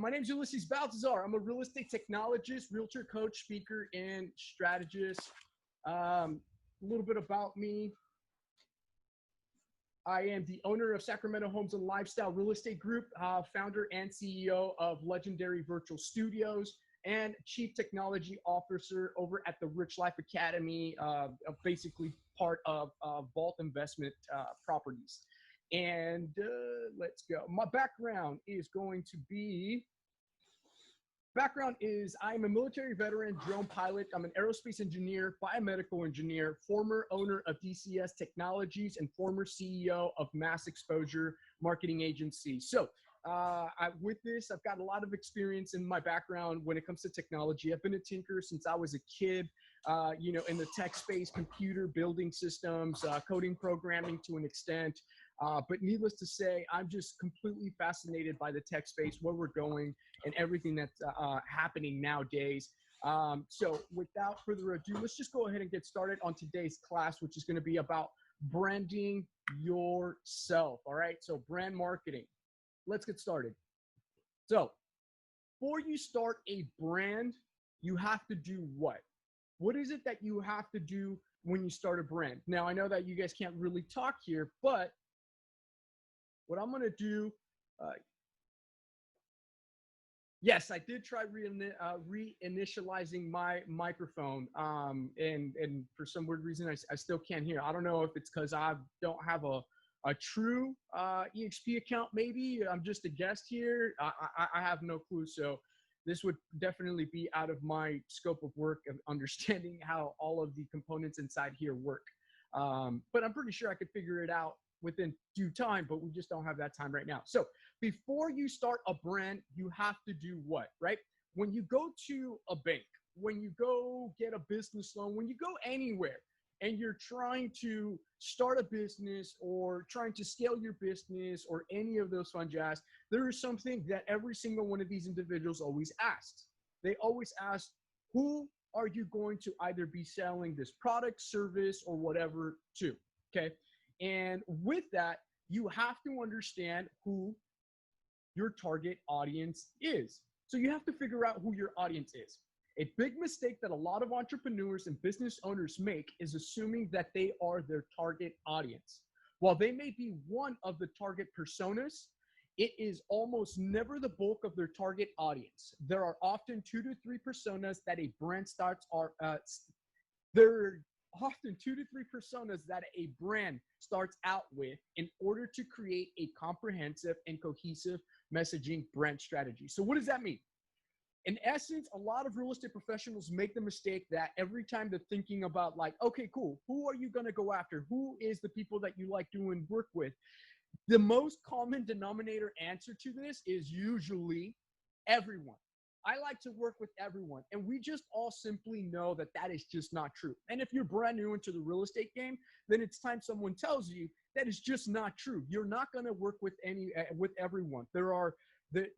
My name is Ulysses Baltazar. I'm a real estate technologist, realtor coach, speaker, and strategist. A little bit about me. I am the owner of Sacramento Homes and Lifestyle Real Estate Group, founder and CEO of Legendary Virtual Studios, and chief technology officer over at the Rich Life Academy, basically part of Vault Investment Properties. And let's go. My background is I'm a military veteran, drone pilot. I'm an aerospace engineer, biomedical engineer, former owner of DCS Technologies, and former CEO of Mass Exposure Marketing Agency. So with this, I've got a lot of experience in my background when it comes to technology. I've been a tinker since I was a kid, in the tech space, computer building systems, coding, programming to an extent. But needless to say, I'm just completely fascinated by the tech space, where we're going, and everything that's happening nowadays. So without further ado, let's just go ahead and get started on today's class, which is going to be about branding yourself. All right, so brand marketing. Let's get started. So before you start a brand, you have to do what? What is it that you have to do when you start a brand? Now, I know that you guys can't really talk here, but what I'm going to do, yes, I did try reinitializing my microphone, and for some weird reason, I still can't hear. I don't know if it's because I don't have a true EXP account. Maybe I'm just a guest here. I have no clue. So this would definitely be out of my scope of work of understanding how all of the components inside here work. But I'm pretty sure I could figure it out within due time, but we just don't have that time right now. So before you start a brand, you have to do what, right? When you go to a bank, when you go get a business loan, when you go anywhere and you're trying to start a business or trying to scale your business or any of those fun jazz, there is something that every single one of these individuals always asks. They always ask, who are you going to either be selling this product, service, or whatever to, okay? And with that, you have to understand who your target audience is. So you have to figure out who your audience is. A big mistake that a lot of entrepreneurs and business owners make is assuming that they are their target audience. While they may be one of the target personas, it is almost never the bulk of their target audience. There are often 2 to 3 personas that a brand starts out with in order to create a comprehensive and cohesive messaging brand strategy. So what does that mean? In essence, a lot of real estate professionals make the mistake that every time they're thinking about like, okay, cool, who are you going to go after? Who is the people that you like doing work with? The most common denominator answer to this is usually everyone. I like to work with everyone. And we just all simply know that that is just not true. And if you're brand new into the real estate game, then it's time someone tells you that is just not true. You're not going to work with everyone.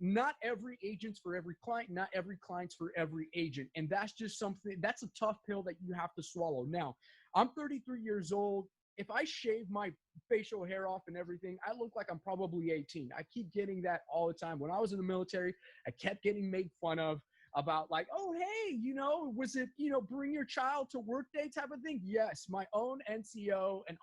Not every agent's for every client, not every client's for every agent. And that's just something, that's a tough pill that you have to swallow. Now, I'm 33 years old. If I shave my facial hair off and everything, I look like I'm probably 18. I keep getting that all the time. When I was in the military, I kept getting made fun of about like, oh, hey, was it, bring your child to work day type of thing? Yes, my own NCO and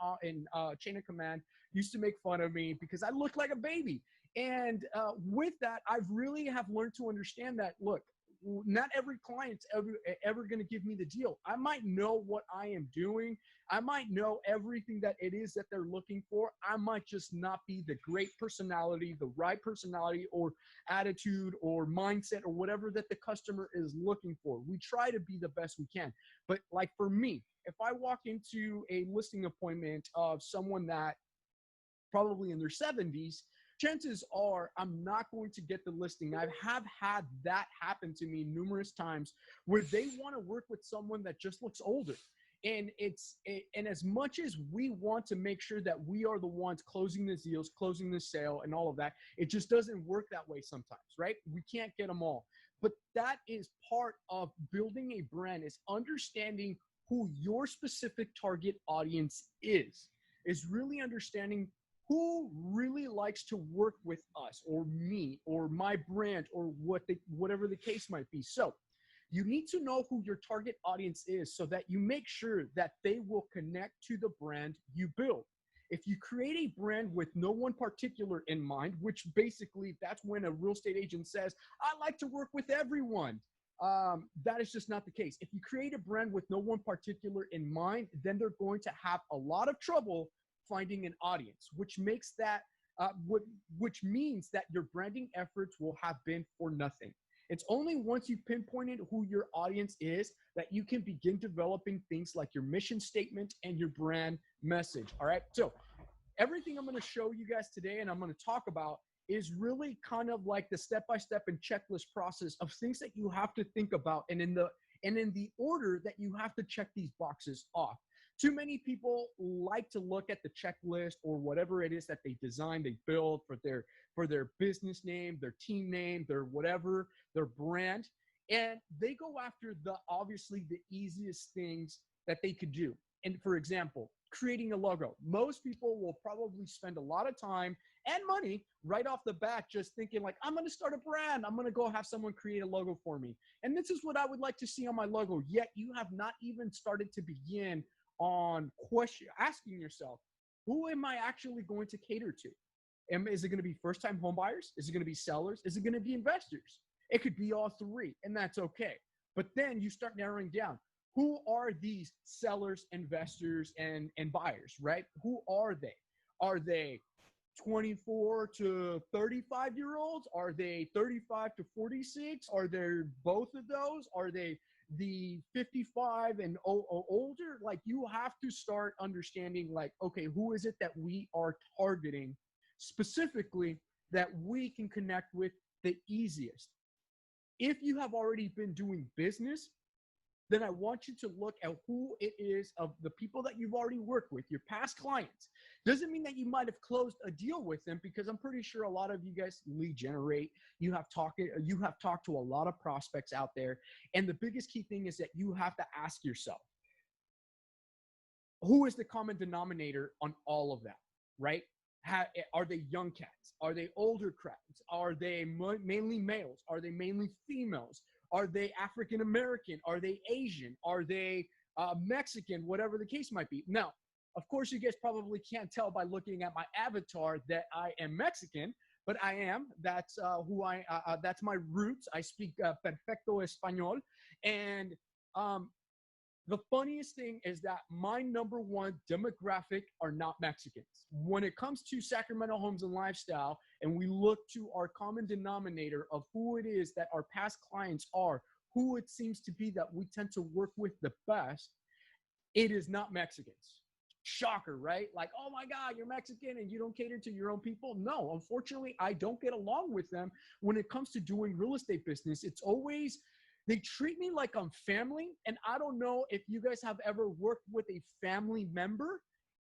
chain of command used to make fun of me because I looked like a baby. And with that, I really have learned to understand that, look, not every client's ever going to give me the deal. I might know what I am doing. I might know everything that it is that they're looking for. I might just not be the great personality, the right personality or attitude or mindset or whatever that the customer is looking for. We try to be the best we can. But like for me, if I walk into a listing appointment of someone that probably in their 70s, chances are I'm not going to get the listing. I have had that happen to me numerous times where they want to work with someone that just looks older. And and as much as we want to make sure that we are the ones closing the deals, closing the sale and all of that, it just doesn't work that way sometimes, right? We can't get them all. But that is part of building a brand, is understanding who your specific target audience is really understanding who really likes to work with us or me or my brand or whatever the case might be. So you need to know who your target audience is so that you make sure that they will connect to the brand you build. If you create a brand with no one particular in mind, which basically that's when a real estate agent says, I like to work with everyone. That is just not the case. If you create a brand with no one particular in mind, then they're going to have a lot of trouble finding an audience, which makes that, which means that your branding efforts will have been for nothing. It's only once you've pinpointed who your audience is that you can begin developing things like your mission statement and your brand message. All right. So everything I'm going to show you guys today and I'm going to talk about is really kind of like the step-by-step and checklist process of things that you have to think about and in the order that you have to check these boxes off. Too many people like to look at the checklist or whatever it is that they design, they build for their business name, their team name, their whatever, their brand, and they go after obviously the easiest things that they could do. And for example, creating a logo. Most people will probably spend a lot of time and money right off the bat just thinking like, I'm going to start a brand. I'm going to go have someone create a logo for me. And this is what I would like to see on my logo. Yet you have not even started to begin on asking yourself, who am I actually going to cater to? Is it going to be first-time home buyers? Is it going to be sellers? Is it going to be investors? It could be all three, and that's okay. But then you start narrowing down. Who are these sellers, investors, and buyers, right? Who are they? Are they 24 to 35-year-olds? Are they 35 to 46? Are they both of those? Are they the 55 and older? Like, you have to start understanding like, okay, who is it that we are targeting specifically that we can connect with the easiest? If you have already been doing business, then I want you to look at who it is of the people that you've already worked with, your past clients. Doesn't mean that you might have closed a deal with them, because I'm pretty sure a lot of you guys lead generate. You have talked to a lot of prospects out there. And the biggest key thing is that you have to ask yourself, who is the common denominator on all of that, right? Are they young cats? Are they older cats? Are they mainly males? Are they mainly females? Are they African American? Are they Asian? Are they Mexican? Whatever the case might be. Now, of course, you guys probably can't tell by looking at my avatar that I am Mexican, but I am. That's that's my roots. I speak perfecto español, and the funniest thing is that my number one demographic are not Mexicans. When it comes to Sacramento Homes and Lifestyle, and we look to our common denominator of who it is that our past clients are, who it seems to be that we tend to work with the best, it is not Mexicans. Shocker, right? Like, oh my God, you're Mexican and you don't cater to your own people. No, unfortunately, I don't get along with them when it comes to doing real estate business. It's always, they treat me like I'm family. And I don't know if you guys have ever worked with a family member,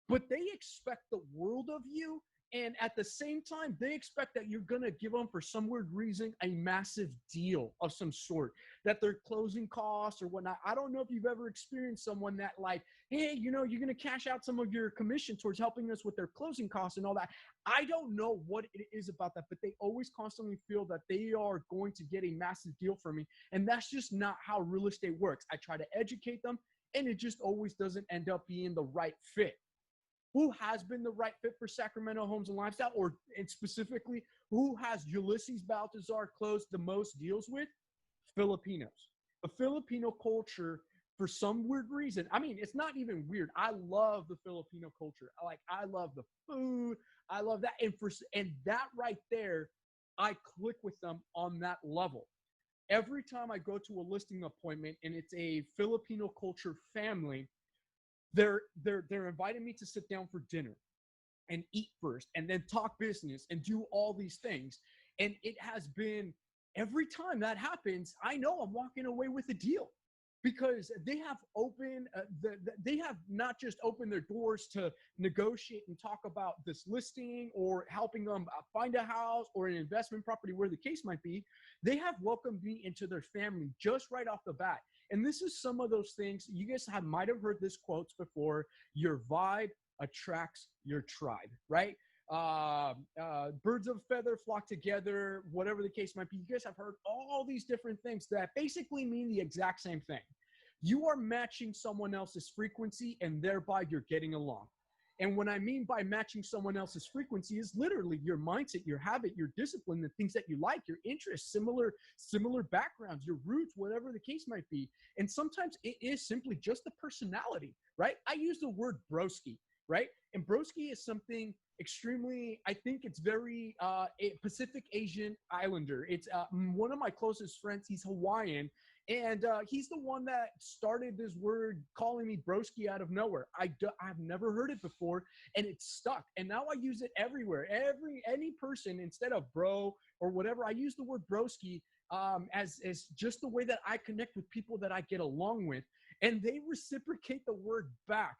but they expect the world of you. And at the same time, they expect that you're going to give them, for some weird reason, a massive deal of some sort, that their closing costs or whatnot. I don't know if you've ever experienced someone that like, hey, you know, you're going to cash out some of your commission towards helping us with their closing costs and all that. I don't know what it is about that, but they always constantly feel that they are going to get a massive deal from me. And that's just not how real estate works. I try to educate them, and it just always doesn't end up being the right fit. Who has been the right fit for Sacramento Homes and Lifestyle, and specifically, who has Ulysses Baltazar closed the most deals with? Filipinos. The Filipino culture, for some weird reason, I mean, it's not even weird. I love the Filipino culture. I love the food. I love that. And that right there, I click with them on that level. Every time I go to a listing appointment and it's a Filipino culture family, they're inviting me to sit down for dinner and eat first and then talk business and do all these things. And it has been, every time that happens, I know I'm walking away with a deal, because they have they have not just opened their doors to negotiate and talk about this listing or helping them find a house or an investment property, where the case might be. They have welcomed me into their family just right off the bat. And this is some of those things you guys might have heard this quotes before: your vibe attracts your tribe, right? birds of a feather flock together, whatever the case might be. You guys have heard all these different things that basically mean the exact same thing. You are matching someone else's frequency and thereby you're getting along. And what I mean by matching someone else's frequency is literally your mindset, your habit, your discipline, the things that you like, your interests, similar backgrounds, your roots, whatever the case might be. And sometimes it is simply just the personality, right? I use the word broski, right? And broski is something extremely, I think it's very Pacific Asian Islander. It's one of my closest friends. He's Hawaiian. And he's the one that started this word calling me broski out of nowhere. I've never heard it before, and it's stuck. And now I use it everywhere. Any person, instead of bro or whatever, I use the word broski as just the way that I connect with people that I get along with, and they reciprocate the word back.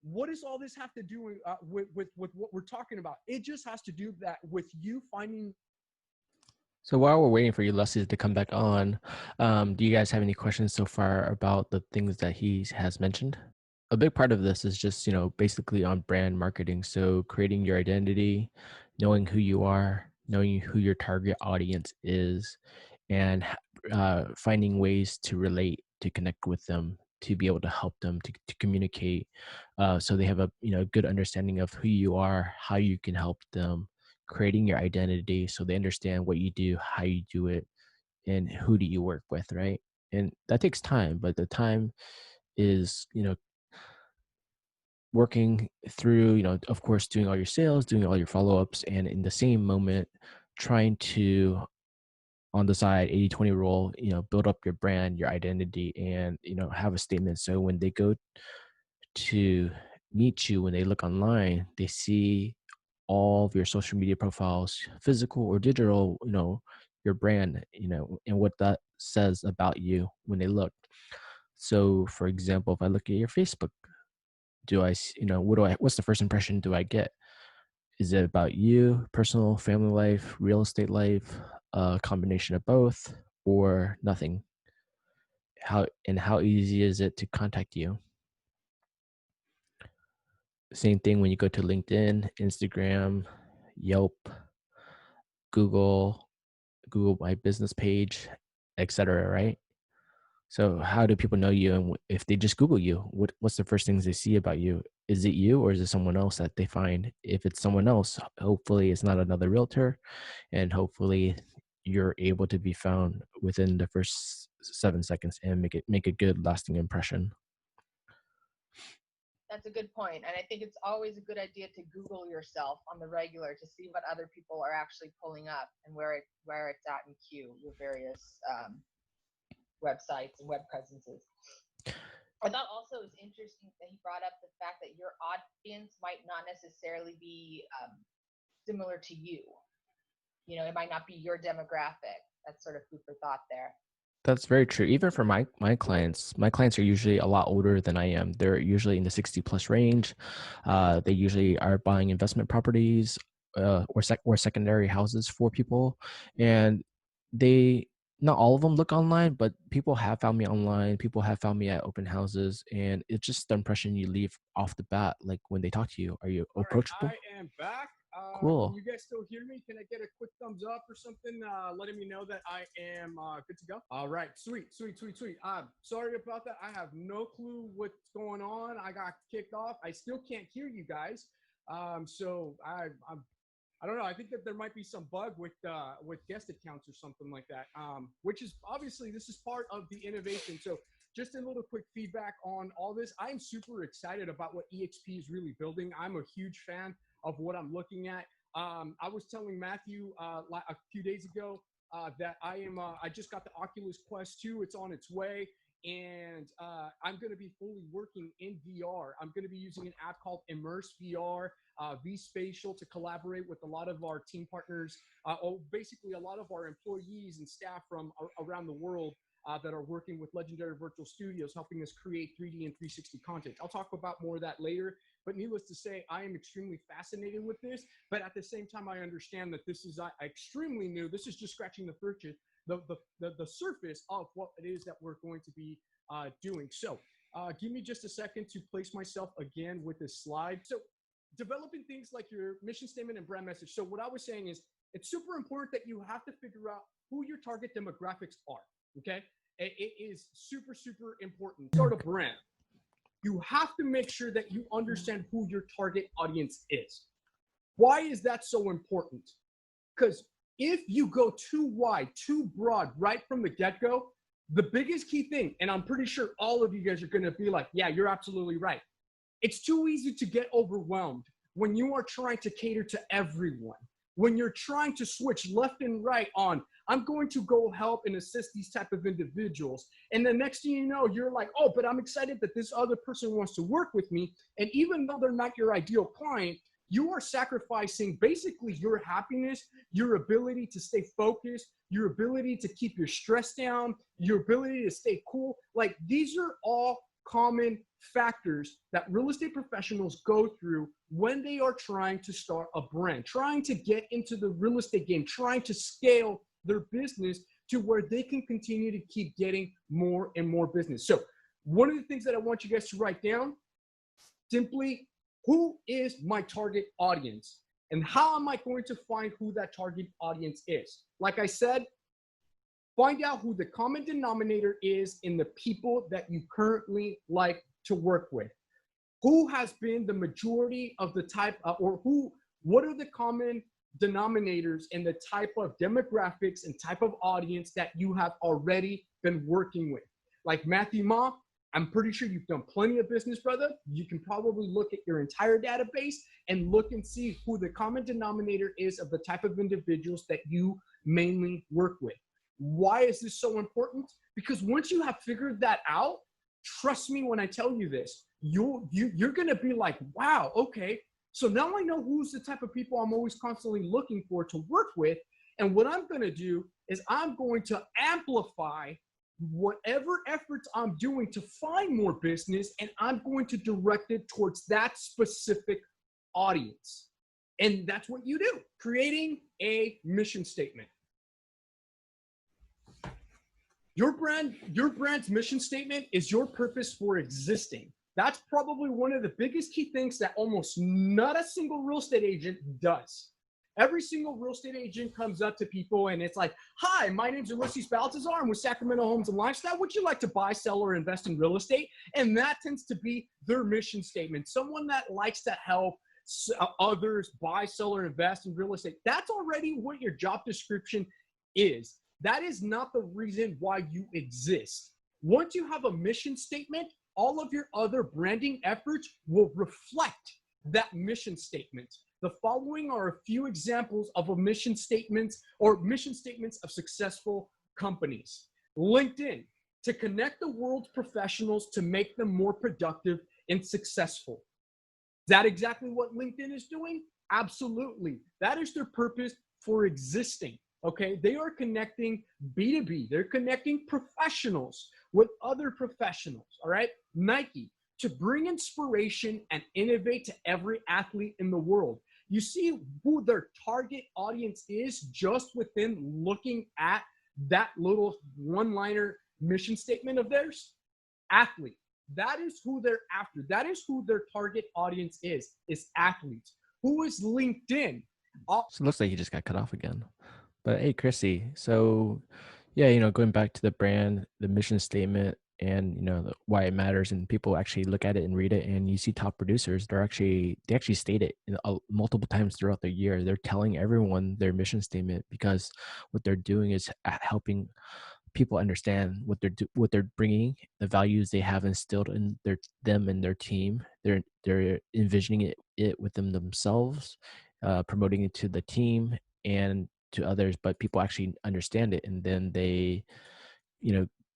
What does all this have to do with what we're talking about? It just has to do that with you finding. So while we're waiting for Ulysses to come back on, do you guys have any questions so far about the things that he has mentioned? A big part of this is just, basically on brand marketing. So creating your identity, knowing who you are, knowing who your target audience is, and finding ways to relate, to connect with them, to be able to help them to communicate, so they have a good understanding of who you are, how you can help them, creating your identity so they understand what you do, how you do it, and who do you work with, right? And that takes time, but the time is working through, of course, doing all your sales, doing all your follow-ups, and in the same moment trying to, on the side, 80/20 rule, build up your brand, your identity, and have a statement. So when they go to meet you, when they look online, they see all of your social media profiles, physical or digital, your brand, and what that says about you when they look. So for example, if I look at your Facebook, what's the first impression do I get? Is it about you, personal, family life, real estate life, a combination of both, or nothing? How easy is it to contact you? Same thing when you go to LinkedIn, Instagram, Yelp, Google, Google My Business page, etc. Right? So how do people know you? And if they just Google you, what's the first things they see about you? Is it you, or is it someone else that they find? If it's someone else, hopefully it's not another realtor, and hopefully you're able to be found within the first 7 seconds and make a good lasting impression. That's a good point. And I think it's always a good idea to Google yourself on the regular to see what other people are actually pulling up and where it's at in queue, your various websites and web presences. I thought also it was interesting that he brought up the fact that your audience might not necessarily be similar to you. It might not be your demographic. That's sort of food for thought there. That's very true. Even for my clients are usually a lot older than I am. They're usually in the 60 plus range. They usually are buying investment properties or secondary houses for people, and they not all of them look online, but people have found me online. People have found me at open houses, and it's just the impression you leave off the bat. Like when they talk to you, are you All right, approachable? I am back. Can Cool. you guys still hear me? Can I get a quick thumbs up or something, letting me know that I am good to go? All right, sweet. Sorry about that. I have no clue what's going on. I got kicked off. I still can't hear you guys. So I don't know. I think that there might be some bug with guest accounts or something like that. Which is obviously this is part of the innovation. So just a little quick feedback on all this. I'm super excited about what EXP is really building. I'm a huge fan of what I'm looking at. I was telling Matthew a few days ago that I just got the Oculus Quest 2. It's on its way. And I'm going to be fully working in VR. I'm going to be using an app called Immerse VR, vSpatial, to collaborate with a lot of our team partners, basically a lot of our employees and staff from around the world that are working with Legendary Virtual Studios, helping us create 3D and 360 content. I'll talk about more of that later. But needless to say, I am extremely fascinated with this. But at the same time, I understand that this is extremely new. This is just scratching the surface of what it is that we're going to be doing. So give me just a second to place myself again with this slide. So developing things like your mission statement and brand message. So what I was saying is it's super important that you have to figure out who your target demographics are. Okay. It is super, super important. Start a brand. You have to make sure that you understand who your target audience is. Why is that so important? Because if you go too wide, too broad right from the get-go, the biggest key thing, and I'm pretty sure all of you guys are going to be like, yeah, you're absolutely right. It's too easy to get overwhelmed when you are trying to cater to everyone. When you're trying to switch left and right on, I'm going to go help and assist these type of individuals. And the next thing you know, you're like, oh, but I'm excited that this other person wants to work with me. And even though they're not your ideal client, you are sacrificing basically your happiness, your ability to stay focused, your ability to keep your stress down, your ability to stay cool. Like, these are all common factors that real estate professionals go through when they are trying to start a brand, trying to get into the real estate game, trying to scale their business to where they can continue to keep getting more and more business. So one of the things that I want you guys to write down, simply, who is my target audience? And how am I going to find who that target audience is? Like I said, find out who the common denominator is in the people that you currently like to work with. Who has been the majority of the type, what are the common denominators in the type of demographics and type of audience that you have already been working with? Like Matthew Ma, I'm pretty sure you've done plenty of business, brother. You can probably look at your entire database and look and see who the common denominator is of the type of individuals that you mainly work with. Why is this so important? Because once you have figured that out, trust me when I tell you this, you're going to be like, wow, okay. So now I know who's the type of people I'm always constantly looking for to work with. And what I'm going to do is I'm going to amplify whatever efforts I'm doing to find more business, and I'm going to direct it towards that specific audience. And that's what you do, creating a mission statement. Your brand's mission statement is your purpose for existing. That's probably one of the biggest key things that almost not a single real estate agent does. Every single real estate agent comes up to people and it's like, hi, my name's Ulysses Baltazar. I'm with Sacramento Homes and Lifestyle. Would you like to buy, sell, or invest in real estate? And that tends to be their mission statement. Someone that likes to help others buy, sell, or invest in real estate. That's already what your job description is. That is not the reason why you exist. Once you have a mission statement, all of your other branding efforts will reflect that mission statement. The following are a few examples of a mission statements or mission statements of successful companies. LinkedIn, to connect the world's professionals to make them more productive and successful. Is that exactly what LinkedIn is doing? Absolutely. That is their purpose for existing. Okay, they are connecting B2B. They're connecting professionals with other professionals. All right, Nike, to bring inspiration and innovate to every athlete in the world. You see who their target audience is just within looking at that little one-liner mission statement of theirs? Athlete. That is who they're after. That is who their target audience is athletes. Who is LinkedIn? So it looks like he just got cut off again. But hey, Chrissy, so yeah, going back to the brand, the mission statement, and why it matters, and people actually look at it and read it, and you see top producers, they actually state it multiple times throughout the year. They're telling everyone their mission statement because what they're doing is helping people understand what they're bringing, the values they have instilled in them and their team. They're envisioning it with themselves, promoting it to the team and to others, but people actually understand it, and then they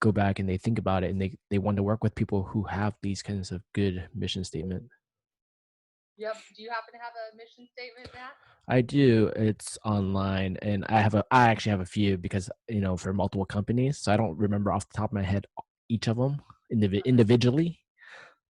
go back and they think about it, and they want to work with people who have these kinds of good mission statement. Yep. Do you happen to have a mission statement, Matt? I do. It's online, and I actually have a few because for multiple companies, so I don't remember off the top of my head each of them individually.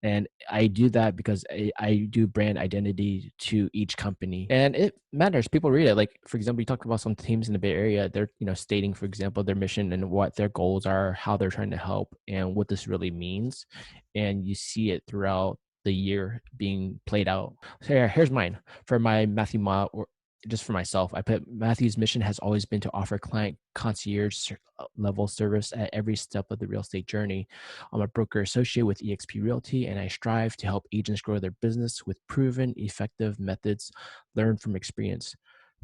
And I do that because I do brand identity to each company, and it matters. People read it. Like, for example, you talked about some teams in the Bay Area. They're stating, for example, their mission and what their goals are, how they're trying to help, and what this really means. And you see it throughout the year being played out. So here's mine for my Matthew Ma, or just for myself. I put Matthew's mission has always been to offer client concierge level service at every step of the real estate journey. I'm a broker associate with eXp Realty, and I strive to help agents grow their business with proven, effective methods learned from experience.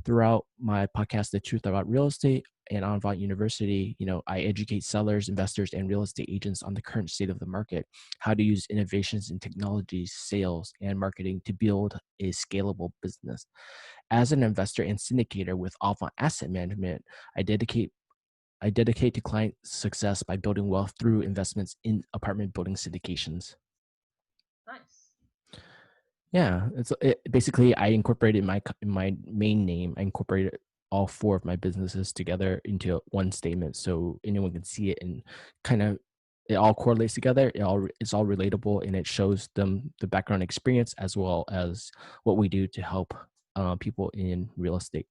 Throughout my podcast, The Truth About Real Estate, and on Vaught University, I educate sellers, investors, and real estate agents on the current state of the market, how to use innovations in technology, sales, and marketing to build a scalable business. As an investor and syndicator with Avant Asset Management, I dedicate to client success by building wealth through investments in apartment building syndications. Nice. Yeah, basically I incorporated my main name. I incorporated all four of my businesses together into one statement, so anyone can see it, and kind of it all correlates together. It's all relatable, and it shows them the background experience as well as what we do to help people in real estate.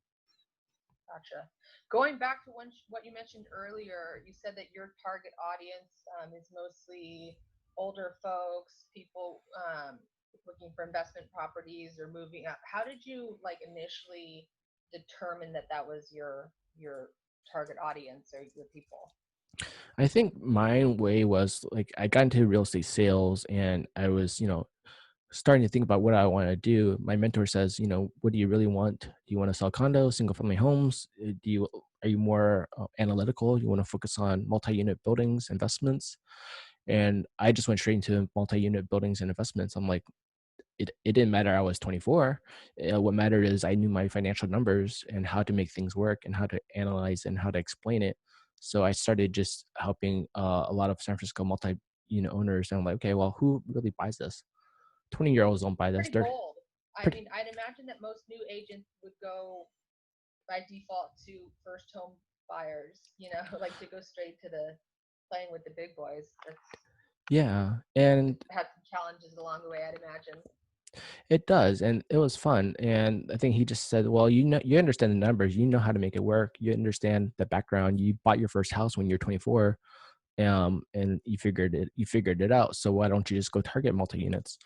Gotcha. Going back to what you mentioned earlier, you said that your target audience is mostly older folks, people looking for investment properties or moving up. How did you initially determine that was your target audience or your people? I think my way was I got into real estate sales, and I was, starting to think about what I want to do. My mentor says, what do you really want? Do you want to sell condos, single family homes? Are you more analytical? You want to focus on multi-unit buildings, investments? And I just went straight into multi-unit buildings and investments. I'm like, it didn't matter I was 24. What mattered is I knew my financial numbers and how to make things work and how to analyze and how to explain it. So I started just helping a lot of San Francisco multi-unit owners. And I'm like, okay, well, who really buys this? 20-year-olds don't buy this. Pretty bold. I mean, I'd imagine that most new agents would go by default to first home buyers, to go straight to the playing with the big boys. Yeah. And had some challenges along the way, I'd imagine. it does. And it was fun. And I think he just said, well, you understand the numbers, how to make it work. You understand the background. You bought your first house when you're 24. And you figured it out. So why don't you just go target multi-units?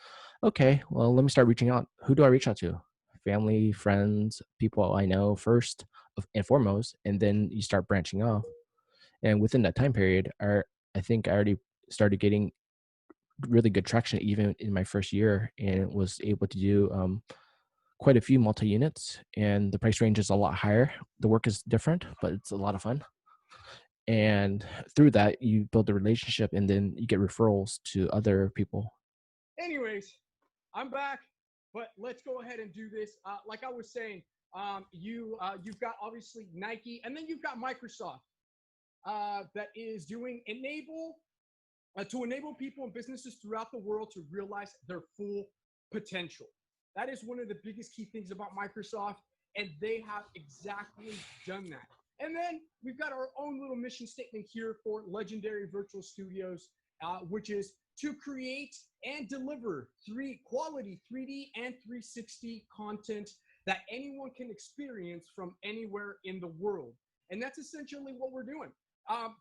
Okay, well, let me start reaching out. Who do I reach out to? Family, friends, people I know first and foremost, and then you start branching off. And within that time period, I think I already started getting really good traction even in my first year, and was able to do quite a few multi-units, and the price range is a lot higher. The work is different, but it's a lot of fun. And through that, you build a relationship, and then you get referrals to other people. Anyways, I'm back, but let's go ahead and do this. Like I was saying, you've got obviously Nike, and then you've got Microsoft that is doing to enable people and businesses throughout the world to realize their full potential. That is one of the biggest key things about Microsoft, and they have exactly done that. And then we've got our own little mission statement here for Legendary Virtual Studios, which is to create and deliver quality 3D and 360 content that anyone can experience from anywhere in the world. And that's essentially what we're doing.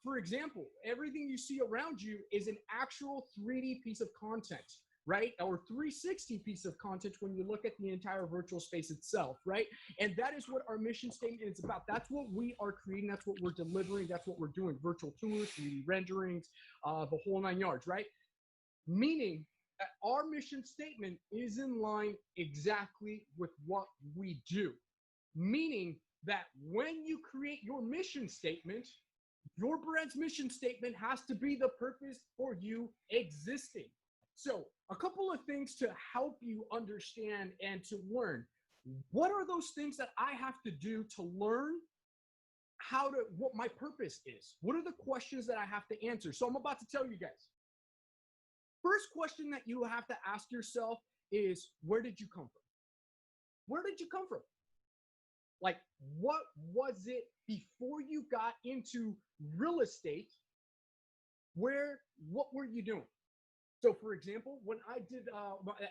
For example, everything you see around you is an actual 3D piece of content, right? Or 360 piece of content when you look at the entire virtual space itself, right? And that is what our mission statement is about. That's what we are creating. That's what we're delivering. That's what we're doing. Virtual tours, 3D renderings, the whole 9 yards, right? Meaning that our mission statement is in line exactly with what we do. Meaning that when you create your mission statement, your brand's mission statement has to be the purpose for you existing. So a couple of things to help you understand and to learn. What are those things that I have to do to learn what my purpose is? What are the questions that I have to answer? So I'm about to tell you guys. First question that you have to ask yourself is, where did you come from? Where did you come from? Like, what was it before you got into real estate? What were you doing? So, for example, when I did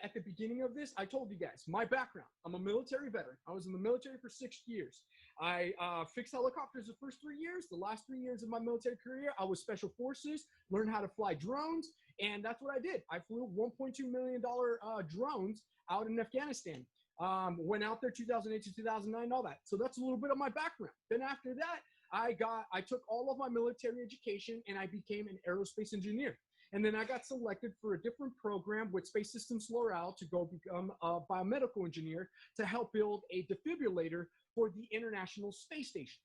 at the beginning of this, I told you guys my background. I'm a military veteran. I was in the military for 6 years. I fixed helicopters the first 3 years. The last 3 years of my military career, I was special forces, learned how to fly drones, and that's what I did. I flew $1.2 million drones out in Afghanistan. Went out there 2008 to 2009, all that. So that's a little bit of my background. Then after that, I took all of my military education and I became an aerospace engineer. And then I got selected for a different program with Space Systems L'Oreal to go become a biomedical engineer to help build a defibrillator for the International Space Station.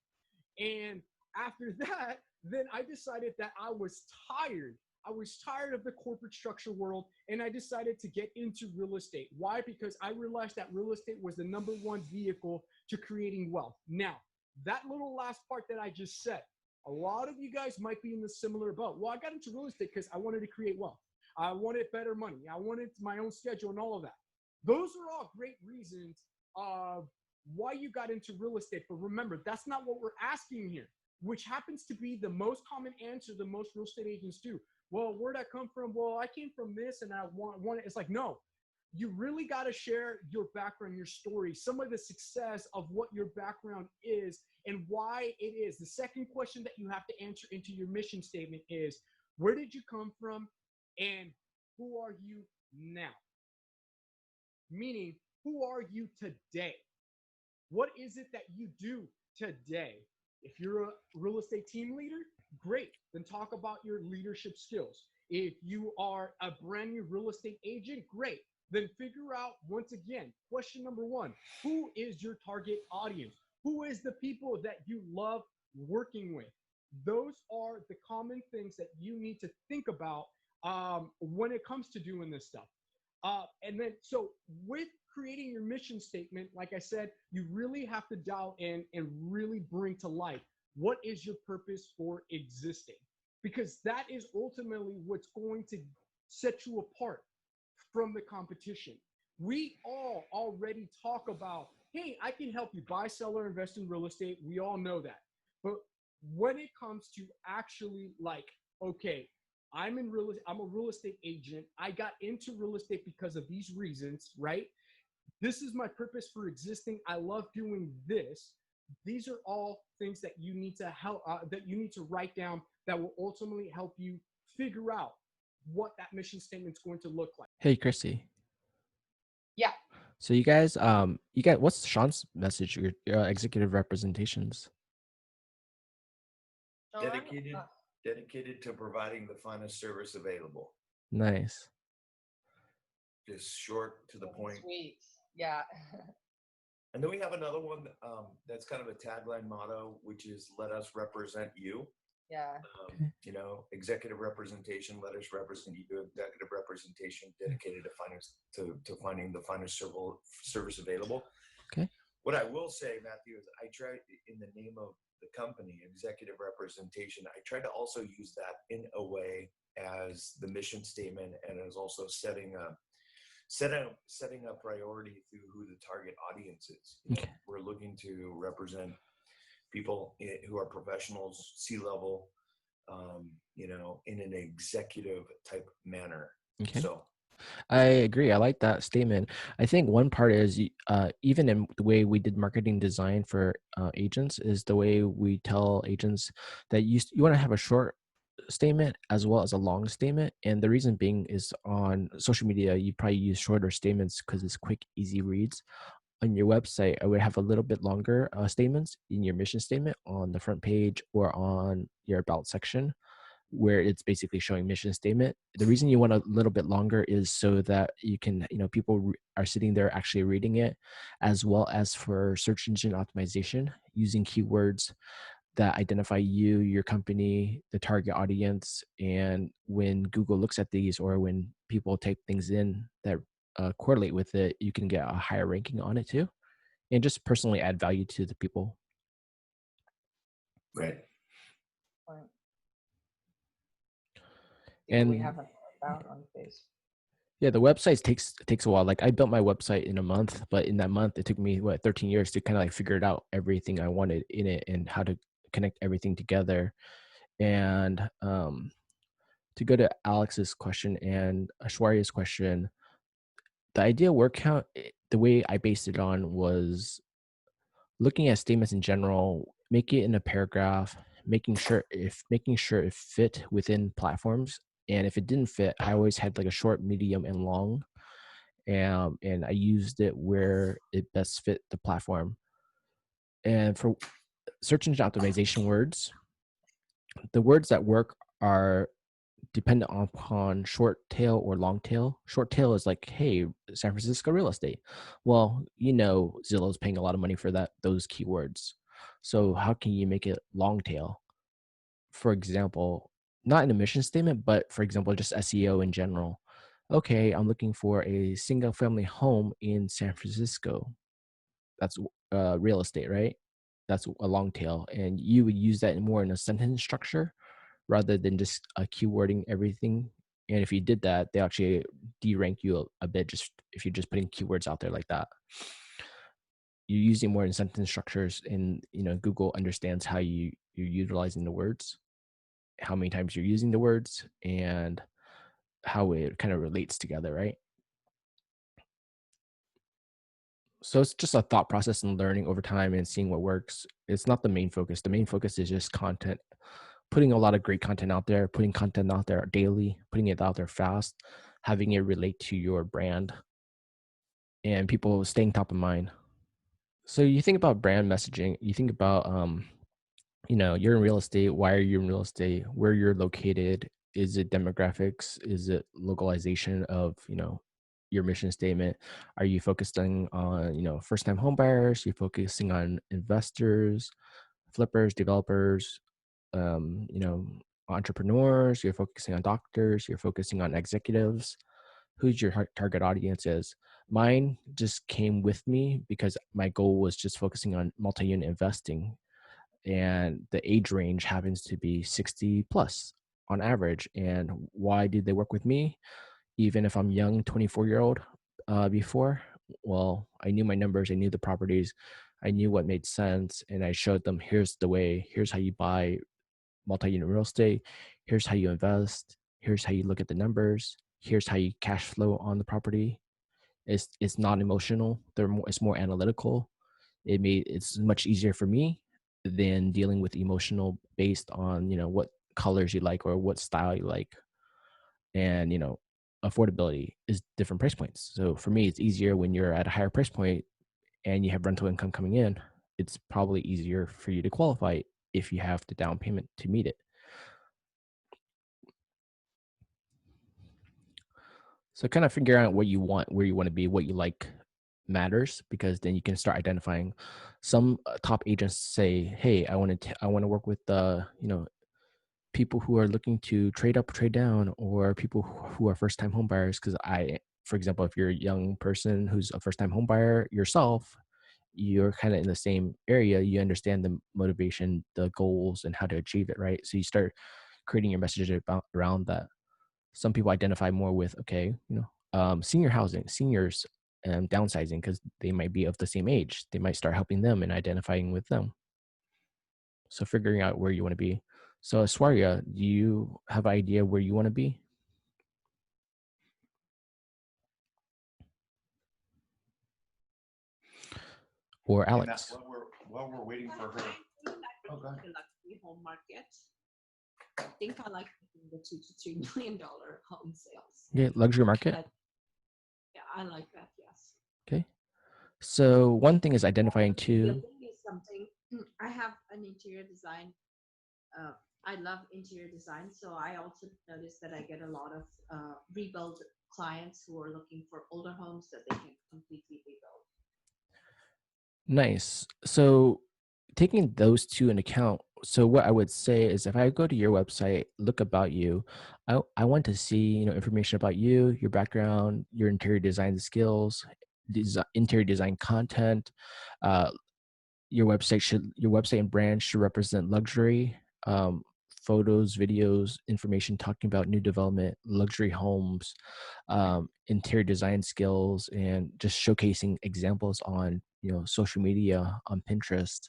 And after that, then I decided that I was tired. I was tired of the corporate structure world, and I decided to get into real estate. Why? Because I realized that real estate was the #1 vehicle to creating wealth. Now, that little last part that I just said, a lot of you guys might be in the similar boat. Well, I got into real estate because I wanted to create wealth. I wanted better money. I wanted my own schedule and all of that. Those are all great reasons of why you got into real estate. But remember, that's not what we're asking here, which happens to be the most common answer that most real estate agents do. Well, where'd I come from? Well, I came from this and I want it. It's like, no, you really got to share your background, your story, some of the success of what your background is and why it is. The second question that you have to answer into your mission statement is, where did you come from and who are you now? Meaning, who are you today? What is it that you do today? If you're a real estate team leader, great. Then talk about your leadership skills. If you are a brand new real estate agent, great. Then figure out, once again, question number 1, who is your target audience? Who is the people that you love working with? Those are the common things that you need to think about when it comes to doing this stuff. And then, so with creating your mission statement, like I said, you really have to dial in and really bring to life, what is your purpose for existing? Because that is ultimately what's going to set you apart from the competition. We all already talk about, hey, I can help you buy, sell, or invest in real estate. We all know that. But when it comes to actually like, okay, I'm a real estate agent. I got into real estate because of these reasons, right? This is my purpose for existing. I love doing this. These are all things that you need to help, that you need to write down that will ultimately help you figure out what that mission statement is going to look like. Hey, Chrissy. Yeah. So you guys, what's Sean's message? Your executive representations. Dedicated to providing the finest service available. Nice. Just short to the point. Sweet. Yeah. And then we have another one that's kind of a tagline motto, which is "Let us represent you." Yeah. You know, executive representation. Let us represent you. Executive representation dedicated to finding the finest service available. Okay. What I will say, Matthew, is I try, in the name of the company, executive representation, I try to also use that in a way as the mission statement and as also setting a priority through who the target audience is. You know, we're looking to represent people who are professionals, C-level, you know, in an executive type manner. Okay. So I agree. I like that statement. I think one part is even in the way we did marketing design for agents is the way we tell agents that you want to have a short statement as well as a long statement. And the reason being is on social media, you probably use shorter statements because it's quick, easy reads. On your website, I would have a little bit longer statements in your mission statement on the front page or on your about section, where it's basically showing mission statement. The reason you want a little bit longer is so that you can, you know, people are sitting there actually reading it, as well as for search engine optimization, using keywords that identify you, your company, the target audience. And when Google looks at these, or when people type things in that correlate with it, you can get a higher ranking on it too, and just personally add value to the people. right. And we haven't found on Facebook. Yeah, the website takes a while. Like I built my website in a month, but in that month it took me 13 years to kind of like figure it out, everything I wanted in it and how to connect everything together. And to go to Alex's question and Ashwarya's question, the ideal word count, the way I based it on was looking at statements in general, make it in a paragraph, making sure it fit within platforms. And if it didn't fit, I always had like a short, medium, and long. And I used it where it best fit the platform. And for search engine optimization words, the words that work are dependent upon short tail or long tail. Short tail is like, hey, San Francisco real estate. Well, Zillow's paying a lot of money for those keywords. So how can you make it long tail? For example, not an mission statement, but for example, just SEO in general. Okay, I'm looking for a single family home in San Francisco. That's real estate, right? That's a long tail. And you would use that more in a sentence structure rather than just keywording everything. And if you did that, they actually de-rank you a bit just if you're just putting keywords out there like that. You're using more in sentence structures, and Google understands how you're utilizing the words, how many times you're using the words, and how it kind of relates together, right? So it's just a thought process and learning over time and seeing what works. It's not the main focus. The main focus is just content, putting a lot of great content out there, putting content out there daily, putting it out there fast, having it relate to your brand, and people staying top of mind. So you think about brand messaging, you think about, you're in real estate. Why are you in real estate? Where you're located? Is it demographics? Is it localization of, your mission statement? Are you focusing on, first-time home buyers? You're focusing on investors, flippers, developers, you know, entrepreneurs, you're focusing on doctors, you're focusing on executives, who's your target audience is. Mine just came with me because my goal was just focusing on multi-unit investing, and the age range happens to be 60 plus on average. And why did they work with me? Even if I'm young, 24-year-old before, well, I knew my numbers, I knew the properties, I knew what made sense, and I showed them, here's the way, here's how you buy multi-unit real estate, here's how you invest, here's how you look at the numbers, here's how you cash flow on the property. It's not emotional, it's more analytical. It's much easier for me than dealing with emotional based on what colors you like or what style you like. And affordability is different price points. So for me, it's easier when you're at a higher price point and you have rental income coming in. It's probably easier for you to qualify if you have the down payment to meet it. So kind of figure out what you want, where you want to be, what you like matters, because then you can start identifying. Some top agents say, hey, I want to work with people who are looking to trade up, trade down, or people who are first-time home buyers. Because for example, if you're a young person who's a first-time home buyer yourself, you're kind of in the same area, you understand the motivation, the goals, and how to achieve it, right? So you start creating your message around that. Some people identify more with, okay, senior housing, seniors, and downsizing, because they might be of the same age. They might start helping them and identifying with them. So figuring out where you want to be. So Aswarya, do you have an idea where you want to be? Or Alex? While we're waiting for her. Okay. The luxury home market. I think I like the $2 to $3 million home sales. Yeah, luxury market. Yeah, I like that. Yes. Okay. So one thing is identifying two. Something. I have an interior design. I love interior design, so I also noticed that I get a lot of rebuild clients who are looking for older homes that they can completely rebuild. Nice. So taking those two into account, so what I would say is if I go to your website, look about you, I want to see information about you, your background, your interior design skills, interior design content. Your website and brand should represent luxury, photos, videos, information talking about new development, luxury homes, interior design skills, and just showcasing examples on social media, on Pinterest,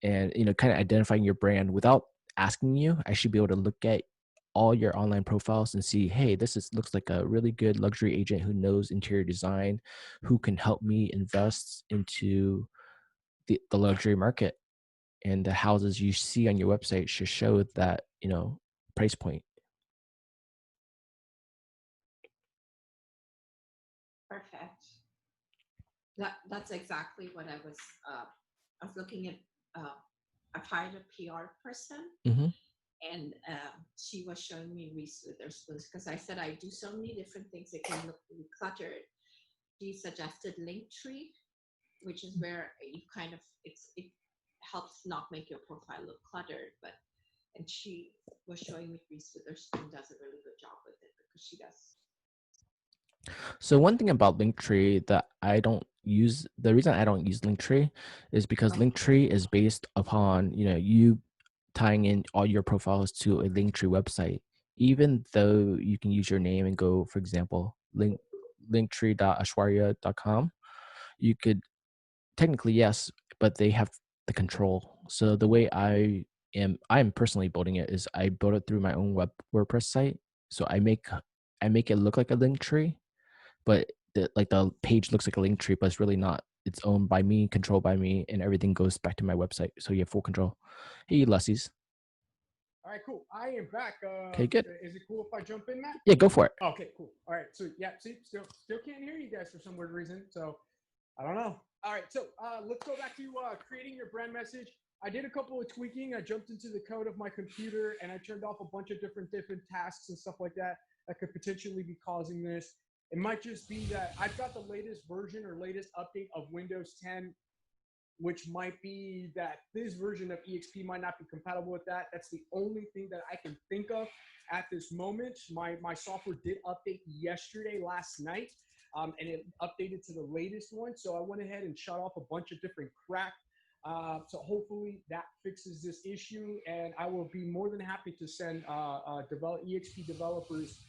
and kind of identifying your brand without asking you. I should be able to look at all your online profiles and see, hey, looks like a really good luxury agent who knows interior design, who can help me invest into the luxury market. And the houses you see on your website should show that, price point. Perfect. That's exactly what I was looking at. I've hired a PR person, Mm-hmm. and she was showing me Reese Witherspoon's, because I said I do so many different things that can look really cluttered. She suggested Linktree, which is where you kind of it helps not make your profile look cluttered. And she was showing me Reese Witherspoon does a really good job with it, because she does. So one thing about Linktree that I don't use, the reason I don't use Linktree is because Linktree is based upon, you tying in all your profiles to a Linktree website. Even though you can use your name and go, for example, linktree.ashwarya.com, you could technically, yes, but they have the control. So the way I'm personally building it is I build it through my own WordPress site. So I make it look like a Linktree, but the page looks like a link tree, but it's really not. It's owned by me, controlled by me, and everything goes back to my website. So you have full control. Hey, Ulysses. All right, cool. I am back. Okay, good. Is it cool if I jump in, Matt? Yeah, go for it. Okay, cool. All right, so yeah, see, still can't hear you guys for some weird reason. So I don't know. All right, so let's go back to creating your brand message. I did a couple of tweaking. I jumped into the code of my computer and I turned off a bunch of different tasks and stuff like that could potentially be causing this. It might just be that I've got the latest version or latest update of Windows 10, which might be that this version of EXP might not be compatible with that. That's the only thing that I can think of at this moment. My software did update last night, and it updated to the latest one. So I went ahead and shut off a bunch of different crap. So hopefully that fixes this issue, and I will be more than happy to send EXP developers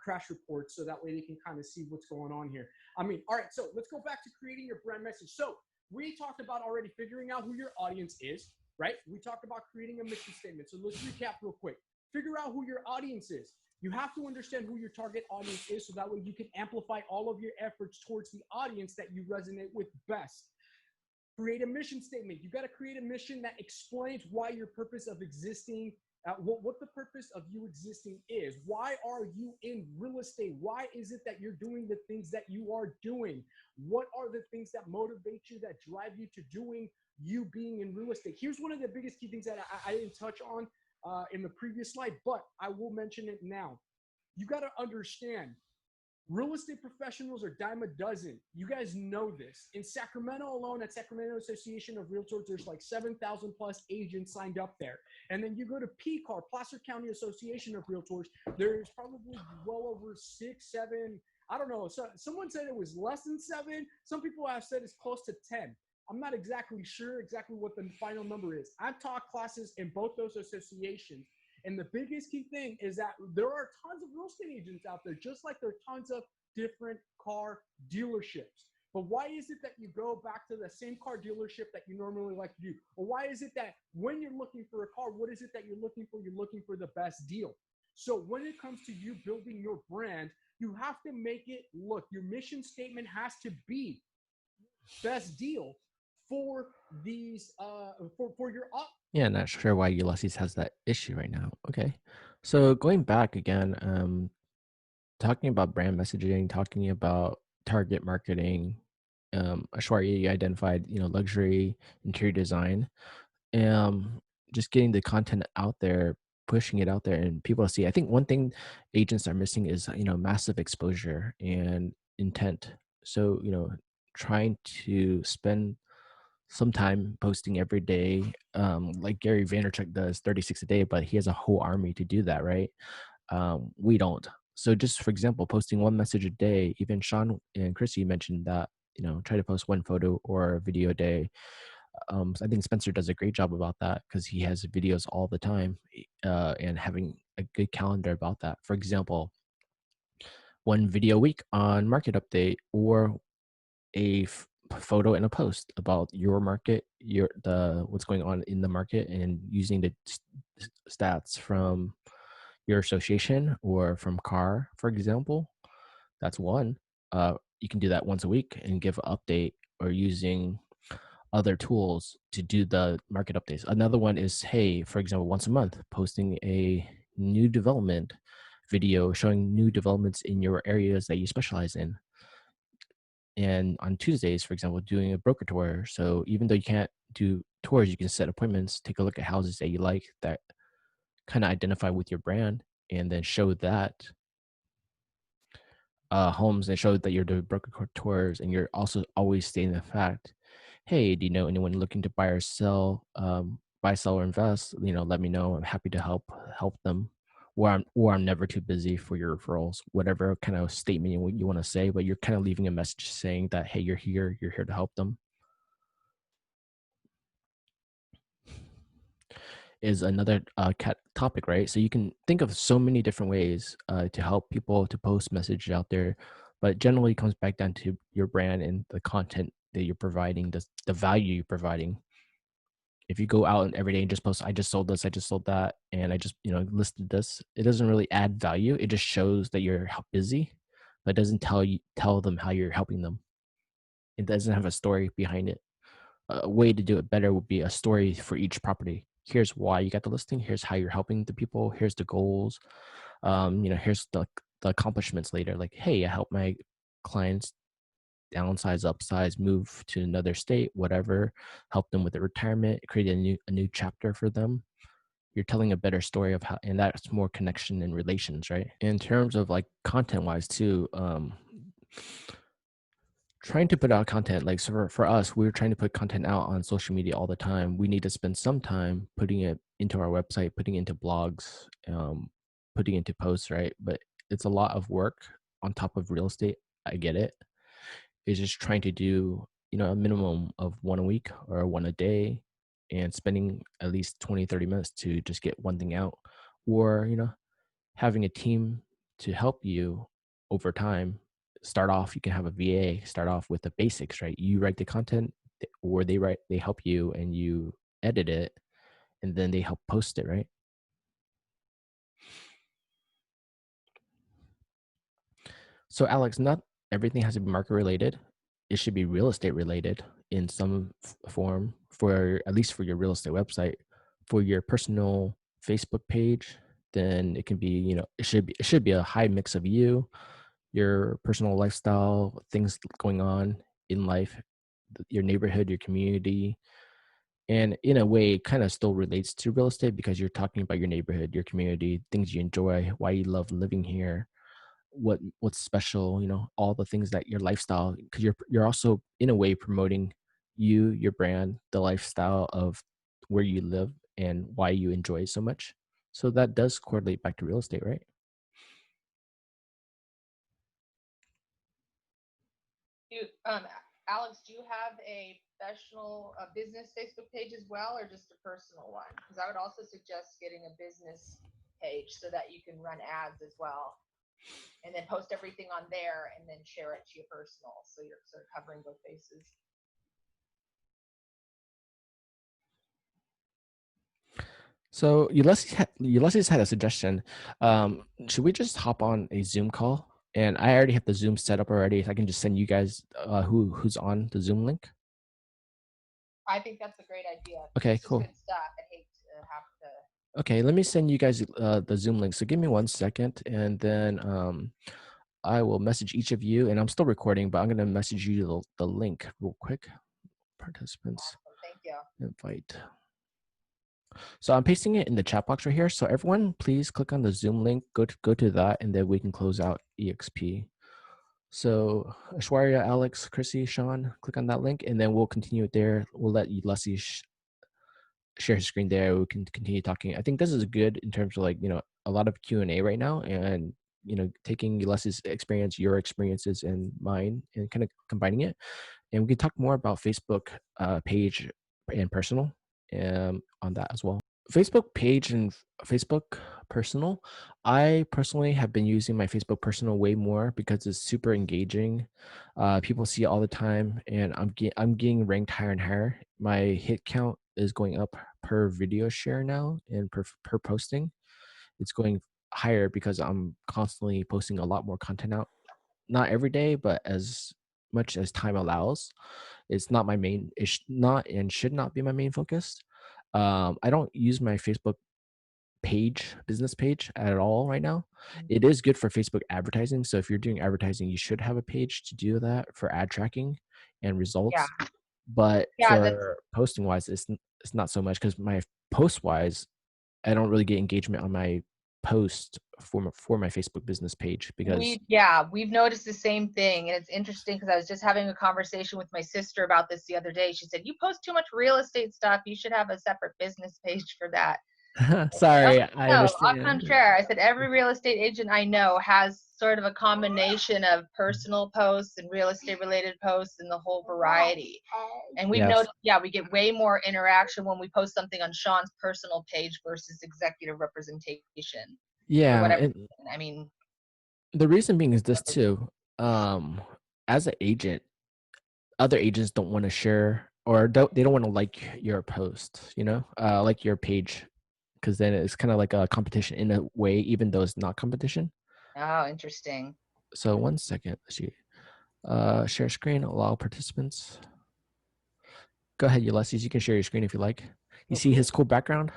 crash reports so that way they can kind of see what's going on here. All right, so let's go back to creating your brand message. So we talked about already figuring out who your audience is, right? We talked about creating a mission statement. So let's recap real quick. Figure out who your audience is. You have to understand who your target audience is so that way you can amplify all of your efforts towards the audience that you resonate with best. Create a mission statement. You got to create a mission that explains why your purpose of existing, what the purpose of you existing is. Why are you in real estate? Why is it that you're doing the things that you are doing? What are the things that motivate you, that drive you to doing you being in real estate? Here's one of the biggest key things that I didn't touch on in the previous slide, but I will mention it now. You got to understand, real estate professionals are dime a dozen. You guys know this. In Sacramento alone, at Sacramento Association of Realtors, there's like 7,000 plus agents signed up there. And then you go to PCAR, Placer County Association of Realtors, there's probably well over 6, 7, I don't know. So someone said it was less than 7. Some people have said it's close to 10. I'm not exactly sure exactly what the final number is. I've taught classes in both those associations. And the biggest key thing is that there are tons of real estate agents out there, just like there are tons of different car dealerships. But why is it that you go back to the same car dealership that you normally like to do? Or why is it that when you're looking for a car, what is it that you're looking for? You're looking for the best deal. So when it comes to you building your brand, you have to make it look, your mission statement has to be best deal for these, for your Yeah, not sure why Ulysses has that issue right now. Okay. So going back again, talking about brand messaging, talking about target marketing, Ashwarya, you identified, luxury interior design, just getting the content out there, pushing it out there and people to see. I think one thing agents are missing is, massive exposure and intent. So, trying to spend some time posting every day, like Gary Vaynerchuk does 36 a day, but he has a whole army to do that, right? We don't. So just for example, posting one message a day, even Sean and Chrissy mentioned that, try to post one photo or video a day. I think Spencer does a great job about that because he has videos all the time, and having a good calendar about that. For example, one video a week on market update, or a photo and a post about your market, what's going on in the market, and using the stats from your association or from car, for example. That's one. You can do that once a week and give an update, or using other tools to do the market updates. Another one is, hey, for example, once a month, posting a new development video showing new developments in your areas that you specialize in. And on Tuesdays, for example, doing a broker tour. So even though you can't do tours, you can set appointments, take a look at houses that you like, that kind of identify with your brand, and then show that homes, and show that you're doing broker tours, and you're also always stating the fact, hey, do you know anyone looking to buy or sell, buy, sell, or invest? Let me know. I'm happy to help them. Or I'm never too busy for your referrals. Whatever kind of statement you want to say, but you're kind of leaving a message saying that, hey, you're here to help them. Is another topic, right? So you can think of so many different ways to help people to post messages out there, but generally it comes back down to your brand and the content that you're providing, the value you're providing. If you go out and every day and just post, I just sold this, I just sold that, and I just listed this, it doesn't really add value. It just shows that you're busy, but it doesn't tell them how you're helping them. It doesn't have a story behind it. A way to do it better would be a story for each property. Here's why you got the listing. Here's how you're helping the people. Here's the goals. Here's the accomplishments later. Like, hey, I help my clients downsize, upsize, move to another state, whatever. Help them with their retirement. Create a new chapter for them. You're telling a better story of how, and that's more connection and relations, right? In terms of like content wise too, trying to put out content, like, so for us, we're trying to put content out on social media all the time. We need to spend some time putting it into our website, putting it into blogs, putting it into posts, right? But it's a lot of work on top of real estate. I get it. It's just trying to do a minimum of one a week or one a day, and spending at least 20-30 minutes to just get one thing out, or having a team to help you over time. Start off, you can have a VA start off with the basics, right? You write the content, or they help you and you edit it, and then they help post it, right? So Alex, not everything has to be market related. It should be real estate related in some form, for at least for your real estate website. For your personal Facebook page, then it can be, it should be a high mix of your personal lifestyle, things going on in life, your neighborhood, your community. And in a way, it kind of still relates to real estate, because you're talking about your neighborhood, your community, things you enjoy, why you love living here, what's special, all the things that your lifestyle, because you're also in a way promoting your brand, the lifestyle of where you live and why you enjoy it so much. So that does correlate back to real estate, right? Alex, do you have a professional business Facebook page as well, or just a personal one? Because I would also suggest getting a business page so that you can run ads as well, and then post everything on there and then share it to your personal, so you're sort of covering both bases. So Ulysses had a suggestion. Should we just hop on a Zoom call? And I already have the Zoom set up already. I can just send you guys who's on the Zoom link. I think that's a great idea. Okay, this cool. Is good stuff. I hate to have to. Okay, let me send you guys the Zoom link. So give me 1 second, and then I will message each of you. And I'm still recording, but I'm going to message you the link real quick. Participants. Awesome. Thank you. Invite. So I'm pasting it in the chat box right here. So everyone, please click on the Zoom link. Go to that, and then we can close out EXP. So Ashwarya, Alex, Chrissy, Sean, click on that link, and then we'll continue it there. We'll let Ulysses share his screen there. We can continue talking. I think this is good in terms of, like, a lot of Q&A right now, and taking Ulysses' experience, your experiences, and mine, and kind of combining it. And we can talk more about Facebook page and personal on that as well. Facebook page and Facebook personal. I personally have been using my Facebook personal way more because it's super engaging. People see it all the time, and I'm getting ranked higher and higher. My hit count is going up per video share now, and per posting. It's going higher because I'm constantly posting a lot more content out. Not every day, but as much as time allows. It's not my main. It's not and should not be my main focus. I don't use my Facebook business page at all right now. It is good for Facebook advertising. So if you're doing advertising, you should have a page to do that for ad tracking and Yeah. results. But Yeah, that's for posting wise, it's not so much because my post wise, I don't really get engagement on my post for my Facebook business page because we've noticed the same thing. And it's interesting because I was just having a conversation with my sister about this the other day. She said, "You post too much real estate stuff. You should have a separate business page for that." sorry, I No, au understand. contraire. I said every real estate agent I know has sort of a combination of personal posts and real estate related posts and the whole variety. And we've Yes. noticed, we get way more interaction when we post something on Sean's personal page versus executive representation for Yeah, whatever and reason. I mean, the reason being is this too. As an agent, other agents don't want to share or they don't want to like your post, like your page, because then it's kind of like a competition in a way, even though it's not competition. oh, interesting. So 1 second, let's see. Share screen, allow participants. Go ahead, Ulysses. You can share your screen if you like. You see his cool background?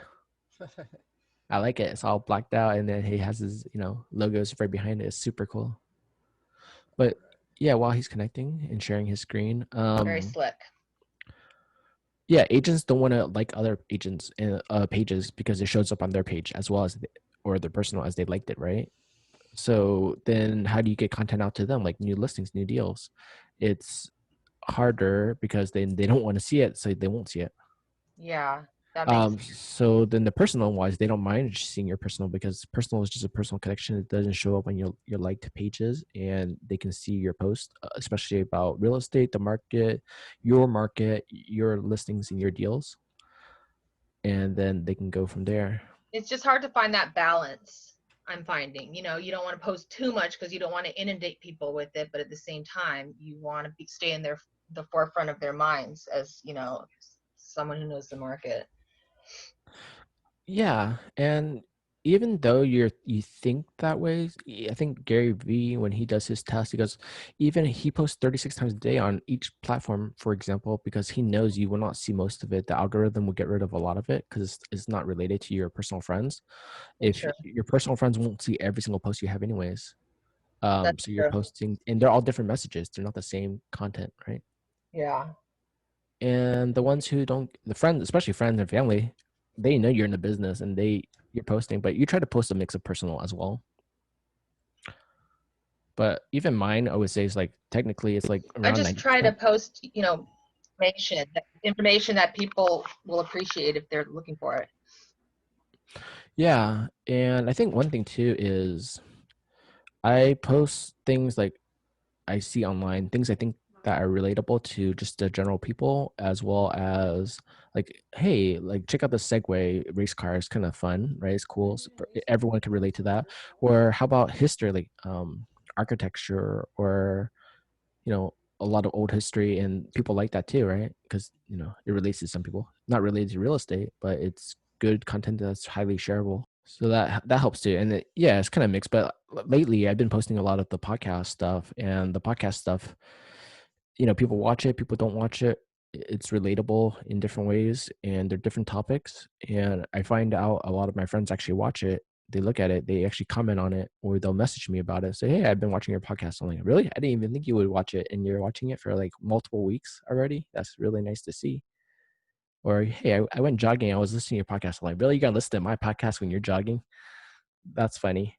I like it. It's all blacked out, and then he has his, logos right behind it. It's super cool. But yeah, while he's connecting and sharing his screen, Very slick. yeah, agents don't want to like other agents' pages because it shows up on their page as well as or their personal as they liked it, right? So then, how do you get content out to them, like new listings, new deals? It's harder because they don't want to see it, so they won't see it. Yeah, that makes sense. So then the personal wise, they don't mind seeing your personal because personal is just a personal connection. It doesn't show up on your liked pages, and they can see your post, especially about real estate, the market, your listings and your deals, and then they can go from there. It's just hard to find that balance. I'm finding, you don't want to post too much because you don't want to inundate people with it, but at the same time, you want to stay in the forefront of their minds as, someone who knows the market. Yeah, and even though you think that way, I think Gary Vee, when he does his test, he posts 36 times a day on each platform, for example, because he knows you will not see most of it. The algorithm will get rid of a lot of it because it's not related to your personal friends. That's If true. your personal friends won't see every single post you have anyways. That's So you're true. posting, and they're all different messages. They're not the same content, right? Yeah. And the ones who don't, the friends, especially friends and family, they know you're in the business and you're posting, but you try to post a mix of personal as well. But even mine, I would say, is like technically it's like I around just 90%. try to post, information that people will appreciate if they're looking for it. Yeah, and I think one thing too is I post things like I see online, things I think that are relatable to just the general people, as well as like, hey, like check out the Segway race car. It's kind of fun, right? It's cool. So everyone can relate to that. Or how about history, like architecture, or a lot of old history, and people like that too, right? Because it relates to some people. Not related to real estate, but it's good content that's highly shareable. So that helps too. And yeah, it's kind of mixed. But lately, I've been posting a lot of the podcast stuff, and the podcast stuff, people watch it, people don't watch it. It's relatable in different ways, and they're different topics. And I find out a lot of my friends actually watch it. They look at it, they actually comment on it, or they'll message me about it. Say, hey, I've been watching your podcast. I'm like, really? I didn't even think you would watch it, and you're watching it for like multiple weeks already. That's really nice to see. Or, hey, I went jogging. I was listening to your podcast. I'm like, really? You gotta listen to my podcast when you're jogging? That's funny.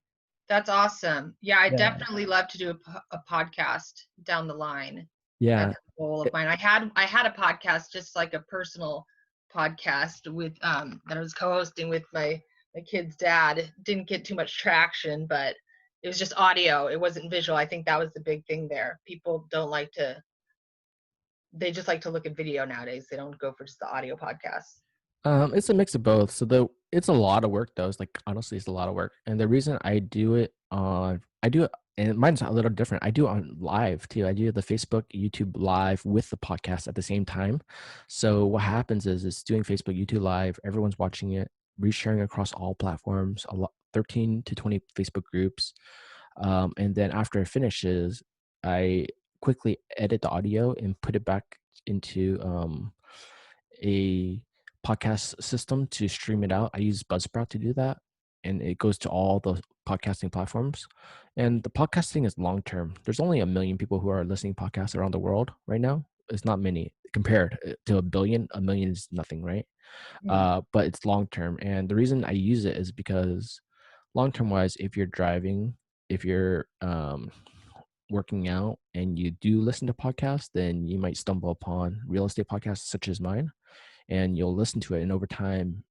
That's awesome. Yeah, I Yeah. definitely love to do a podcast down the line. Yeah. That's a goal of mine. I had a podcast, just like a personal podcast with that I was co-hosting with my kid's dad. It didn't get too much traction, but it was just audio. It wasn't visual. I think that was the big thing there. People they just like to look at video nowadays. They don't go for just the audio podcasts. It's a mix of both. So it's a lot of work though. It's like, honestly, it's a lot of work. And the reason I do it and mine's a little different. I do it on live too. I do the Facebook, YouTube live with the podcast at the same time. So what happens is it's doing Facebook, YouTube live. Everyone's watching it, resharing across all platforms. 13 to 20 Facebook groups. And then after it finishes, I quickly edit the audio and put it back into a podcast system to stream it out. I use Buzzsprout to do that, and it goes to all the podcasting platforms. And the podcasting is long term. There's only 1 million people who are listening podcasts around the world right now. It's not many compared to 1 billion. 1 million is nothing, right? But it's long term. And the reason I use it is because long term wise, if you're driving, if you're working out and you do listen to podcasts, then you might stumble upon real estate podcasts such as mine, and you'll listen to it. And over time,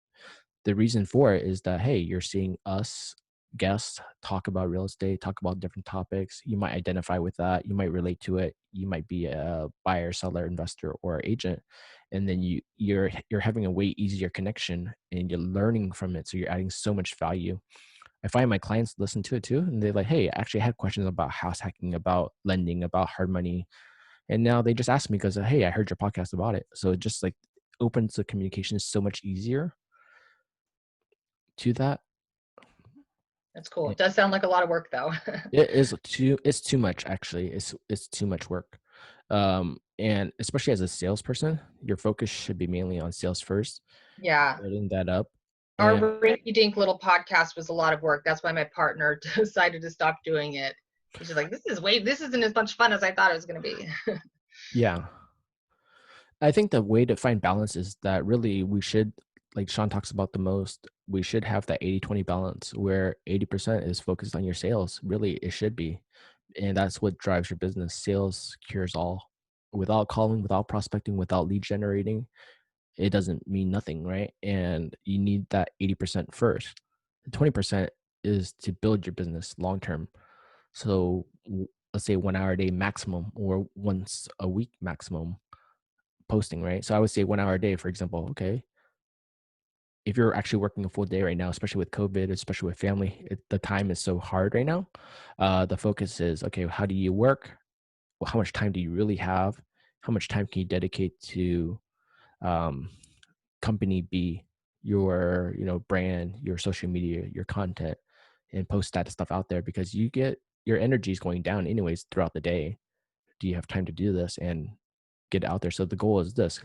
the reason for it is that, hey, you're seeing us guests talk about real estate, talk about different topics. You might identify with that. You might relate to it. You might be a buyer, seller, investor, or agent. And then you're having a way easier connection and you're learning from it. So you're adding so much value. I find my clients listen to it too. And they're like, hey, I actually had questions about house hacking, about lending, about hard money. And now they just ask me because, hey, I heard your podcast about it. So it just like opens the communication so much easier to that. That's cool. It does sound like a lot of work though. It's too much actually. It's too much work. And especially as a salesperson, your focus should be mainly on sales first. Yeah. Building that up. Our rinky-dink little podcast was a lot of work. That's why my partner decided to stop doing it. She's like, this isn't as much fun as I thought it was going to be. Yeah. I think the way to find balance is that really we should, like Sean talks about the most, we should have that 80-20 balance where 80% is focused on your sales. Really, it should be. And that's what drives your business. Sales cures all. Without calling, without prospecting, without lead generating, it doesn't mean nothing, right? And you need that 80% first. The 20% is to build your business long term. So let's say 1 hour a day maximum or once a week maximum posting, right? So I would say 1 hour a day, for example. Okay, if you're actually working a full day right now, especially with COVID, especially with family, the time is so hard right now. The focus is, okay, how do you work? Well, how much time do you really have? How much time can you dedicate to company B, your brand, your social media, your content, and post that stuff out there, because you get your energy is going down anyways throughout the day. Do you have time to do this and get it out there? So the goal is this: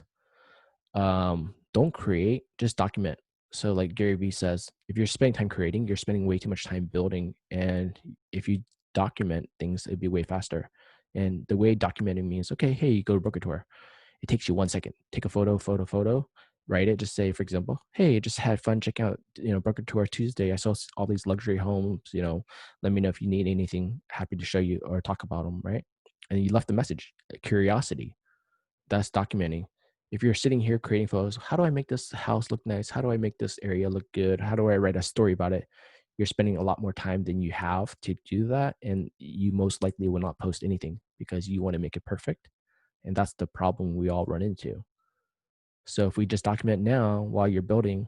don't create, just document. So like Gary Vee says, if you're spending time creating, you're spending way too much time building. And if you document things, it'd be way faster. And the way documenting means, okay, hey, you go to broker tour. It takes you 1 second. Take a photo, write it. Just say, for example, hey, just had fun checking out, broker tour Tuesday. I saw all these luxury homes, let me know if you need anything. Happy to show you or talk about them, right? And you left a message, curiosity. That's documenting. If you're sitting here creating photos, how do I make this house look nice? How do I make this area look good? How do I write a story about it? You're spending a lot more time than you have to do that. And you most likely will not post anything because you want to make it perfect. And that's the problem we all run into. So if we just document now while you're building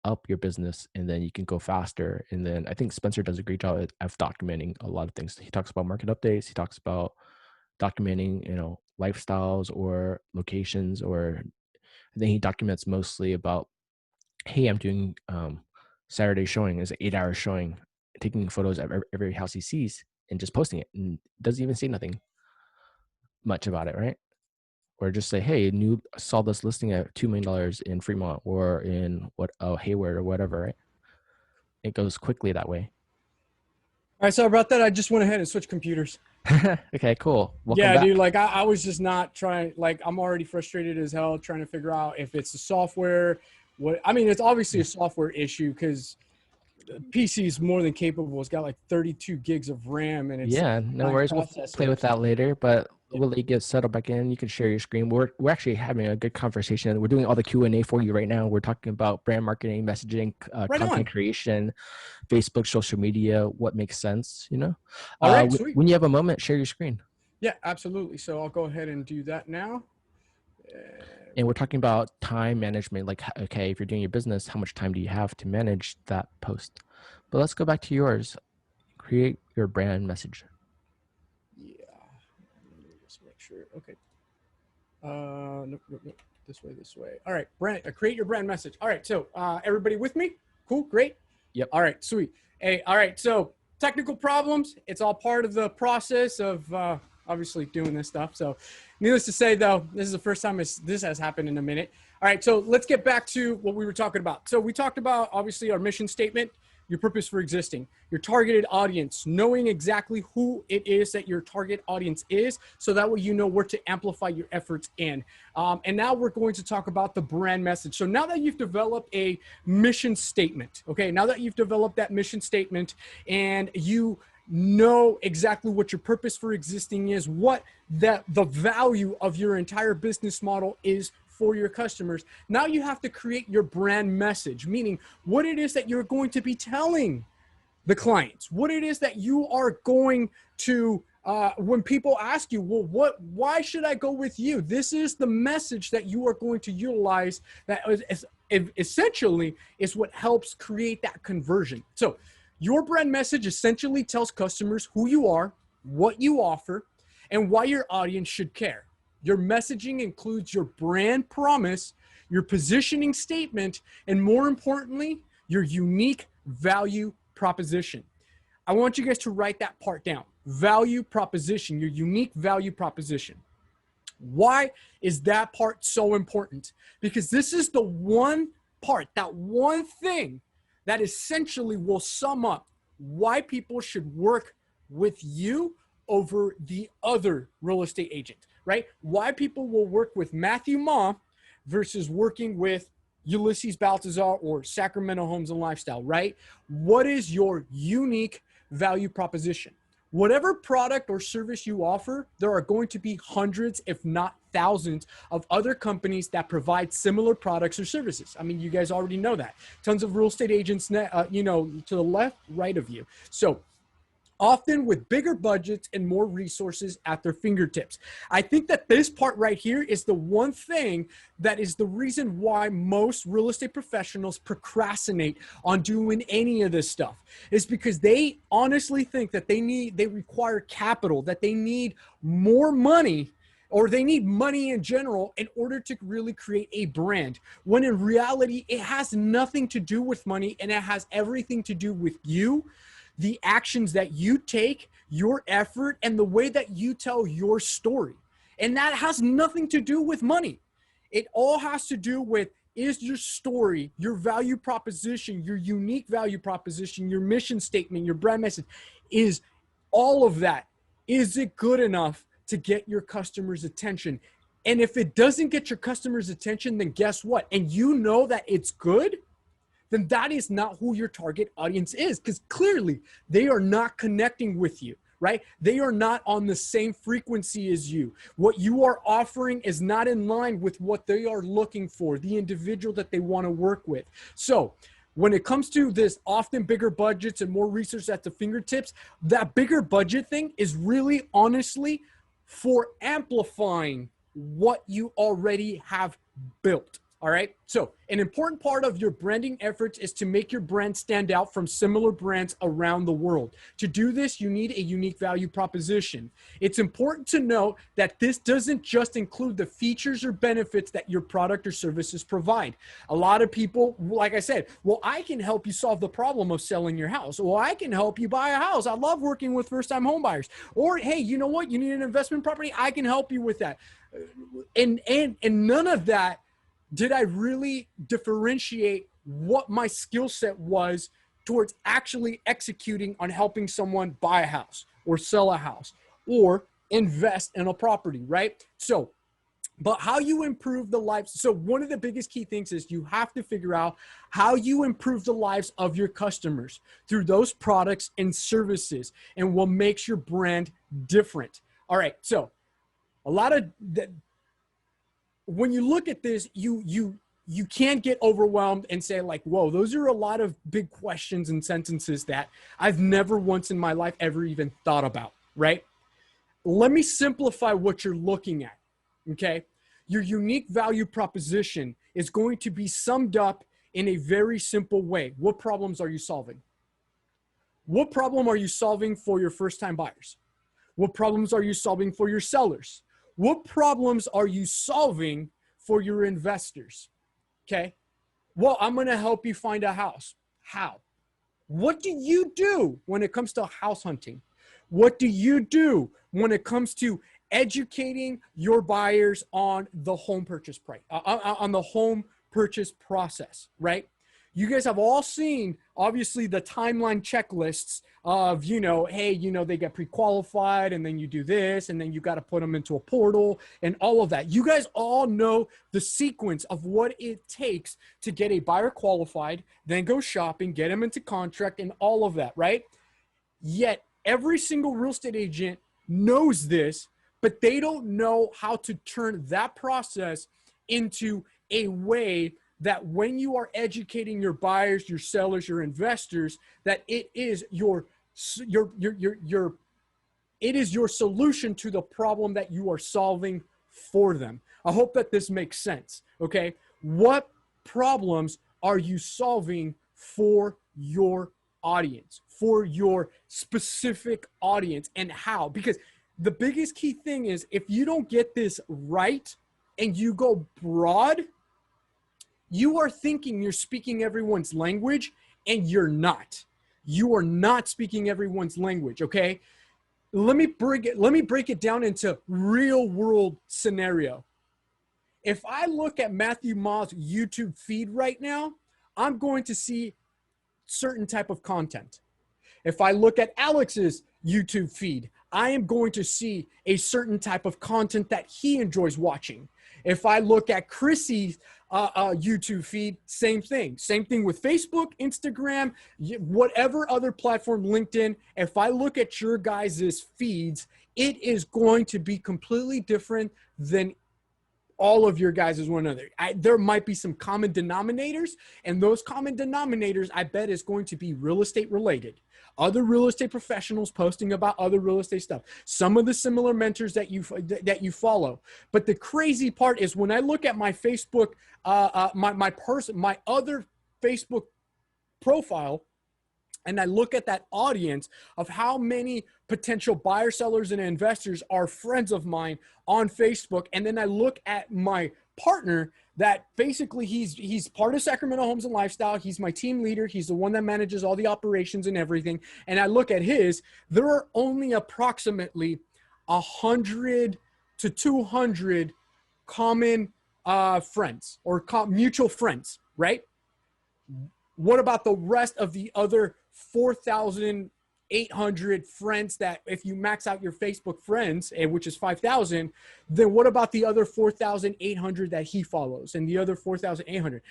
up your business, and then you can go faster. And then I think Spencer does a great job at documenting a lot of things. He talks about market updates. He talks about documenting, lifestyles or locations, or I think he documents mostly about, hey, I'm doing Saturday showing, is an 8-hour showing, taking photos of every house he sees and just posting it, and doesn't even say nothing much about it, right? Or just say, hey, saw this listing at $2 million in Fremont or in Hayward or whatever, right? It goes quickly that way. All right, sorry about that. I just went ahead and switched computers. Okay, cool. Welcome Yeah, back. dude, like I was just not trying, like I'm already frustrated as hell trying to figure out if it's the software. It's obviously a software issue because PC is more than capable. It's got like 32 gigs of RAM and it's No worries. We'll play with that later, but we'll let you get settled back in. You can share your screen. We're actually having a good conversation. We're doing all the Q&A for you right now. We're talking about brand marketing, messaging, content creation, Facebook, social media, what makes sense, All right, sweet. When you have a moment, share your screen. Yeah, absolutely. So I'll go ahead and do that now. And we're talking about time management. Like, okay, if you're doing your business, how much time do you have to manage that post? But let's go back to yours. Create your brand message. Yeah. Let me just make sure. Okay. No. This way. All right. Create your brand message. All right. So everybody with me? Cool. Great. Yep. All right, sweet. Hey, all right. So technical problems, it's all part of the process of obviously doing this stuff. So needless to say, though, this is the first time this has happened in a minute. All right, so let's get back to what we were talking about. So we talked about, obviously, our mission statement, your purpose for existing, your targeted audience, knowing exactly who it is that your target audience is, so that way you know where to amplify your efforts in. And now we're going to talk about the brand message. So now that you've developed a mission statement, okay, now that you've developed that mission statement and you know exactly what your purpose for existing is, what the value of your entire business model is for your customers. Now you have to create your brand message, meaning what it is that you're going to be telling the clients, what it is that you are going to, when people ask you, well, why should I go with you? This is the message that you are going to utilize that is essentially is what helps create that conversion. So your brand message essentially tells customers who you are, what you offer, and why your audience should care. Your messaging includes your brand promise, your positioning statement, and more importantly, your unique value proposition. I want you guys to write that part down. Value proposition, your unique value proposition. Why is that part so important? Because this is the one part, that one thing that essentially will sum up why people should work with you over the other real estate agent, right? Why people will work with Matthew Ma versus working with Ulysses Baltazar or Sacramento Homes and Lifestyle, right? What is your unique value proposition? Whatever product or service you offer, there are going to be hundreds, if not thousands, of other companies that provide similar products or services. I mean, you guys already know that. Tons of real estate agents, to the left, right of you. So often with bigger budgets and more resources at their fingertips. I think that this part right here is the one thing that is the reason why most real estate professionals procrastinate on doing any of this stuff, is because they honestly think that they require capital, that they need more money, or they need money in general in order to really create a brand, when in reality, it has nothing to do with money and it has everything to do with you, the actions that you take, your effort, and the way that you tell your story. And that has nothing to do with money. It all has to do with, is your story, your value proposition, your unique value proposition, your mission statement, your brand message, is all of that. Is it good enough to get your customers' attention? And if it doesn't get your customers' attention, then guess what? And you know that it's good, then that is not who your target audience is, because clearly they are not connecting with you, right? They are not on the same frequency as you. What you are offering is not in line with what they are looking for, the individual that they want to work with. So when it comes to this often bigger budgets and more research at the fingertips, that bigger budget thing is really honestly for amplifying what you already have built. All right. So an important part of your branding efforts is to make your brand stand out from similar brands around the world. To do this, you need a unique value proposition. It's important to note that this doesn't just include the features or benefits that your product or services provide. A lot of people, like I said, well, I can help you solve the problem of selling your house. Well, I can help you buy a house. I love working with first-time home buyers. Or, hey, you know what? You need an investment property. I can help you with that. And none of that did I really differentiate what my skill set was towards actually executing on helping someone buy a house or sell a house or invest in a property, right? So, but how you improve the lives. So one of the biggest key things is you have to figure out how you improve the lives of your customers through those products and services and what makes your brand different. All right. So a lot of that, when you look at this, you can't get overwhelmed and say like, whoa, those are a lot of big questions and sentences that I've never once in my life ever even thought about, right? Let me simplify what you're looking at, okay? Your unique value proposition is going to be summed up in a very simple way. What problems are you solving? What problem are you solving for your first-time buyers? What problems are you solving for your sellers? What problems are you solving for your investors? Okay. Well, I'm going to help you find a house. How? What do you do when it comes to house hunting? What do you do when it comes to educating your buyers on the home purchase price, on the home purchase process, right? You guys have all seen, obviously, the timeline checklists of, hey, they get pre-qualified and then you do this and then you got to put them into a portal and all of that. You guys all know the sequence of what it takes to get a buyer qualified, then go shopping, get them into contract and all of that, right? Yet every single real estate agent knows this, but they don't know how to turn that process into a way that when you are educating your buyers, your sellers, your investors, that it is your solution to the problem that you are solving for them. I hope that this makes sense. Okay. What problems are you solving for your audience, for your specific audience, and how? Because the biggest key thing is if you don't get this right and you go broad, you are thinking you're speaking everyone's language and you're not. You are not speaking everyone's language, okay? Let me break it down into real world scenario. If I look at Matthew Ma's YouTube feed right now, I'm going to see certain type of content. If I look at Alex's YouTube feed, I am going to see a certain type of content that he enjoys watching. If I look at Chrissy's YouTube feed, same thing. Same thing with Facebook, Instagram, whatever other platform, LinkedIn. If I look at your guys' feeds, it is going to be completely different than all of your guys is one another. There might be some common denominators, and those common denominators, I bet, is going to be real estate related. Other real estate professionals posting about other real estate stuff. Some of the similar mentors that you follow. But the crazy part is when I look at my Facebook, my other Facebook profile, and I look at that audience of how many potential buyers, sellers, and investors are friends of mine on Facebook. And then I look at my partner that basically he's part of Sacramento Homes and Lifestyle. He's my team leader. He's the one that manages all the operations and everything. And I look at his, there are only approximately 100 to 200 common friends or mutual friends, right? What about the rest of the other 4,800 friends that if you max out your Facebook friends, which is 5,000, then what about the other 4,800 that he follows and the other 4,800?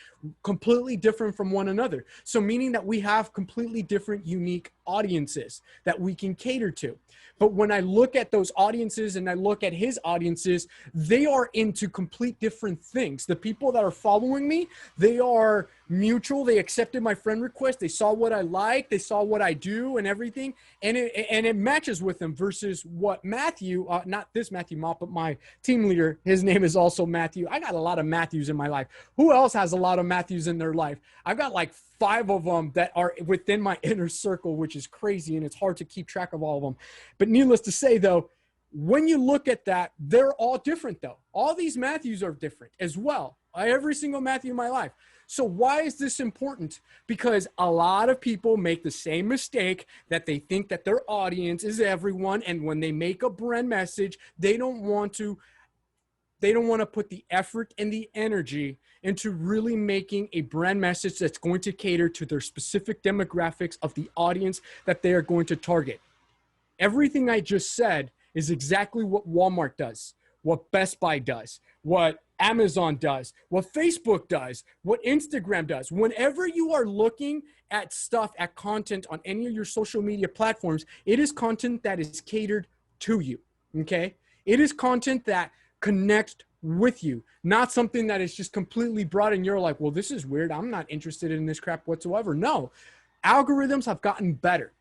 Completely different from one another. So meaning that we have completely different, unique audiences that we can cater to. But when I look at those audiences and I look at his audiences, they are into complete different things. The people that are following me, they are mutual. They accepted my friend request. They saw what I like. They saw what I do and everything. And it matches with them versus what Matthew, not this Matthew Mott, but my team leader, his name is also Matthew. I got a lot of Matthews in my life. Who else has a lot of Matthews in their life? I've got like 5 of them that are within my inner circle, which is crazy. And it's hard to keep track of all of them. But needless to say, though, when you look at that, they're all different, though. All these Matthews are different as well. Every single Matthew in my life. So why is this important? Because a lot of people make the same mistake that they think that their audience is everyone. And when they make a brand message, they don't want to put the effort and the energy into really making a brand message that's going to cater to their specific demographics of the audience that they are going to target. Everything I just said is exactly what Walmart does, what Best Buy does, what Amazon does, what Facebook does, what Instagram does. Whenever you are looking at stuff, at content on any of your social media platforms, it is content that is catered to you, okay? It is content that connects with you, not something that is just completely broad and you're like, well, this is weird. I'm not interested in this crap whatsoever. No, algorithms have gotten better.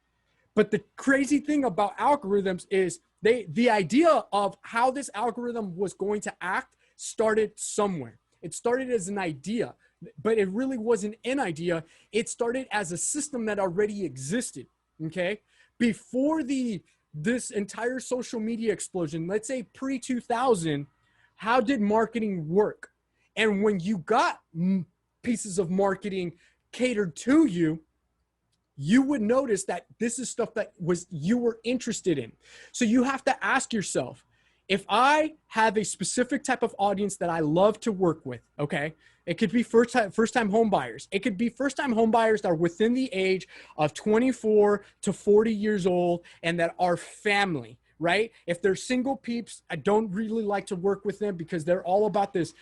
But the crazy thing about algorithms is the idea of how this algorithm was going to act started somewhere. It started as an idea, but it really wasn't an idea. It started as a system that already existed, okay? Before this entire social media explosion, let's say pre-2000, how did marketing work? And when you got pieces of marketing catered to you, you would notice that this is stuff that you were interested in. So you have to ask yourself, if I have a specific type of audience that I love to work with, okay, it could be first-time home buyers. It could be first-time home buyers that are within the age of 24 to 40 years old and that are family, right? If they're single peeps, I don't really like to work with them because they're all about this,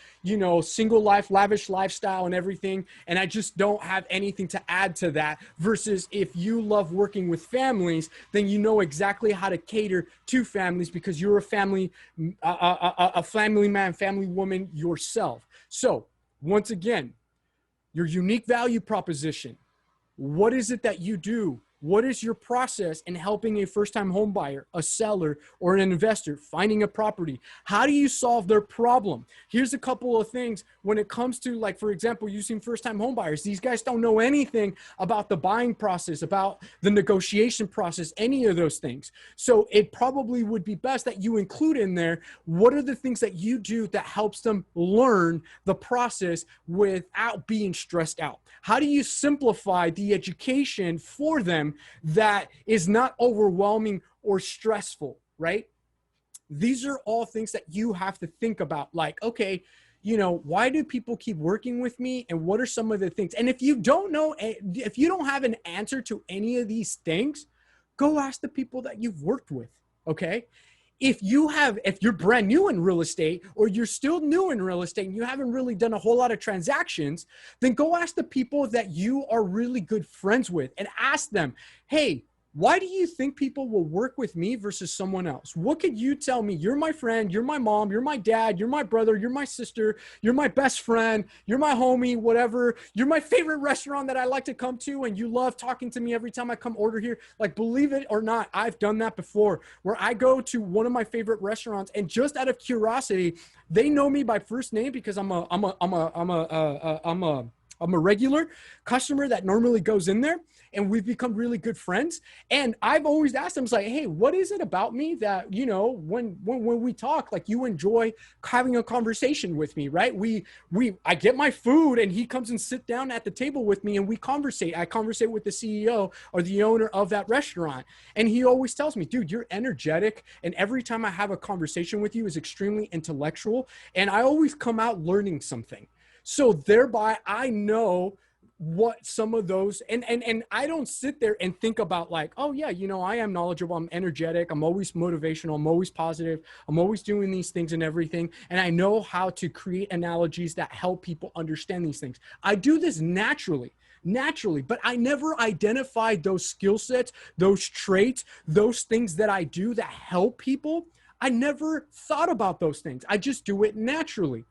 single life, lavish lifestyle and everything. And I just don't have anything to add to that. Versus if you love working with families, then you know exactly how to cater to families because you're a family man, family woman yourself. So once again, your unique value proposition. What is it that you do? What is your process in helping a first-time home buyer, a seller, or an investor finding a property? How do you solve their problem? Here's a couple of things when it comes to, like, for example, using first-time home buyers. These guys don't know anything about the buying process, about the negotiation process, any of those things. So it probably would be best that you include in there, what are the things that you do that helps them learn the process without being stressed out? How do you simplify the education for them that is not overwhelming or stressful, right? These are all things that you have to think about. Like, okay, why do people keep working with me? And what are some of the things? And if you don't know, if you don't have an answer to any of these things, go ask the people that you've worked with, okay? If you're brand new in real estate or you're still new in real estate and you haven't really done a whole lot of transactions, then go ask the people that you are really good friends with and ask them, hey, why do you think people will work with me versus someone else? What could you tell me? You're my friend, you're my mom, you're my dad, you're my brother, you're my sister, you're my best friend, you're my homie, whatever. You're my favorite restaurant that I like to come to and you love talking to me every time I come order here. Like, believe it or not, I've done that before where I go to one of my favorite restaurants and just out of curiosity, they know me by first name because I'm a regular customer that normally goes in there. And we've become really good friends. And I've always asked them, like, hey, what is it about me that, when we talk, like, you enjoy having a conversation with me, right? I get my food and he comes and sit down at the table with me and we conversate. I conversate with the CEO or the owner of that restaurant. And he always tells me, dude, you're energetic. And every time I have a conversation with you is extremely intellectual. And I always come out learning something. So thereby I know what some of those, and I don't sit there and think about like, oh yeah, I am knowledgeable, I'm energetic, I'm always motivational, I'm always positive, I'm always doing these things and everything. And I know how to create analogies that help people understand these things. I do this naturally, but I never identified those skill sets, those traits, those things that I do that help people. I never thought about those things. I just do it naturally.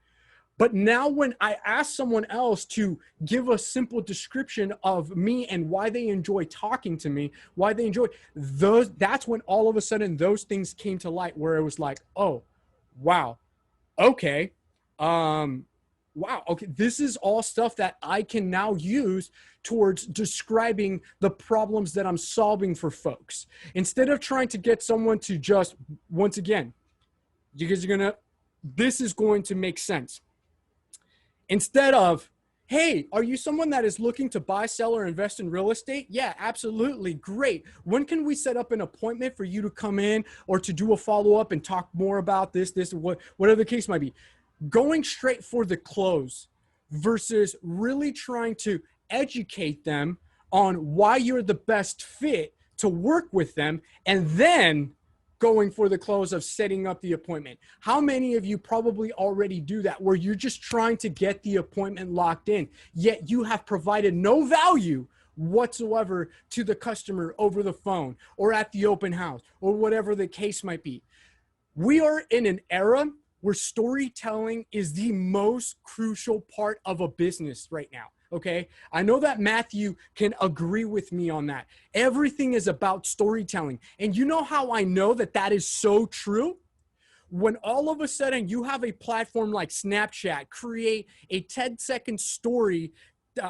But now when I ask someone else to give a simple description of me and why they enjoy talking to me, why they enjoy those, that's when all of a sudden those things came to light where it was like, oh, wow, okay. Wow, okay, this is all stuff that I can now use towards describing the problems that I'm solving for folks. Instead of trying to get someone to just, once again, you guys are this is going to make sense. Instead of, hey, are you someone that is looking to buy, sell, or invest in real estate? Yeah, absolutely. Great. When can we set up an appointment for you to come in or to do a follow-up and talk more about this, whatever the case might be? Going straight for the close versus really trying to educate them on why you're the best fit to work with them and then going for the close of setting up the appointment. How many of you probably already do that where you're just trying to get the appointment locked in, yet you have provided no value whatsoever to the customer over the phone or at the open house or whatever the case might be? We are in an era where storytelling is the most crucial part of a business right now. Okay. I know that Matthew can agree with me on that. Everything is about storytelling. And you know how I know that that is so true? When all of a sudden you have a platform like Snapchat create a 10-second story,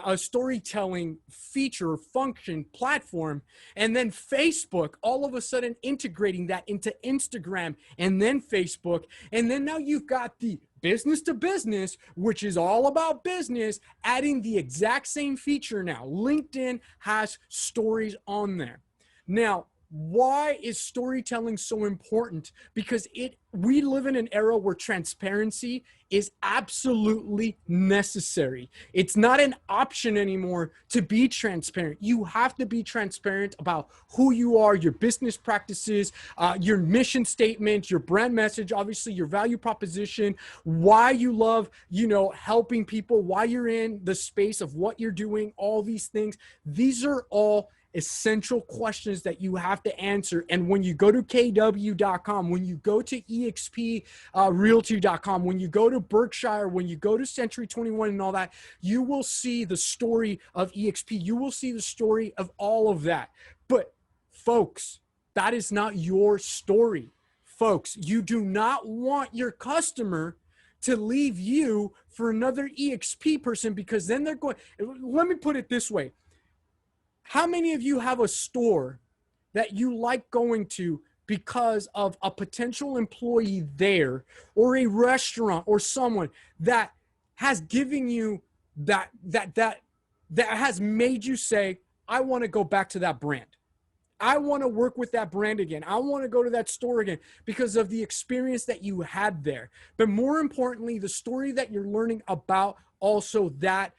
a storytelling feature, function, platform, and then Facebook all of a sudden integrating that into Instagram and then Facebook. And then now you've got the business to business, which is all about business, adding the exact same feature now. LinkedIn has stories on there. Now, why is storytelling so important? Because we live in an era where transparency is absolutely necessary. It's not an option anymore to be transparent. You have to be transparent about who you are, your business practices, your mission statement, your brand message, obviously your value proposition, why you love, helping people, why you're in the space of what you're doing, all these things. These are all essential questions that you have to answer. And when you go to kw.com, when you go to exprealty.com, when you go to Berkshire, when you go to Century 21 and all that, you will see the story of EXP. You will see the story of all of that. But folks, that is not your story. Folks, you do not want your customer to leave you for another EXP person, because then they're going, let me put it this way. How many of you have a store that you like going to because of a potential employee there, or a restaurant or someone that has given you that has made you say, I want to go back to that brand. I want to work with that brand again. I want to go to that store again because of the experience that you had there. But more importantly, the story that you're learning about also that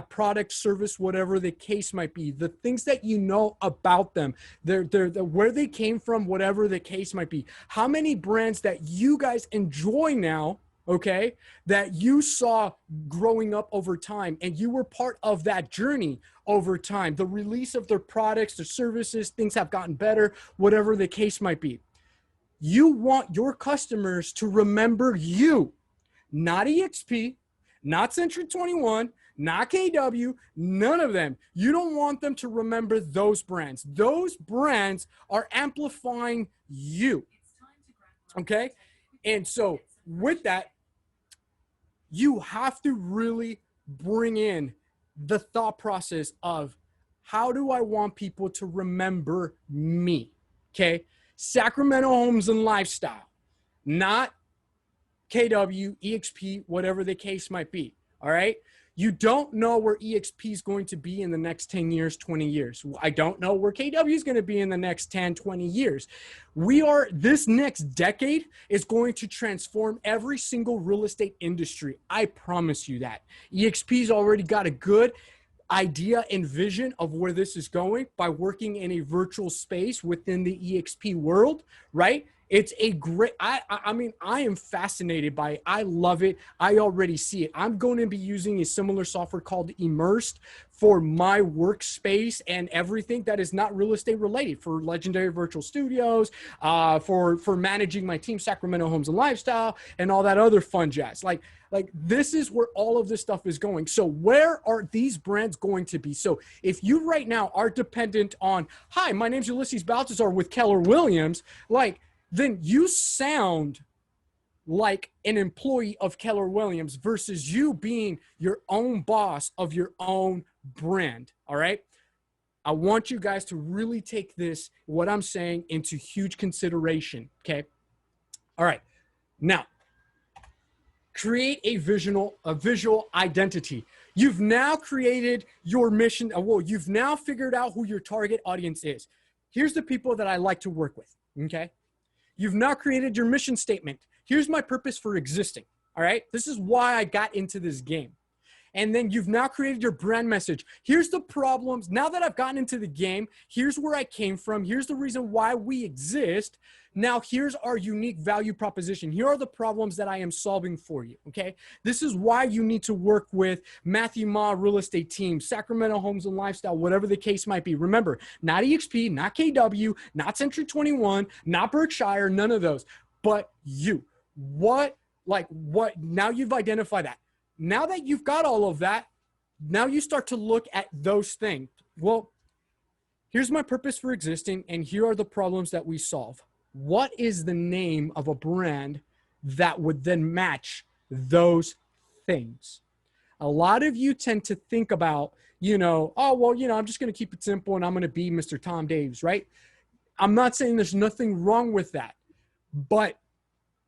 product, service, whatever the case might be, the things that you know about them, where they came from, whatever the case might be. How many brands that you guys enjoy now, okay, that you saw growing up over time, and you were part of that journey over time, the release of their products, their services, things have gotten better, whatever the case might be. You want your customers to remember you, not EXP, not Century 21, not KW, none of them. You don't want them to remember those brands. Those brands are amplifying you. Okay? And so with that, you have to really bring in the thought process of, how do I want people to remember me? Okay? Sacramento Homes and Lifestyle, not KW, EXP, whatever the case might be. All right? You don't know where EXP is going to be in the next 10 years, 20 years. I don't know where KW is going to be in the next 10, 20 years. This next decade is going to transform every single real estate industry. I promise you that. EXP's already got a good idea and vision of where this is going by working in a virtual space within the EXP world, right? It's a great, I mean, I am fascinated by it. I love it. I already see it. I'm going to be using a similar software called Immersed for my workspace and everything that is not real estate related, for Legendary Virtual Studios, for managing my team, Sacramento Homes and Lifestyle, and all that other fun jazz. Like this is where all of this stuff is going. So where are these brands going to be? So if you right now are dependent on, hi, my name's Ulysses Baltazar with Keller Williams, then you sound like an employee of Keller Williams versus you being your own boss of your own brand. All right. I want you guys to really take what I'm saying, into huge consideration. Okay. All right. Now, create a visual identity. You've now created your mission. You've now figured out who your target audience is. Here's the people that I like to work with. Okay. You've now created your mission statement. Here's my purpose for existing. All right. This is why I got into this game. And then you've now created your brand message. Here's the problems. Now that I've gotten into the game, here's where I came from. Here's the reason why we exist. Now here's our unique value proposition. Here are the problems that I am solving for you. Okay. This is why you need to work with Matthew Ma Real Estate Team, Sacramento Homes and Lifestyle, whatever the case might be. Remember, not EXP, not KW, not Century 21, not Berkshire, none of those, but you. What? Now you've identified that. Now that you've got all of that, now you start to look at those things. Well, here's my purpose for existing, and here are the problems that we solve. What is the name of a brand that would then match those things? A lot of you tend to think about, I'm just going to keep it simple and I'm going to be Mr. Tom Daves, right? I'm not saying there's nothing wrong with that, but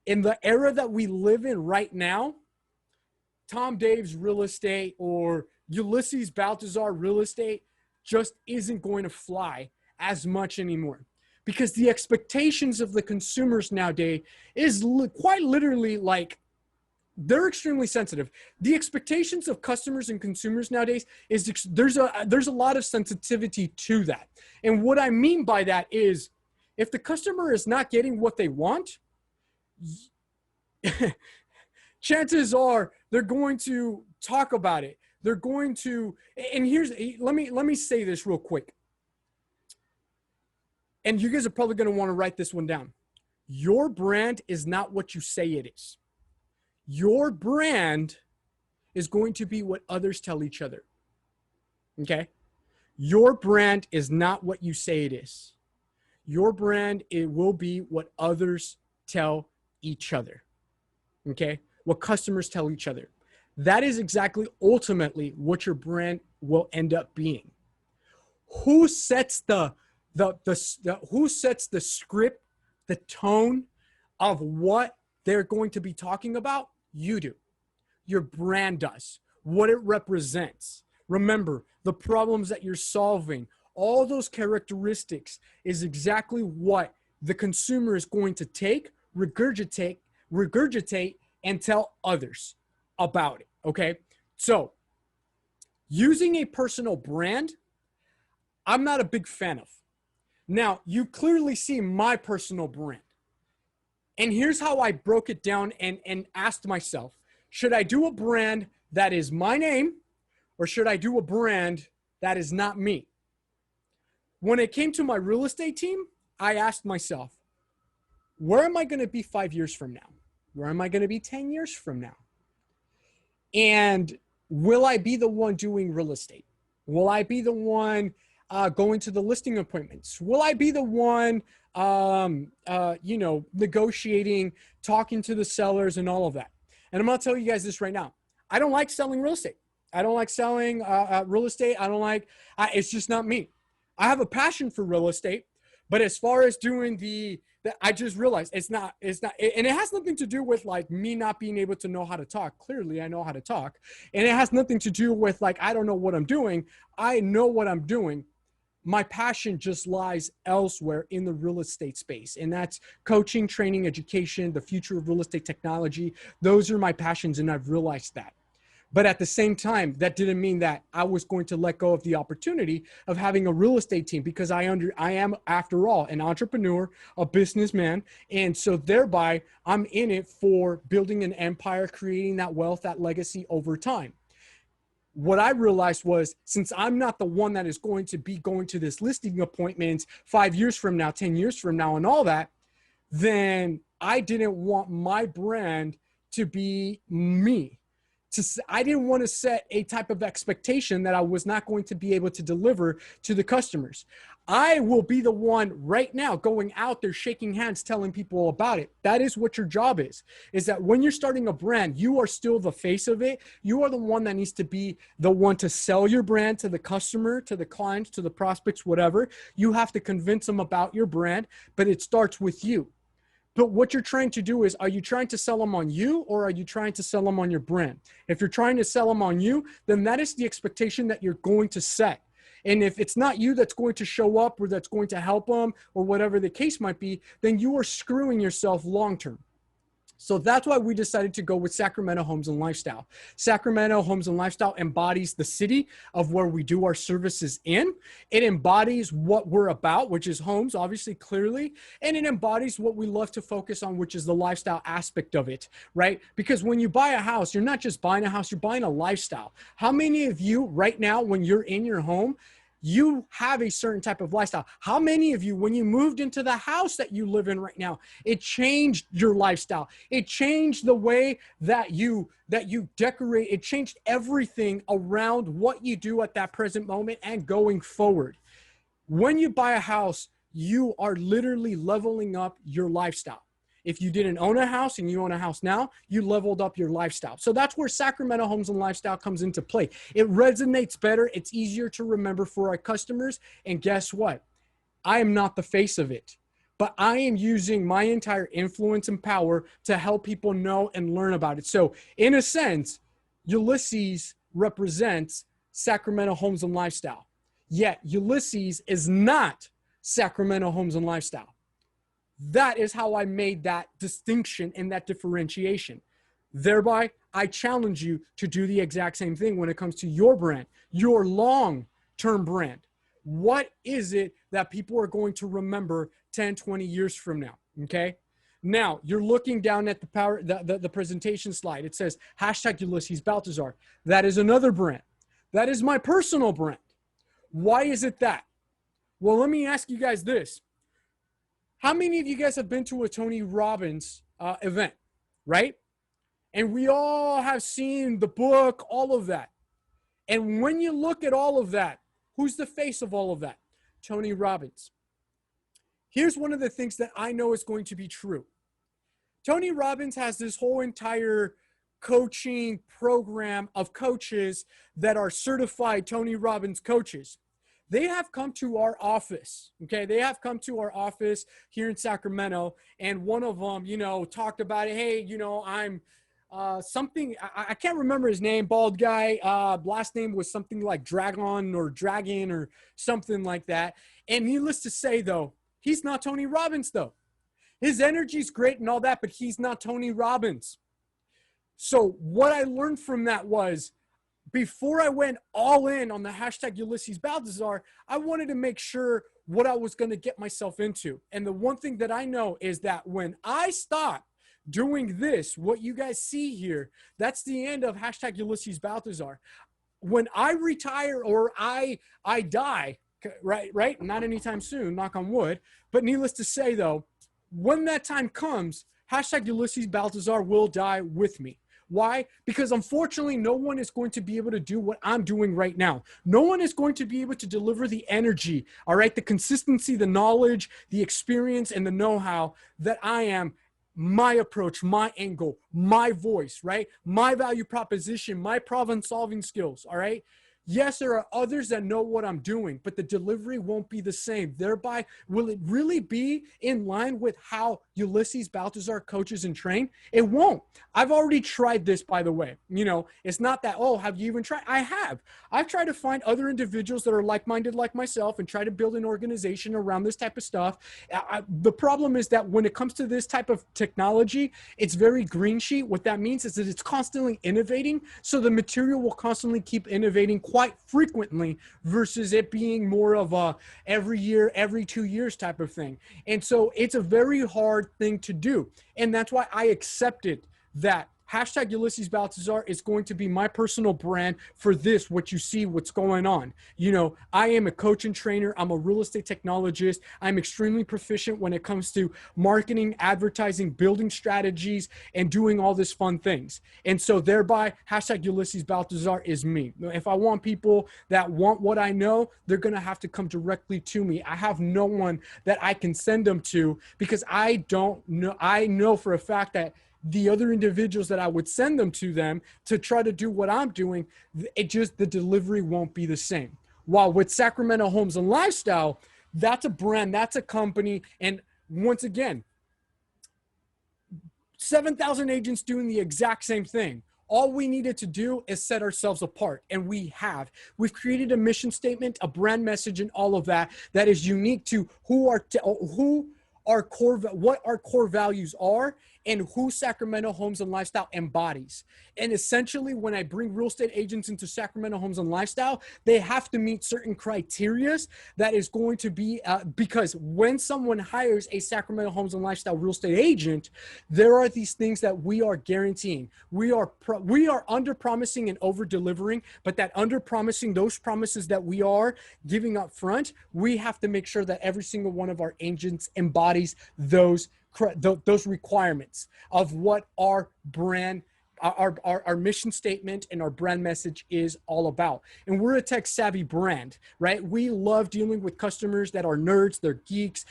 in the era that we live in right now, Tom Dave's real estate or Ulysses Baltazar real estate just isn't going to fly as much anymore, because the expectations of the consumers nowadays is quite literally like, they're extremely sensitive. The expectations of customers and consumers nowadays is there's a lot of sensitivity to that. And what I mean by that is, if the customer is not getting what they want, chances are they're going to talk about it. They're going to, and let me say this real quick. And you guys are probably going to want to write this one down. Your brand is not what you say it is. Your brand is going to be what others tell each other. Okay? Your brand is not what you say it is. Your brand, it will be what others tell each other. Okay? What customers tell each other. That is exactly ultimately what your brand will end up being. Who sets the script, the tone of what they're going to be talking about? You do. Your brand does. What it represents. Remember, the problems that you're solving, all those characteristics is exactly what the consumer is going to take, regurgitate, and tell others about it. Okay? So, using a personal brand, I'm not a big fan of. Now, you clearly see my personal brand. And here's how I broke it down and asked myself, should I do a brand that is my name, or should I do a brand that is not me? When it came to my real estate team, I asked myself, where am I going to be 5 years from now? Where am I going to be 10 years from now? And will I be the one doing real estate? Will I be the one going to the listing appointments? Will I be the one, negotiating, talking to the sellers and all of that? And I'm going to tell you guys this right now. I don't like selling real estate. I don't like selling real estate. It's just not me. I have a passion for real estate, but as far as doing I just realized it's not, and it has nothing to do with like me not being able to know how to talk. Clearly I know how to talk, and it has nothing to do with like, I don't know what I'm doing. I know what I'm doing. My passion just lies elsewhere in the real estate space. And that's coaching, training, education, the future of real estate technology. Those are my passions, and I've realized that. But at the same time, that didn't mean that I was going to let go of the opportunity of having a real estate team, because I am, after all, an entrepreneur, a businessman. And so thereby, I'm in it for building an empire, creating that wealth, that legacy over time. What I realized was, since I'm not the one that is going to be going to this listing appointments 5 years from now, 10 years from now, and all that, then I didn't want my brand to be me. I didn't want to set a type of expectation that I was not going to be able to deliver to the customers. I will be the one right now going out there, shaking hands, telling people about it. That is what your job is that when you're starting a brand, you are still the face of it. You are the one that needs to be the one to sell your brand to the customer, to the clients, to the prospects, whatever. You have to convince them about your brand, but it starts with you. But what you're trying to do is, are you trying to sell them on you, or are you trying to sell them on your brand? If you're trying to sell them on you, then that is the expectation that you're going to set. And if it's not you that's going to show up, or that's going to help them, or whatever the case might be, then you are screwing yourself long-term. So that's why we decided to go with Sacramento Homes and Lifestyle. Sacramento Homes and Lifestyle embodies the city of where we do our services in. It embodies what we're about, which is homes, obviously, clearly. And it embodies what we love to focus on, which is the lifestyle aspect of it, right? Because when you buy a house, you're not just buying a house, you're buying a lifestyle. How many of you right now, when you're in your home, you have a certain type of lifestyle? How many of you, when you moved into the house that you live in right now, it changed your lifestyle? It changed the way that you decorate. It changed everything around what you do at that present moment and going forward. When you buy a house, you are literally leveling up your lifestyle. If you didn't own a house and you own a house now, you leveled up your lifestyle. So that's where Sacramento Homes and Lifestyle comes into play. It resonates better. It's easier to remember for our customers. And guess what? I am not the face of it, but I am using my entire influence and power to help people know and learn about it. So in a sense, Ulysses represents Sacramento Homes and Lifestyle. Yet Ulysses is not Sacramento Homes and Lifestyle. That is how I made that distinction and that differentiation. Thereby, I challenge you to do the exact same thing when it comes to your brand, your long-term brand. What is it that people are going to remember 10, 20 years from now? Okay. Now you're looking down at the presentation slide. It says hashtag Ulysses Baltazar. That is another brand. That is my personal brand. Why is it that? Well, let me ask you guys this. How many of you guys have been to a Tony Robbins event, right? And we all have seen the book, all of that. And when you look at all of that, who's the face of all of that? Tony Robbins. Here's one of the things that I know is going to be true. Tony Robbins has this whole entire coaching program of coaches that are certified Tony Robbins coaches. They have come to our office, okay? They have come to our office here in Sacramento, and one of them, talked about it. Hey, I'm something, I can't remember his name, bald guy. Last name was something like Dragon or something like that. And needless to say, though, he's not Tony Robbins, though. His energy's great and all that, but he's not Tony Robbins. So what I learned from that was, before I went all in on the hashtag Ulysses Baltazar, I wanted to make sure what I was going to get myself into. And the one thing that I know is that when I stop doing this, what you guys see here, that's the end of hashtag Ulysses Baltazar. When I retire or I die, right? Not anytime soon, knock on wood. But needless to say, though, when that time comes, hashtag Ulysses Baltazar will die with me. Why? Because unfortunately, no one is going to be able to do what I'm doing right now. No one is going to be able to deliver the energy, all right, the consistency, the knowledge, the experience, and the know-how that I am. My approach, my angle, my voice, right? My value proposition, my problem-solving skills, all right? Yes, there are others that know what I'm doing, but the delivery won't be the same. Thereby, will it really be in line with how Ulysses Baltazar coaches and train? It won't. I've already tried this, by the way. It's not that, oh, have you even tried? I have. I've tried to find other individuals that are like-minded like myself and try to build an organization around this type of stuff. The problem is that when it comes to this type of technology, it's very green sheet. What that means is that it's constantly innovating, so the material will constantly keep innovating quite frequently versus it being more of a every year, every 2 years type of thing. And so it's a very hard thing to do. And that's why I accepted that hashtag Ulysses Baltazar is going to be my personal brand for this, what you see, what's going on. I am a coach and trainer. I'm a real estate technologist. I'm extremely proficient when it comes to marketing, advertising, building strategies, and doing all these fun things. And so thereby, hashtag Ulysses Baltazar is me. If I want people that want what I know, they're going to have to come directly to me. I have no one that I can send them to because I don't know. I know for a fact that the other individuals that I would send them to try to do what I'm doing, the delivery won't be the same. While with Sacramento Homes and Lifestyle, that's a brand, that's a company. And once again, 7,000 agents doing the exact same thing. All we needed to do is set ourselves apart, and we have. We've created a mission statement, a brand message, and all of that is unique to what our core values are and who Sacramento Homes and Lifestyle embodies. And essentially, when I bring real estate agents into Sacramento Homes and Lifestyle, they have to meet certain criteria that is going to be, because when someone hires a Sacramento Homes and Lifestyle real estate agent, there are these things that we are guaranteeing. We are under promising and over delivering, but that under promising, those promises that we are giving up front, we have to make sure that every single one of our agents embodies those requirements of what our brand our mission statement and our brand message is all about. And we're a tech savvy brand, right? We love dealing with customers that are nerds, they're geeks,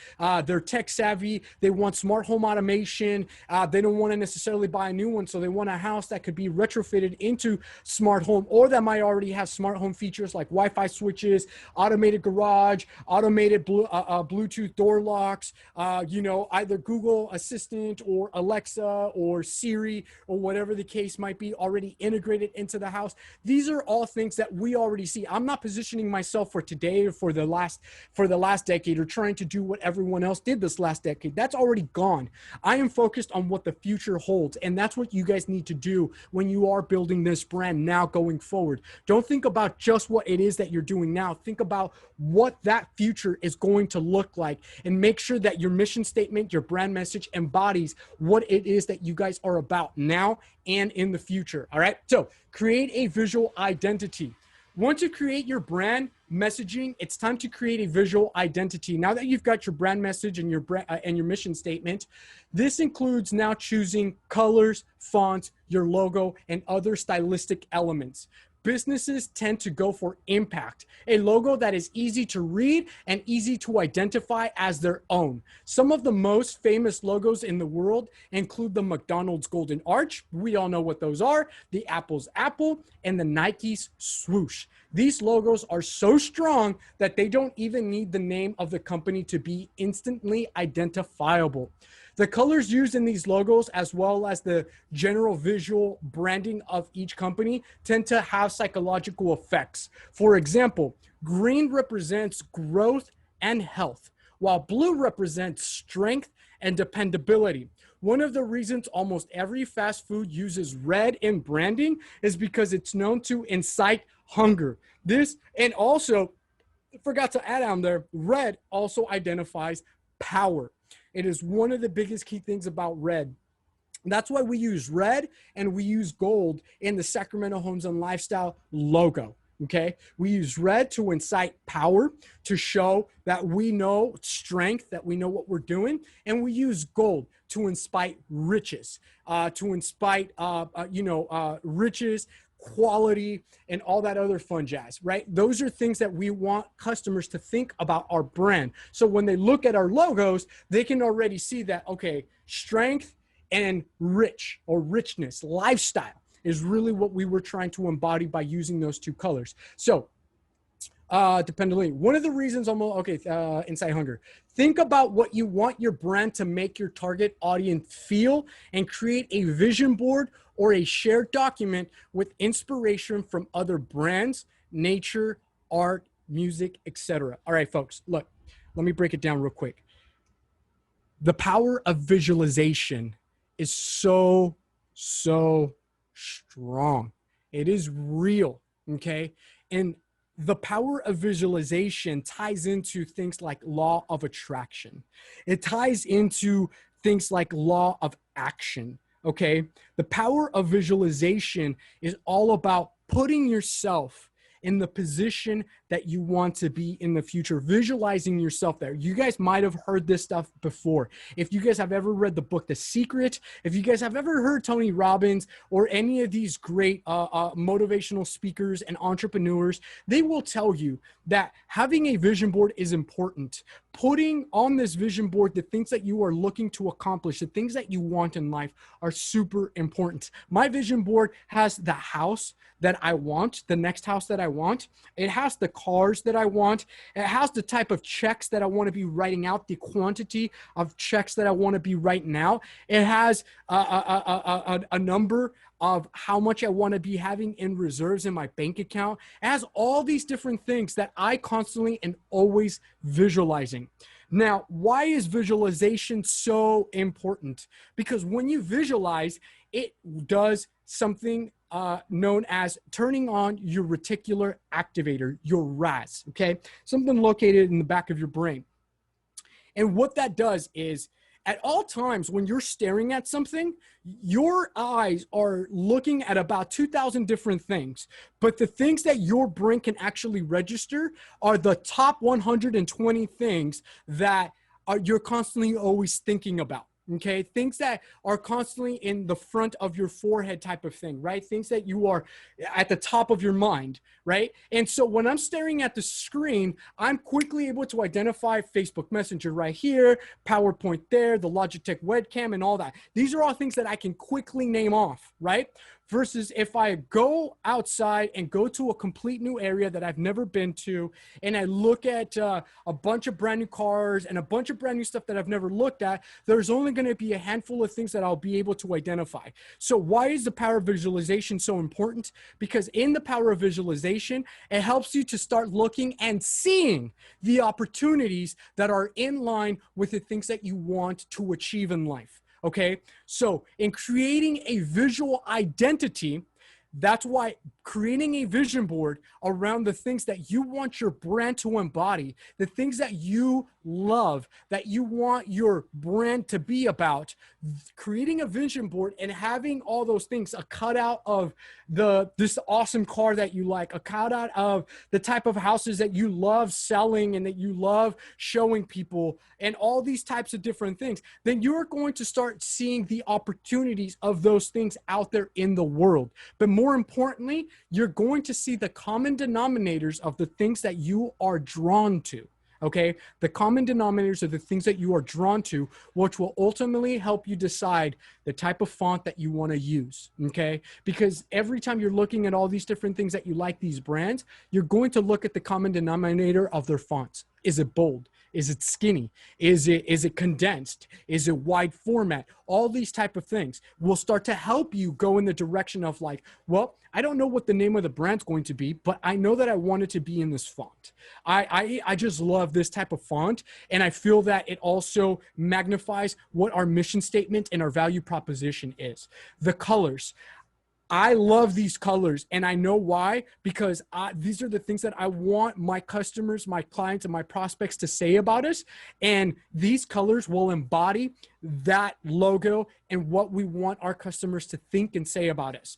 they're tech savvy, they want smart home automation, they don't want to necessarily buy a new one, so they want a house that could be retrofitted into smart home, or that might already have smart home features like Wi-Fi switches, automated garage, automated Bluetooth door locks, either Google Assistant or Alexa or Siri or whatever the case might be already integrated into the house. These are all things that we already see. I'm not positioning myself for today or for the last decade or trying to do what everyone else did this last decade. That's already gone. I am focused on what the future holds, and that's what you guys need to do when you are building this brand now going forward. Don't think about just what it is that you're doing now. Think about what that future is going to look like, and make sure that your mission statement, your brand message embodies what it is that you guys are about now and in the future. All right. So create a visual identity. Once you create your brand messaging, it's time to create a visual identity. Now that you've got your brand message and your mission statement, this includes now choosing colors, fonts, your logo, and other stylistic elements. Businesses tend to go for impact, a logo that is easy to read and easy to identify as their own. Some of the most famous logos in the world include the McDonald's Golden Arch. We all know what those are, the Apple's Apple, and the Nike's swoosh. These logos are so strong that they don't even need the name of the company to be instantly identifiable. The colors used in these logos, as well as the general visual branding of each company, tend to have psychological effects. For example, green represents growth and health, while blue represents strength and dependability. One of the reasons almost every fast food uses red in branding is because it's known to incite hunger. This, and also, I forgot to add on there, red also identifies power. It is one of the biggest key things about red. That's why we use red and we use gold in the Sacramento Homes and Lifestyle logo. Okay, we use red to incite power, to show that we know strength, that we know what we're doing, and we use gold to incite riches, riches, quality, and all that other fun jazz, right? Those are things that we want customers to think about our brand. So when they look at our logos, they can already see that, okay, strength and rich or richness, lifestyle is really what we were trying to embody by using those two colors. So dependently, one of the reasons incite hunger. Think about what you want your brand to make your target audience feel, and create a vision board or a shared document with inspiration from other brands, nature, art, music, etc. All right, folks, look, let me break it down real quick. The power of visualization is so strong. It is real, okay? And the power of visualization ties into things like law of attraction. It ties into things like law of action, okay? The power of visualization is all about putting yourself in the position that you want to be in the future, visualizing yourself there. You guys might have heard this stuff before. If you guys have ever read the book, The Secret, if you guys have ever heard Tony Robbins or any of these great motivational speakers and entrepreneurs, they will tell you that having a vision board is important. Putting on this vision board the things that you are looking to accomplish, the things that you want in life are super important. My vision board has the house that I want, the next house that I want. It has the cars that I want. It has the type of checks that I want to be writing out, the quantity of checks that I want to be writing out. It has a number of how much I want to be having in reserves in my bank account. It has all these different things that I constantly and always visualizing. Now, why is visualization so important? Because when you visualize, it does something known as turning on your reticular activator, your RAS, okay? Something located in the back of your brain. And what that does is, at all times when you're staring at something, your eyes are looking at about 2,000 different things. But the things that your brain can actually register are the top 120 things that you're constantly always thinking about. Okay, things that are constantly in the front of your forehead type of thing, right? Things that you are at the top of your mind, right? And so when I'm staring at the screen, I'm quickly able to identify Facebook Messenger right here, PowerPoint there, the Logitech webcam and all that. These are all things that I can quickly name off, right? Versus if I go outside and go to a complete new area that I've never been to, and I look at a bunch of brand new cars and a bunch of brand new stuff that I've never looked at, there's only going to be a handful of things that I'll be able to identify. So why is the power of visualization so important? Because in the power of visualization, it helps you to start looking and seeing the opportunities that are in line with the things that you want to achieve in life. Okay, so in creating a visual identity, that's why creating a vision board around the things that you want your brand to embody, the things that you love, that you want your brand to be about, creating a vision board and having all those things, a cutout of this awesome car that you like, a cutout of the type of houses that you love selling and that you love showing people, and all these types of different things, then you're going to start seeing the opportunities of those things out there in the world. But more importantly, you're going to see the common denominators of the things that you are drawn to. Okay, the common denominators are the things that you are drawn to, which will ultimately help you decide the type of font that you want to use. Okay, because every time you're looking at all these different things that you like, these brands, you're going to look at the common denominator of their fonts. Is it bold? Is it skinny? Is it condensed? Is it wide format? All these type of things will start to help you go in the direction of like, well, I don't know what the name of the brand's going to be, but I know that I want it to be in this font. I just love this type of font. And I feel that it also magnifies what our mission statement and our value proposition is. The colors. I love these colors, and I know why, because these are the things that I want my customers, my clients, and my prospects to say about us. And these colors will embody that logo and what we want our customers to think and say about us.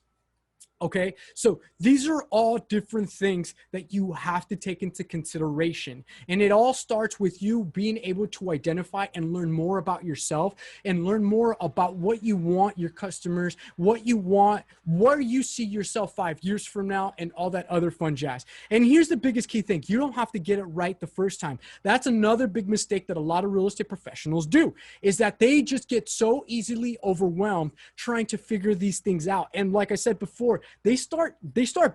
Okay, so these are all different things that you have to take into consideration. And it all starts with you being able to identify and learn more about yourself and learn more about what you want your customers, what you want, where you see yourself 5 years from now, and all that other fun jazz. And here's the biggest key thing. You don't have to get it right the first time. That's another big mistake that a lot of real estate professionals do, is that they just get so easily overwhelmed trying to figure these things out. And like I said before, they start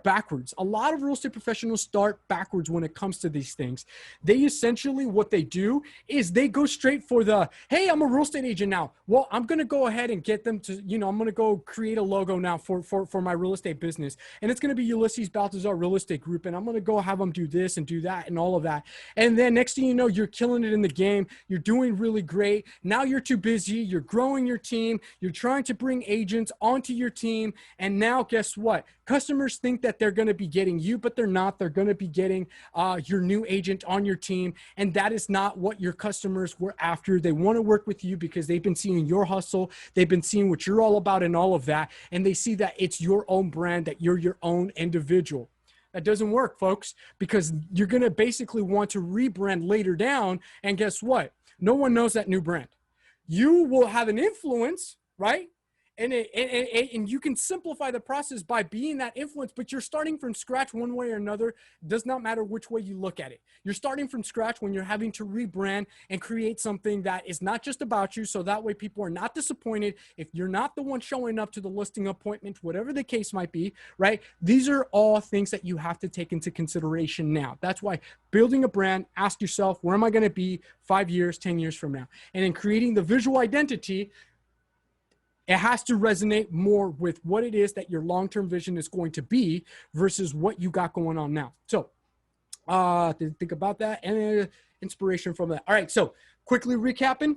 backwards. A lot of real estate professionals start backwards when it comes to these things. They essentially, what they do is they go straight for the, hey, I'm a real estate agent now. Well, I'm going to go ahead and get them to, I'm going to go create a logo now for my real estate business. And it's going to be Ulysses Baltazar Real Estate Group. And I'm going to go have them do this and do that and all of that. And then next thing you know, you're killing it in the game. You're doing really great. Now you're too busy. You're growing your team. You're trying to bring agents onto your team. And now guess what? Customers think that they're going to be getting you, but they're not. They're going to be getting your new agent on your team. And that is not what your customers were after. They want to work with you because they've been seeing your hustle. They've been seeing what you're all about and all of that. And they see that it's your own brand, that you're your own individual. That doesn't work, folks, because you're going to basically want to rebrand later down. And guess what? No one knows that new brand. You will have an influence, right? And you can simplify the process by being that influence, but you're starting from scratch one way or another. It does not matter which way you look at it. You're starting from scratch when you're having to rebrand and create something that is not just about you. So that way people are not disappointed if you're not the one showing up to the listing appointment, whatever the case might be, right? These are all things that you have to take into consideration now. That's why building a brand, ask yourself, where am I going to be 5 years, 10 years from now? And in creating the visual identity, it has to resonate more with what it is that your long-term vision is going to be versus what you got going on now. So think about that and inspiration from that. All right, so quickly recapping.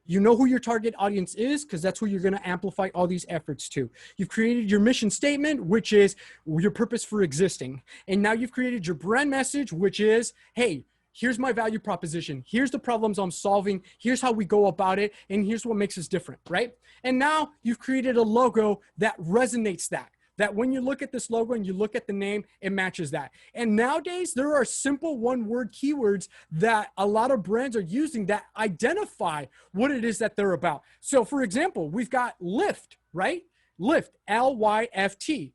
You know who your target audience is because that's who you're going to amplify all these efforts to. You've created your mission statement, which is your purpose for existing. And now you've created your brand message, which is, hey, here's my value proposition. Here's the problems I'm solving. Here's how we go about it. And here's what makes us different, right? And now you've created a logo that resonates that that when you look at this logo and you look at the name, it matches that. And nowadays, there are simple one-word keywords that a lot of brands are using that identify what it is that they're about. So for example, we've got Lyft, right? Lyft, L-Y-F-T.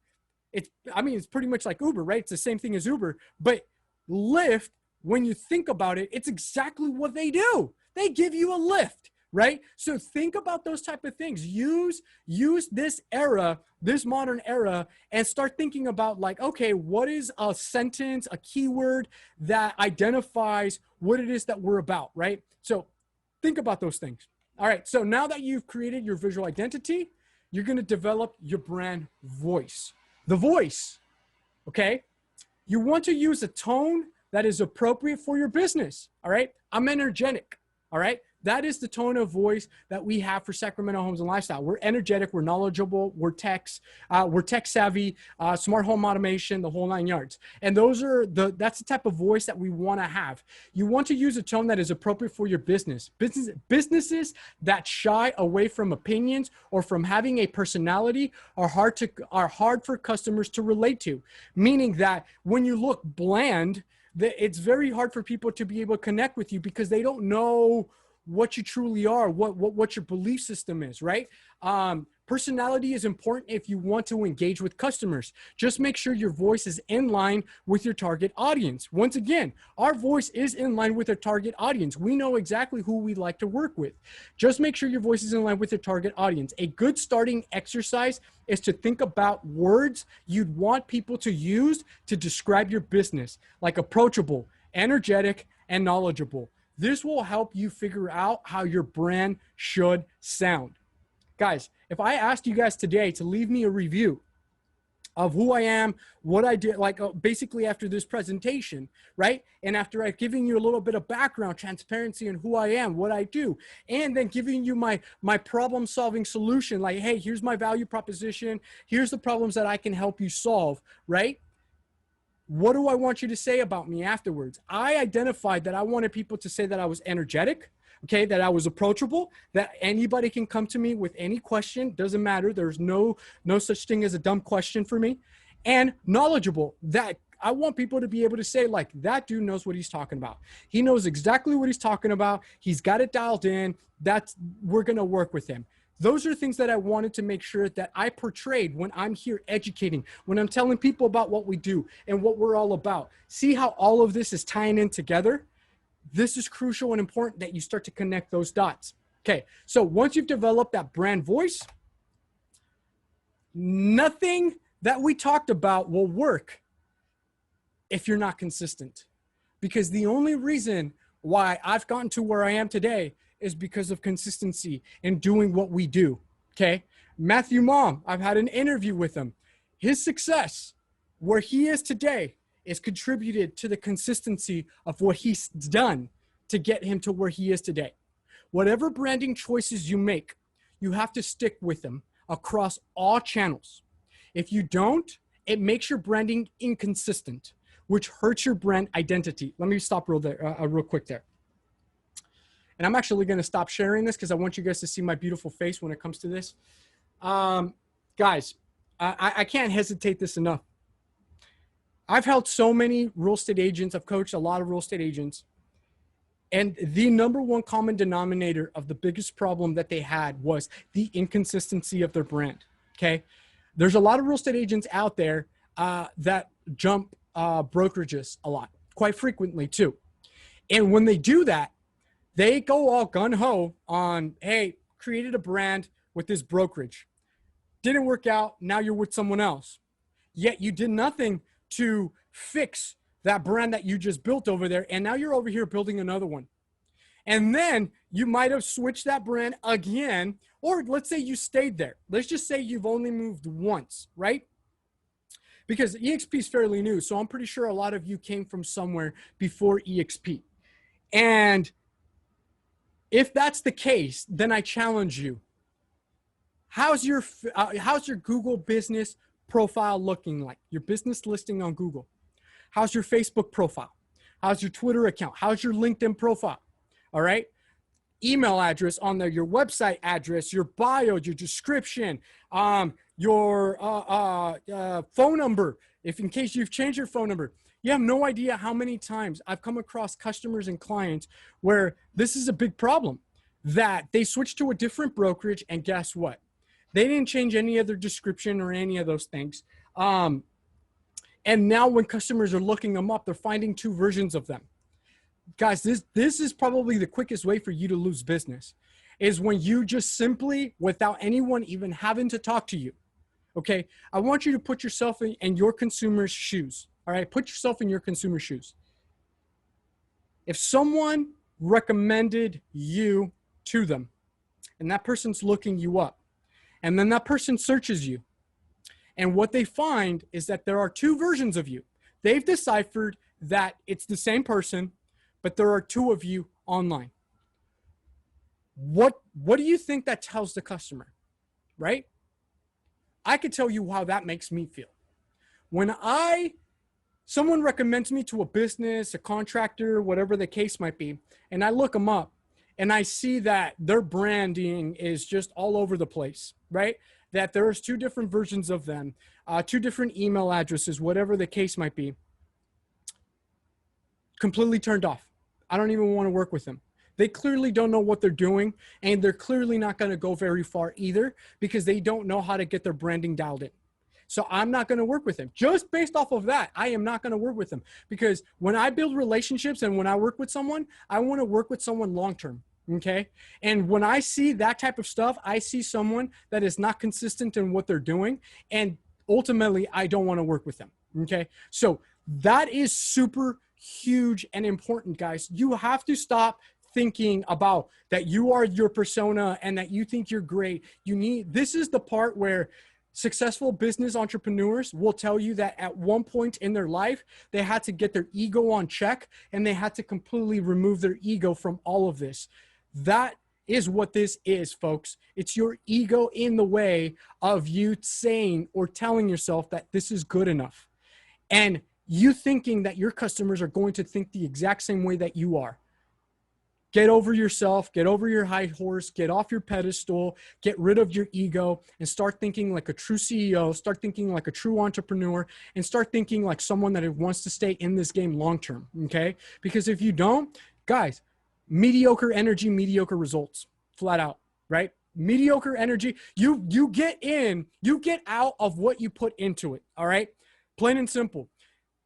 It's pretty much like Uber, right? It's the same thing as Uber, but Lyft, when you think about it, it's exactly what they do. They give you a lift, right? So think about those type of things. Use this era, this modern era, and start thinking about like, okay, what is a sentence, a keyword that identifies what it is that we're about, right? So think about those things. All right, so now that you've created your visual identity, you're gonna develop your brand voice. The voice, okay? You want to use a tone that is appropriate for your business, all right? I'm energetic, all right? That is the tone of voice that we have for Sacramento Homes and Lifestyle. We're energetic, we're knowledgeable, we're tech savvy, smart home automation, the whole 9 yards. And that's the type of voice that we want to have. You want to use a tone that is appropriate for your business. Businesses that shy away from opinions or from having a personality are hard for customers to relate to. Meaning that when you look bland, it's very hard for people to be able to connect with you because they don't know what you truly are, what your belief system is, right? Personality is important if you want to engage with customers. Just make sure your voice is in line with your target audience. Once again, our voice is in line with our target audience. We know exactly who we like to work with. Just make sure your voice is in line with your target audience. A good starting exercise is to think about words you'd want people to use to describe your business, like approachable, energetic, and knowledgeable. This will help you figure out how your brand should sound. Guys, if I asked you guys today to leave me a review of who I am, what I did, like basically after this presentation, right? And after I've given you a little bit of background, transparency on who I am, what I do, and then giving you my problem solving solution, like, hey, here's my value proposition. Here's the problems that I can help you solve, right? What do I want you to say about me afterwards? I identified that I wanted people to say that I was energetic, okay, that I was approachable, that anybody can come to me with any question, doesn't matter. There's no such thing as a dumb question for me, and knowledgeable, that I want people to be able to say, like, that dude knows what he's talking about. He knows exactly what he's talking about. He's got it dialed in. We're going to work with him. Those are things that I wanted to make sure that I portrayed when I'm here educating, when I'm telling people about what we do and what we're all about. See how all of this is tying in together? This is crucial and important that you start to connect those dots. Okay, so once you've developed that brand voice, nothing that we talked about will work if you're not consistent. Because the only reason why I've gotten to where I am today is because of consistency in doing what we do, okay? Matthew Mom, I've had an interview with him. His success, where he is today, is contributed to the consistency of what he's done to get him to where he is today. Whatever branding choices you make, you have to stick with them across all channels. If you don't, it makes your branding inconsistent, which hurts your brand identity. Let me stop real quick there. And I'm actually going to stop sharing this because I want you guys to see my beautiful face when it comes to this. Guys, I can't hesitate this enough. I've helped so many real estate agents. I've coached a lot of real estate agents. And the number one common denominator of the biggest problem that they had was the inconsistency of their brand, okay? There's a lot of real estate agents out there that jump brokerages a lot, quite frequently too. And when they do that, they go all gun-ho on, hey, created a brand with this brokerage. Didn't work out, now you're with someone else. Yet you did nothing to fix that brand that you just built over there, and now you're over here building another one. And then you might have switched that brand again, or let's say you stayed there. Let's just say you've only moved once, right? Because EXP is fairly new, so I'm pretty sure a lot of you came from somewhere before EXP. And if that's the case, then I challenge you. How's your Google business profile looking like? Your business listing on Google. How's your Facebook profile? How's your Twitter account? How's your LinkedIn profile? All right. email address on there, your website address, your bio, your description, your phone number, if in case you've changed your phone number. You have no idea how many times I've come across customers and clients where this is a big problem, that they switched to a different brokerage, and guess what? They didn't change any of their description or any of those things. And now when customers are looking them up, they're finding two versions of them. Guys, this is probably the quickest way for you to lose business, is when you just simply, without anyone even having to talk to you, okay? I want you to put yourself in your consumer's shoes, all right? Put yourself in your consumer's shoes. If someone recommended you to them, and that person's looking you up, and then that person searches you, and what they find is that there are two versions of you. They've deciphered that it's the same person, but there are two of you online. What do you think that tells the customer, right? I could tell you how that makes me feel. When someone recommends me to a business, a contractor, whatever the case might be, and I look them up and I see that their branding is just all over the place, right? That there's two different versions of them, two different email addresses, whatever the case might be. Completely turned off. I don't even want to work with them. They clearly don't know what they're doing, and they're clearly not going to go very far either, because they don't know how to get their branding dialed in. So I'm not going to work with them. Just based off of that, I am not going to work with them, because when I build relationships and when I work with someone, I want to work with someone long-term. Okay. And when I see that type of stuff, I see someone that is not consistent in what they're doing, and ultimately I don't want to work with them. Okay. So that is super huge and important, guys. You have to stop thinking about that you are your persona and that you think you're great. This is the part where successful business entrepreneurs will tell you that at one point in their life, they had to get their ego on check, and they had to completely remove their ego from all of this. That is what this is, folks. It's your ego in the way of you saying or telling yourself that this is good enough. And you thinking that your customers are going to think the exact same way that you are. Get over yourself, get over your high horse, get off your pedestal, get rid of your ego, and start thinking like a true CEO, start thinking like a true entrepreneur, and start thinking like someone that wants to stay in this game long-term, okay? Because if you don't, guys, mediocre energy, mediocre results, flat out, right? Mediocre energy, you get out of what you put into it, all right? Plain and simple.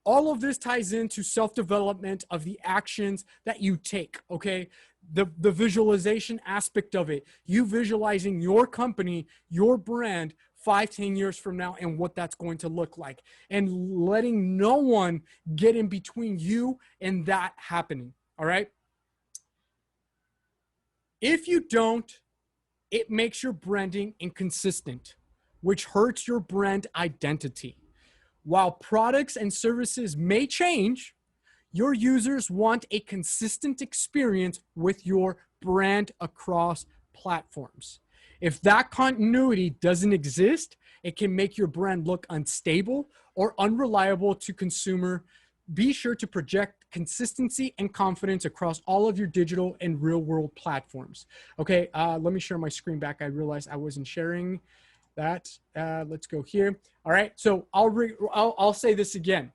All of this ties into self-development of the actions that you take, okay? The visualization aspect of it, you visualizing your company, your brand 5-10 years from now and what that's going to look like, and letting no one get in between you and that happening, all right? If you don't, it makes your branding inconsistent, which hurts your brand identity. While products and services may change, your users want a consistent experience with your brand across platforms. If that continuity doesn't exist, it can make your brand look unstable or unreliable to consumer. Be sure to project consistency and confidence across all of your digital and real world platforms. Okay, let me share my screen back. I realized I wasn't sharing that. Let's go here. All right, so I'll say this again.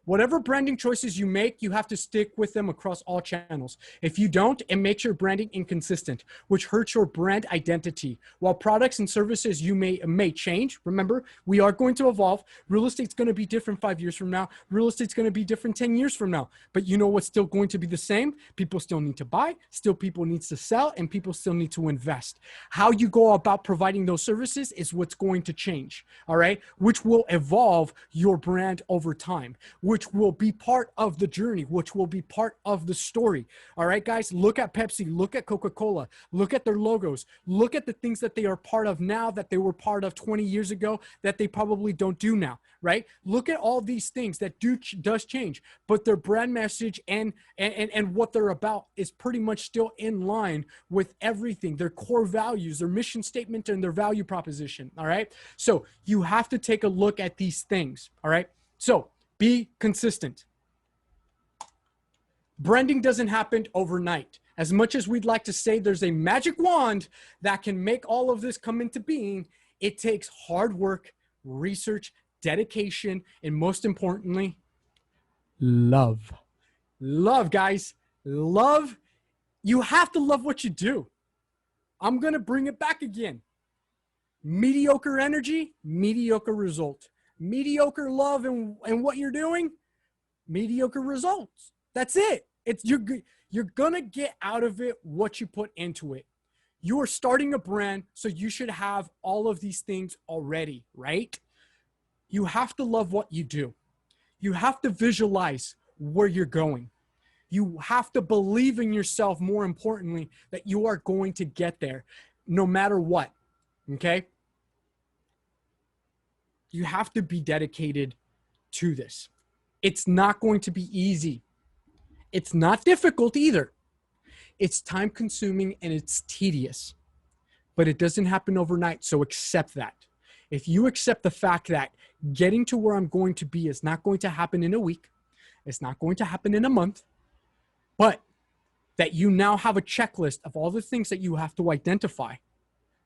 Whatever branding choices you make, you have to stick with them across all channels. If you don't, it makes your branding inconsistent, which hurts your brand identity. While products and services you may change, remember, we are going to evolve. Real estate's going to be different 5 years from now. Real estate's going to be different 10 years from now. But you know what's still going to be the same? People still need to buy, still people need to sell, and people still need to invest. How you go about providing those services is what's going to change, all right? Which will evolve your brand over time, which will be part of the journey, which will be part of the story. All right, guys, look at Pepsi, look at Coca-Cola, look at their logos, look at the things that they are part of now that they were part of 20 years ago that they probably don't do now, right? Look at all these things that does change, but their brand message and what they're about is pretty much still in line with everything, their core values, their mission statement, and their value proposition, all right? So you have to take a look at these things, all right? So be consistent. Branding doesn't happen overnight. As much as we'd like to say there's a magic wand that can make all of this come into being, it takes hard work, research, dedication, and most importantly, love. Love, guys. Love. You have to love what you do. I'm going to bring it back again. Mediocre energy, mediocre result. Mediocre love in what you're doing, mediocre results. That's it. You're going to get out of it what you put into it. You are starting a brand, so you should have all of these things already, right? You have to love what you do. You have to visualize where you're going. You have to believe in yourself, more importantly, that you are going to get there no matter what, okay? You have to be dedicated to this. It's not going to be easy. It's not difficult either. It's time consuming and it's tedious, but it doesn't happen overnight. So accept that. If you accept the fact that getting to where I'm going to be is not going to happen in a week, it's not going to happen in a month, but that you now have a checklist of all the things that you have to identify,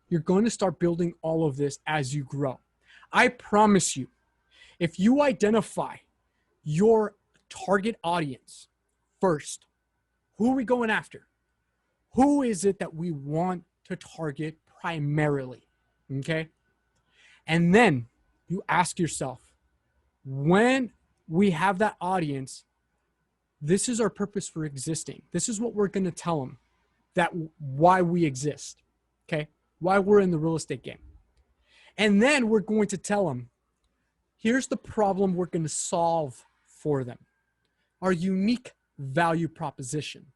you're going to start building all of this as you grow. I promise you, if you identify your target audience first, who are we going after? Who is it that we want to target primarily? Okay. And then you ask yourself, when we have that audience, this is our purpose for existing. This is what we're going to tell them, that why we exist. Okay. Why we're in the real estate game. And then we're going to tell them, here's the problem we're going to solve for them. Our unique value proposition.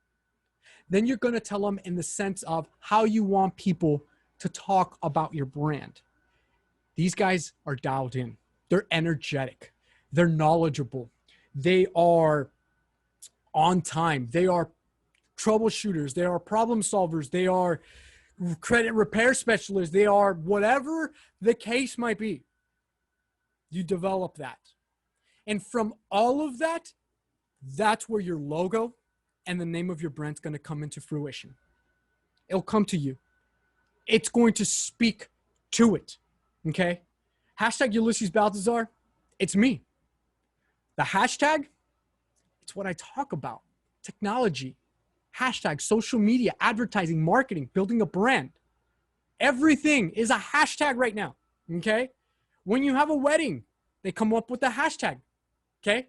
Then you're going to tell them in the sense of how you want people to talk about your brand. These guys are dialed in. They're energetic. They're knowledgeable. They are on time. They are troubleshooters. They are problem solvers. They are credit repair specialists. They are whatever the case might be. You develop that. And from all of that, that's where your logo and the name of your brand's going to come into fruition. It'll come to you. It's going to speak to it. Okay? Hashtag Ulysses Baltazar. It's me. The hashtag, it's what I talk about. Technology. Hashtag social media, advertising, marketing, building a brand. Everything is a hashtag right now. Okay? When you have a wedding, they come up with a hashtag. Okay?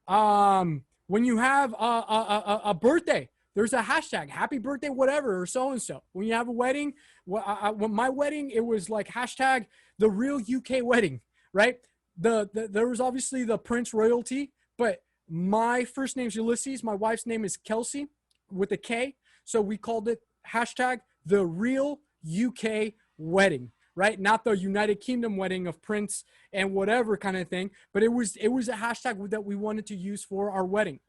When you have a birthday, there's a hashtag, happy birthday, whatever, or so-and-so. When you have a wedding, when my wedding, it was like hashtag the real UK wedding, right? There was obviously the Prince royalty, but my first name's Ulysses. My wife's name is Kelsey with a K. So we called it hashtag the real UK wedding, right? Not the United Kingdom wedding of Prince and whatever kind of thing, but it was a hashtag that we wanted to use for our wedding.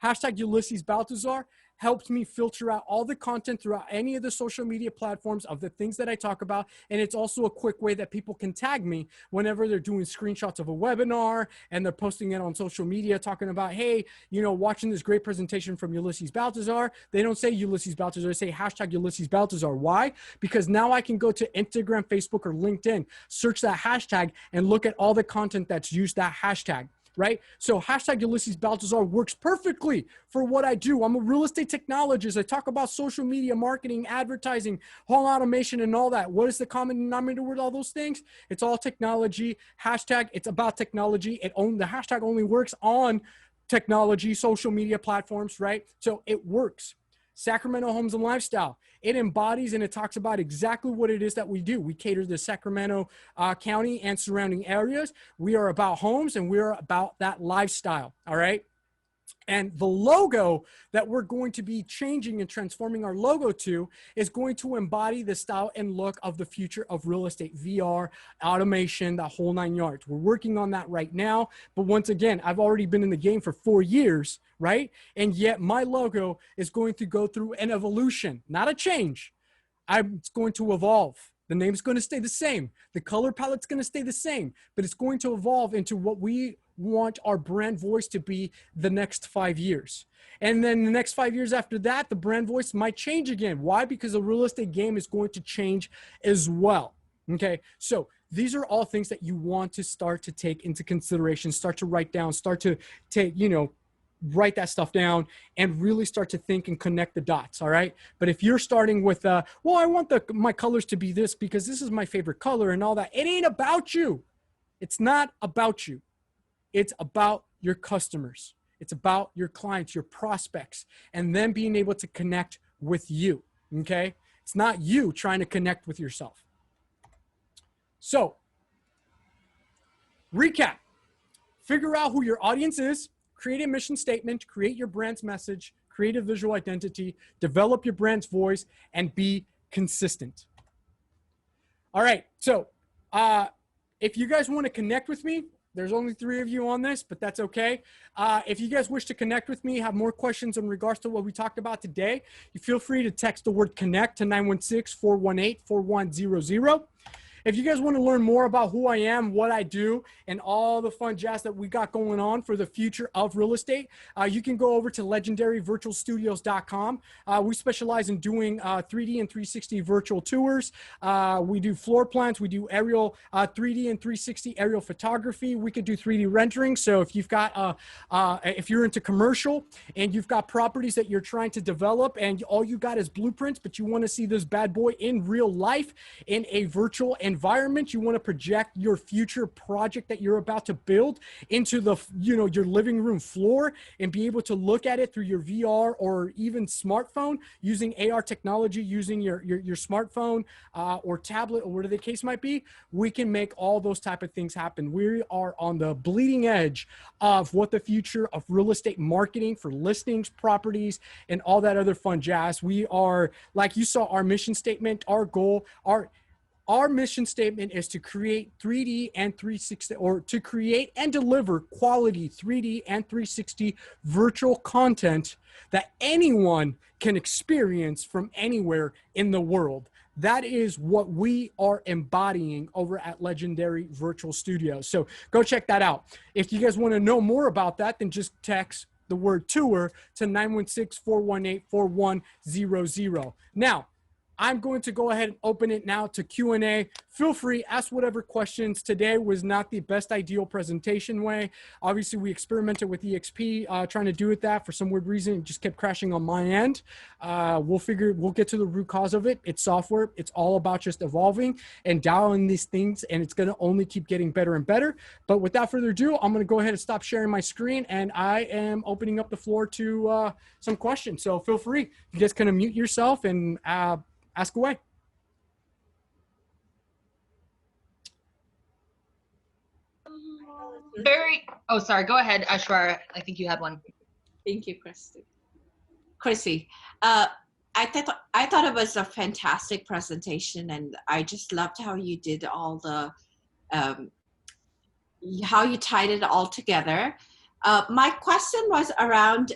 Hashtag Ulysses Baltazar helps me filter out all the content throughout any of the social media platforms of the things that I talk about. And it's also a quick way that people can tag me whenever they're doing screenshots of a webinar and they're posting it on social media talking about, hey, you know, watching this great presentation from Ulysses Baltazar. They don't say Ulysses Baltazar, they say hashtag Ulysses Baltazar. Why? Because now I can go to Instagram, Facebook, or LinkedIn, search that hashtag and look at all the content that's used that hashtag. Right? So hashtag Ulysses Baltazar works perfectly for what I do. I'm a real estate technologist. I talk about social media, marketing, advertising, home automation, and all that. What is the common denominator with all those things? It's all technology. Hashtag, it's about technology. The hashtag only works on technology, social media platforms, right? So it works. Sacramento Homes and Lifestyle. It embodies and it talks about exactly what it is that we do. We cater to the Sacramento County and surrounding areas. We are about homes and we are about that lifestyle. All right. And the logo that we're going to be changing and transforming our logo to is going to embody the style and look of the future of real estate, VR, automation, the whole 9 yards. We're working on that right now. But once again, I've already been in the game for 4 years, right? And yet my logo is going to go through an evolution, not a change. It's going to evolve. The name's going to stay the same. The color palette's going to stay the same, but it's going to evolve into what we want our brand voice to be the next 5 years. And then the next 5 years after that, the brand voice might change again. Why? Because the real estate game is going to change as well. Okay, so these are all things that you want to start to take into consideration, start to write down, start to take, write that stuff down and really start to think and connect the dots. All right. But if you're starting with, well, I want my colors to be this because this is my favorite color and all that, it ain't about you. It's not about you. It's about your customers. It's about your clients, your prospects, and them being able to connect with you. Okay. It's not you trying to connect with yourself. So recap, figure out who your audience is, create a mission statement, create your brand's message, create a visual identity, develop your brand's voice, and be consistent. All right. So if you guys want to connect with me, there's only 3 of you on this, but that's okay. If you guys wish to connect with me, have more questions in regards to what we talked about today, you feel free to text the word connect to 916-418-4100. If you guys want to learn more about who I am, what I do, and all the fun jazz that we got going on for the future of real estate, you can go over to legendaryvirtualstudios.com. We specialize in doing 3D and 360 virtual tours. We do floor plans. We do aerial 3D and 360 aerial photography. We could do 3D rendering. So if you've got, if you're into commercial and you've got properties that you're trying to develop and all you got is blueprints, but you want to see this bad boy in real life in a virtual environment, you want to project your future project that you're about to build into the, your living room floor and be able to look at it through your VR or even smartphone using AR technology, using your smartphone or tablet or whatever the case might be. We can make all those type of things happen. We are on the bleeding edge of what the future of real estate marketing for listings, properties, and all that other fun jazz. We are, like you saw, our mission statement, our goal, our mission statement is to create 3D and 360, or to create and deliver quality 3D and 360 virtual content that anyone can experience from anywhere in the world. That is what we are embodying over at Legendary Virtual Studios. So go check that out. If you guys want to know more about that, then just text the word tour to 916-418-4100. Now, I'm going to go ahead and open it now to Q&A. Feel free, ask whatever questions. Today was not the best ideal presentation way. Obviously, we experimented with EXP, trying to do it that for some weird reason. It just kept crashing on my end. We'll get to the root cause of it. It's software. It's all about just evolving and dialing these things, and it's going to only keep getting better and better. But without further ado, I'm going to go ahead and stop sharing my screen, and I am opening up the floor to some questions. So feel free. You guys can unmute yourself and ask away. Oh, sorry. Go ahead, Ashwara. I think you had one. Thank you, Chrissy. I thought it was a fantastic presentation, and I just loved how you did all the, how you tied it all together. My question was around,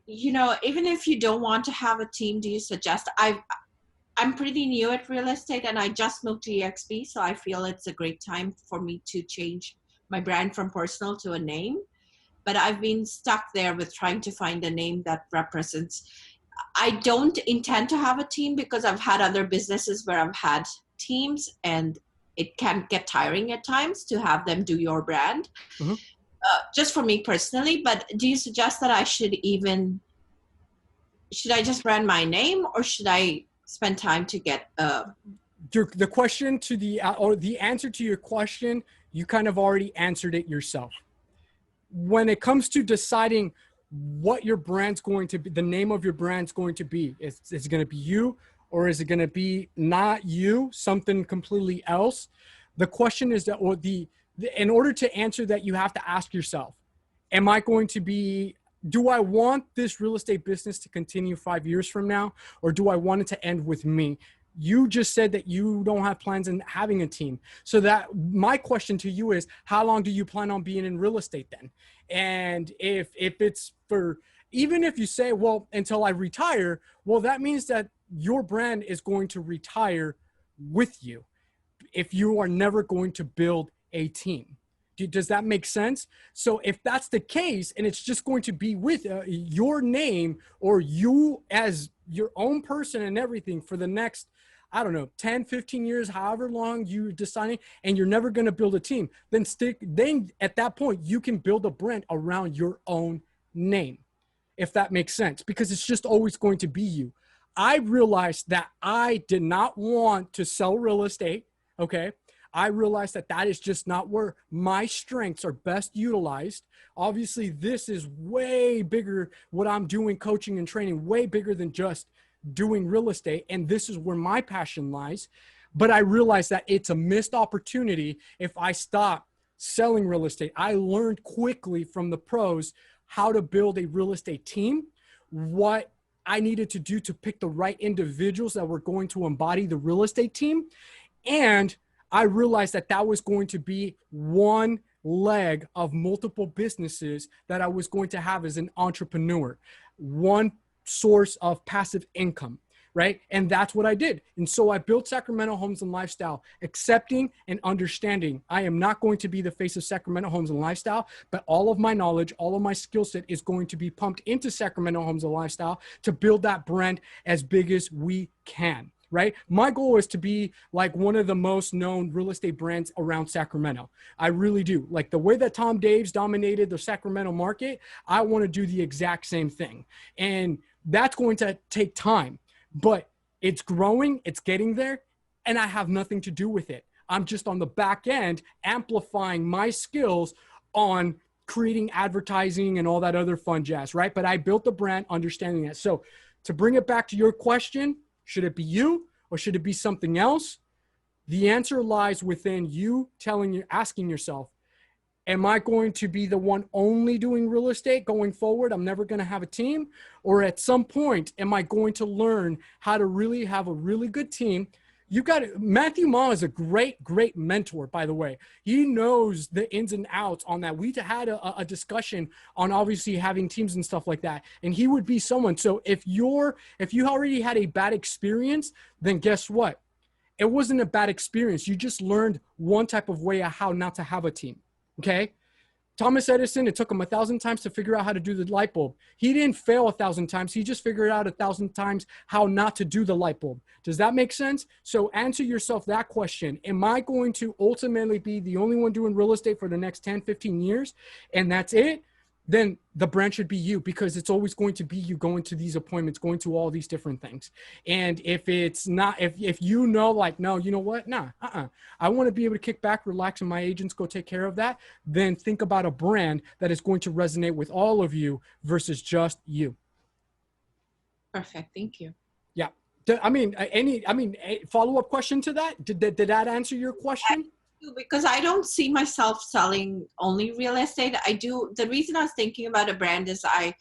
even if you don't want to have a team, do you suggest? I'm pretty new at real estate, and I just moved to EXP, so I feel it's a great time for me to change my brand from personal to a name. But I've been stuck there with trying to find a name that represents. I don't intend to have a team because I've had other businesses where I've had teams, and it can get tiring at times to have them do your brand. Mm-hmm. Just for me personally. But do you suggest that should I just brand my name, or should I spend time to get the question to the answer to your question? You kind of already answered it yourself. When it comes to deciding what your brand's going to be, the name of your brand's going to be, is it going to be you, or is it going to be not you, something completely else? The question is that, or in order to answer that, you have to ask yourself, am I going to be, do I want this real estate business to continue 5 years from now, or do I want it to end with me? You just said that you don't have plans in having a team. So that my question to you is, how long do you plan on being in real estate then? And if it's for, even if you say, well, until I retire, well, that means that your brand is going to retire with you if you are never going to build a team. Does that make sense? So if that's the case, and it's just going to be with your name or you as your own person and everything for the next, I don't know, 10, 15 years, however long you're deciding, and you're never going to build a team, then at that point, you can build a brand around your own name, if that makes sense, because it's just always going to be you. I realized that I did not want to sell real estate. Okay. I realized that that is just not where my strengths are best utilized. Obviously, this is way bigger, what I'm doing, coaching and training, way bigger than just doing real estate. And this is where my passion lies. But I realized that it's a missed opportunity if I stop selling real estate. I learned quickly from the pros how to build a real estate team, what I needed to do to pick the right individuals that were going to embody the real estate team. And I realized that that was going to be one leg of multiple businesses that I was going to have as an entrepreneur, one source of passive income, right? And that's what I did. And so I built Sacramento Homes and Lifestyle, accepting and understanding I am not going to be the face of Sacramento Homes and Lifestyle, but all of my knowledge, all of my skill set is going to be pumped into Sacramento Homes and Lifestyle to build that brand as big as we can. Right? My goal is to be like one of the most known real estate brands around Sacramento. I really do. Like the way that Tom Daves dominated the Sacramento market, I want to do the exact same thing. And that's going to take time, but it's growing, it's getting there, and I have nothing to do with it. I'm just on the back end amplifying my skills on creating advertising and all that other fun jazz, right? But I built the brand understanding that. So to bring it back to your question, should it be you or should it be something else? The answer lies within you asking yourself, am I going to be the one only doing real estate going forward? I'm never going to have a team. Or at some point, am I going to learn how to really have a really good team? Matthew Ma is a great, great mentor, by the way. He knows the ins and outs on that. We had a discussion on obviously having teams and stuff like that. And he would be someone. So if you already had a bad experience, then guess what? It wasn't a bad experience. You just learned one type of way of how not to have a team. Okay. Thomas Edison, it took him 1,000 times to figure out how to do the light bulb. He didn't fail 1,000 times. He just figured out 1,000 times how not to do the light bulb. Does that make sense? So answer yourself that question. Am I going to ultimately be the only one doing real estate for the next 10, 15 years? And that's it? Then the brand should be you, because it's always going to be you going to these appointments, going to all these different things. And if it's not, if you know, like, no, you know what? I want to be able to kick back, relax, and my agents go take care of that. Then think about a brand that is going to resonate with all of you versus just you. Perfect. Thank you. Yeah. Follow-up question to that? Did that answer your question? Because I don't see myself selling only real estate. The reason I was thinking about a brand is I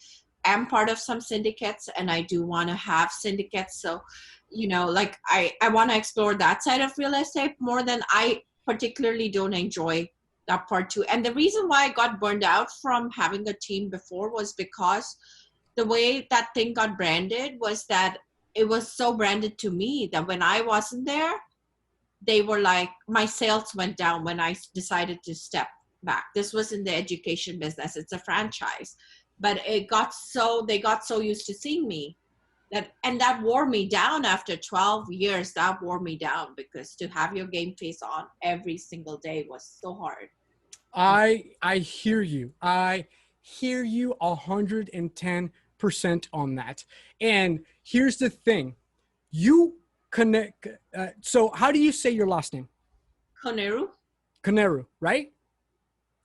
am part of some syndicates and I do want to have syndicates. So, like I want to explore that side of real estate more than I particularly don't enjoy that part too. And the reason why I got burned out from having a team before was because the way that thing got branded was that it was so branded to me that when I wasn't there, they were like, my sales went down when I decided to step back. This was in the education business. It's a franchise, but they got so used to seeing me that wore me down after 12 years. That wore me down, because to have your game face on every single day was so hard. I hear you. I hear you 110% on that. And here's the thing. You connect. So how do you say your last name? Koneru, right?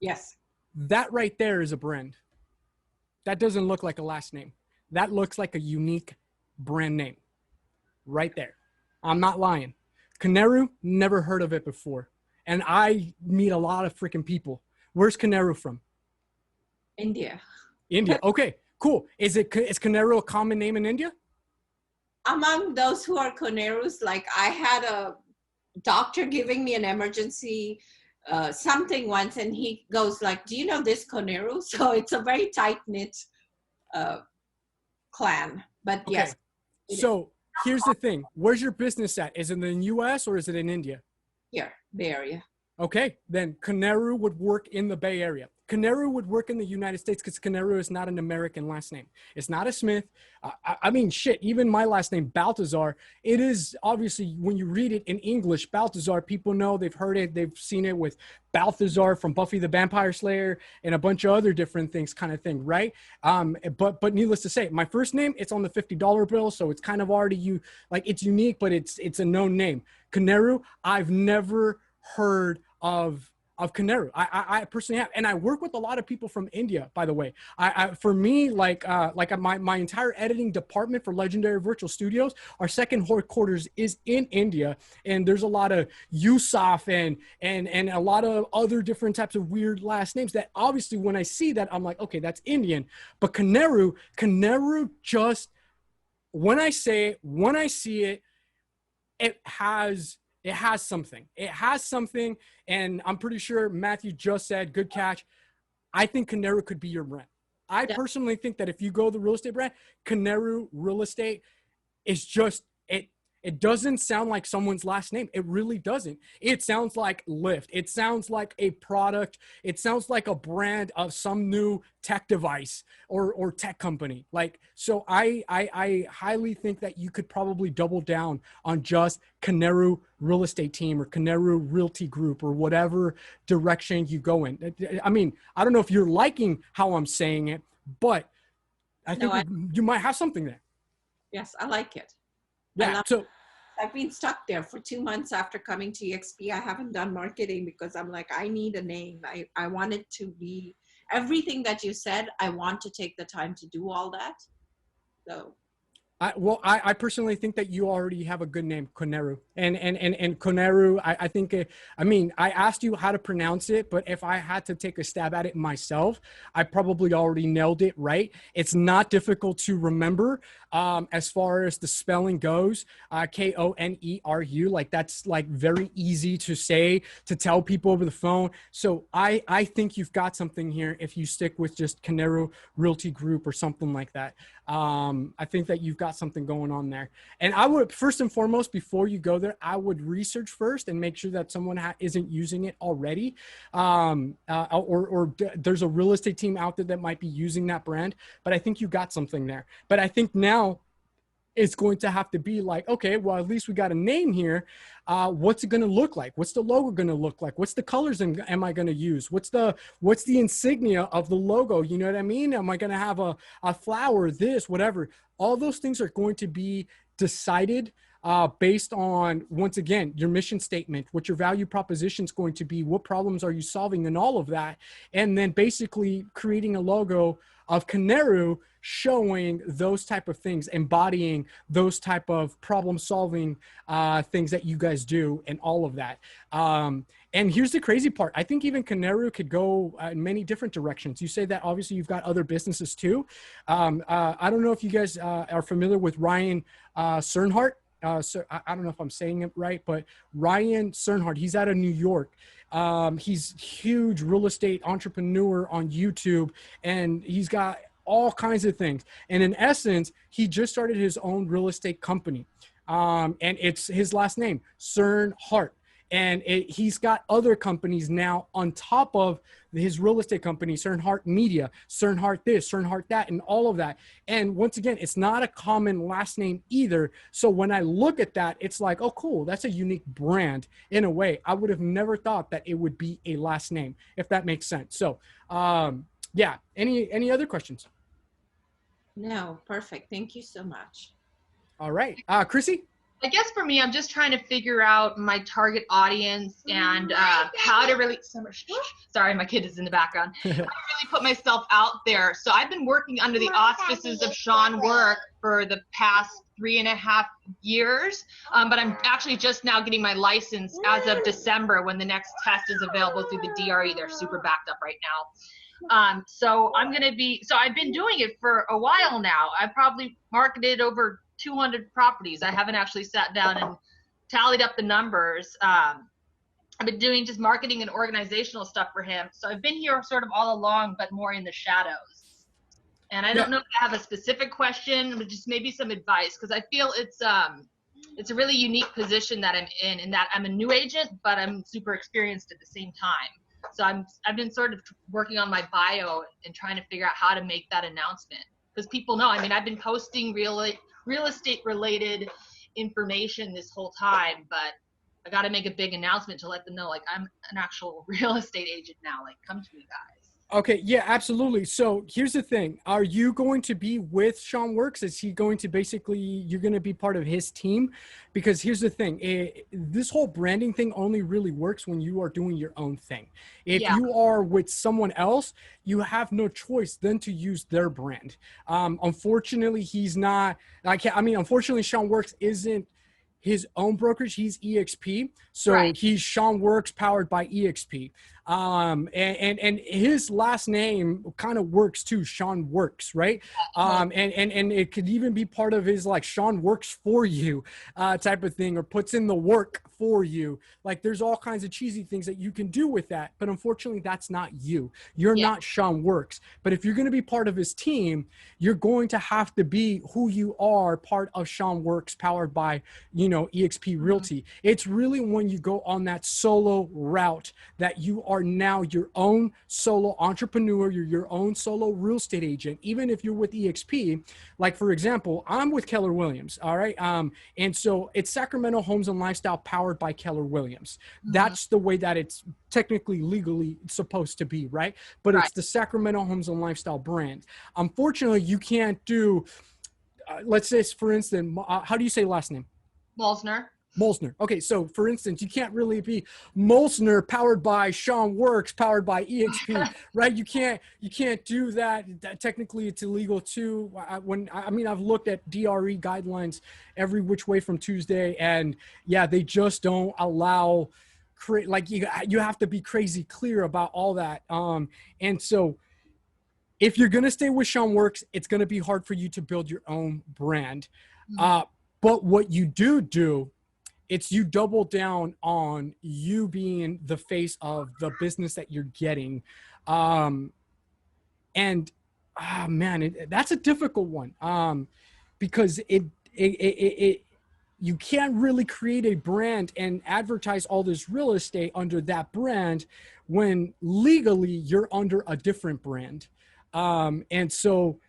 Yes. That right there is a brand. That doesn't look like a last name. That looks like a unique brand name right there. I'm not lying. Koneru, never heard of it before. And I meet a lot of freaking people. Where's Koneru from? India. India. Okay, cool. Is Koneru a common name in India? Among those who are Konerus, like I had a doctor giving me an emergency something once, and he goes like, do you know this Koneru? So it's a very tight-knit clan, but okay. Yes. So here's the thing. Where's your business at? Is it in the US or is it in India? Here, Bay Area. Okay, then Kaneru would work in the Bay Area. Kaneru would work in the United States because Kaneru is not an American last name. It's not a Smith. I mean, shit, even my last name, Baltazar, it is obviously, when you read it in English, Baltazar, people know, they've heard it, they've seen it with Balthazar from Buffy the Vampire Slayer and a bunch of other different things kind of thing, right? But needless to say, my first name, it's on the $50 bill, so it's kind of already, it's unique, but it's a known name. Kaneru, I've never heard of Kaneru. I personally have, and I work with a lot of people from India, by the way. For me, my entire editing department for Legendary Virtual Studios, our second headquarters is in India, and there's a lot of Yusuf and a lot of other different types of weird last names that obviously when I see that, I'm like, okay, that's Indian. But Kaneru just, when I see it, it has something. It has something, and I'm pretty sure Matthew just said, good catch. I think Kaneru could be your brand. I personally think that if you go the real estate brand, Kaneru Real Estate is just, it doesn't sound like someone's last name. It really doesn't. It sounds like Lyft. It sounds like a product. It sounds like a brand of some new tech device or tech company. So I highly think that you could probably double down on just Kaneru Real Estate Team or Kaneru Realty Group or whatever direction you go in. I mean, I don't know if you're liking how I'm saying it, but I think you might have something there. Yes, I like it. Yeah. So I've been stuck there for 2 months after coming to EXP. I haven't done marketing because I'm like, I need a name. I want it to be everything that you said. I want to take the time to do all that. So. I personally think that you already have a good name, Kaneru. And Kaneru, I think, I asked you how to pronounce it, but if I had to take a stab at it myself, I probably already nailed it right. It's not difficult to remember as far as the spelling goes. Koneru, that's very easy to say, to tell people over the phone. So I think you've got something here if you stick with just Kaneru Realty Group or something like that. I think that you've got something going on there. And I would, first and foremost, before you go there, I would research first and make sure that someone isn't using it already. Or there's a real estate team out there that might be using that brand, but I think you got something there. But I think now it's going to have to be like, okay, well, at least we got a name here. What's it going to look like? What's the logo going to look like? What's the colors am I going to use? What's the insignia of the logo? You know what I mean? Am I going to have a flower, this, whatever? All those things are going to be decided based on, once again, your mission statement, what your value proposition is going to be, what problems are you solving, and all of that. And then basically creating a logo of Kaneru showing those type of things, embodying those type of problem solving things that you guys do and all of that. And here's the crazy part. I think even Kaneru could go in many different directions. You say that obviously you've got other businesses too. I don't know if you guys are familiar with Ryan Cernhart. So I don't know if I'm saying it right, but Ryan Cernhart, he's out of New York. He's huge real estate entrepreneur on YouTube, and he's got all kinds of things. And in essence, he just started his own real estate company. And it's his last name, Cernhart. And he's got other companies now on top of his real estate company, Cernhart Media, Cernhart this, Cernhart that, and all of that. And once again, it's not a common last name either. So when I look at that, it's like, oh, cool. That's a unique brand in a way. I would have never thought that it would be a last name, if that makes sense. So yeah, any other questions? No, perfect. Thank you so much. All right. Chrissy? I guess for me, I'm just trying to figure out my target audience and how to really, sorry, my kid is in the background, how to really put myself out there. So I've been working under the auspices of Sean Work for the past 3.5 years, but I'm actually just now getting my license as of December when the next test is available through the DRE. They're super backed up right now. So I've been doing it for a while now. I probably marketed over 200 properties. I haven't actually sat down and tallied up the numbers. I've been doing just marketing and organizational stuff for him. So I've been here sort of all along, but more in the shadows. And I don't know if I have a specific question, but just maybe some advice, because I feel it's it's a really unique position that I'm in that I'm a new agent, but I'm super experienced at the same time. So I've been sort of working on my bio and trying to figure out how to make that announcement, because people know. I mean, I've been posting real estate related information this whole time, but I got to make a big announcement to let them know, like, I'm an actual real estate agent now. Like, come to me, guys. Okay, yeah, absolutely. So here's the thing. Are you going to be with Sean Works? Is he going to basically, you're going to be part of his team? Because here's the thing. This whole branding thing only really works when you are doing your own thing. If you are with someone else, you have no choice than to use their brand. Unfortunately, he's not, unfortunately, Sean Works isn't his own brokerage. He's EXP. So he's Sean Works powered by EXP. And his last name kind of works too, Sean Works, right? And it could even be part of his, like, Sean Works for you type of thing, or puts in the work for you. Like, there's all kinds of cheesy things that you can do with that, but unfortunately that's not you. You're not Sean Works. But if you're going to be part of his team, you're going to have to be who you are, part of Sean Works powered by, EXP Realty. It's really when you go on that solo route that you are now your own solo entrepreneur. You're your own solo real estate agent. Even if you're with EXP, like, for example, I'm with Keller Williams. All right. And so it's Sacramento Homes and Lifestyle powered by Keller Williams. That's the way that it's technically legally supposed to be. Right. But it's the Sacramento Homes and Lifestyle brand. Unfortunately, you can't do, let's say, for instance, how do you say last name? Molsner. Okay, so for instance, you can't really be Molsner powered by Sean Works powered by EXP, right? You can't do that. Technically, it's illegal too. I've looked at DRE guidelines every which way from Tuesday, and yeah, they just don't allow. Like, you have to be crazy clear about all that. And so, if you're gonna stay with Sean Works, it's gonna be hard for you to build your own brand. But what you do, it's you double down on you being the face of the business that you're getting. Man, that's a difficult one. Because you can't really create a brand and advertise all this real estate under that brand when legally you're under a different brand. And so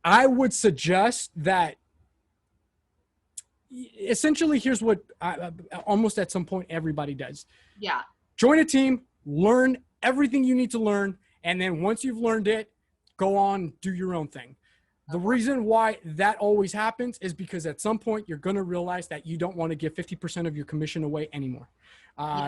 I would suggest that essentially, here's what almost at some point everybody does. Yeah. Join a team, learn everything you need to learn, and then once you've learned it, go on, do your own thing. The reason why that always happens is because at some point you're going to realize that you don't want to give 50% of your commission away anymore.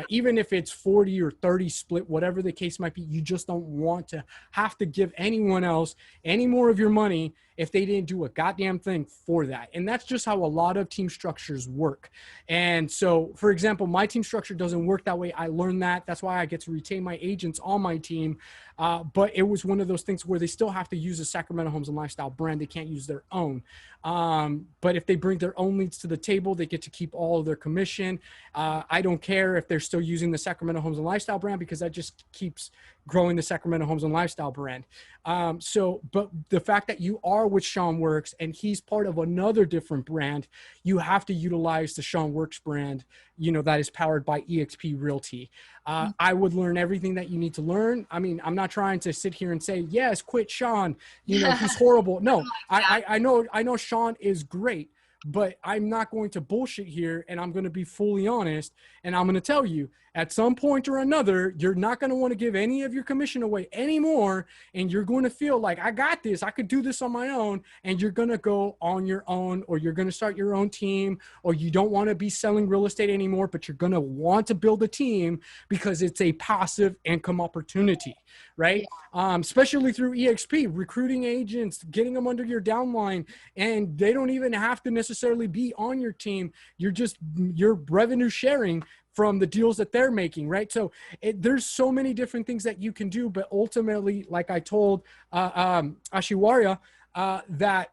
Even if it's 40 or 30 split, whatever the case might be, you just don't want to have to give anyone else any more of your money if they didn't do a goddamn thing for that. And that's just how a lot of team structures work. And so, for example, my team structure doesn't work that way. I learned that. That's why I get to retain my agents on my team. But it was one of those things where they still have to use the Sacramento Homes and Lifestyle brand. They can't use their own. But if they bring their own leads to the table, they get to keep all of their commission. I don't care if they're still using the Sacramento Homes and Lifestyle brand, because that just keeps growing the Sacramento Homes and Lifestyle brand. But the fact that you are with Sean Works and he's part of another different brand, you have to utilize the Sean Works brand, that is powered by EXP Realty. I would learn everything that you need to learn. I mean, I'm not trying to sit here and say, yes, quit Sean, he's horrible. No, I know Sean is great, but I'm not going to bullshit here, and I'm going to be fully honest, and I'm going to tell you, at some point or another, you're not going to want to give any of your commission away anymore, and you're going to feel like, I got this, I could do this on my own, and you're going to go on your own, or you're going to start your own team, or you don't want to be selling real estate anymore, but you're going to want to build a team because it's a passive income opportunity, right? Especially through EXP, recruiting agents, getting them under your downline, and they don't even have to necessarily be on your team. You're revenue sharing from the deals that they're making, right? So there's so many different things that you can do, but ultimately, like I told Ashiwarya, that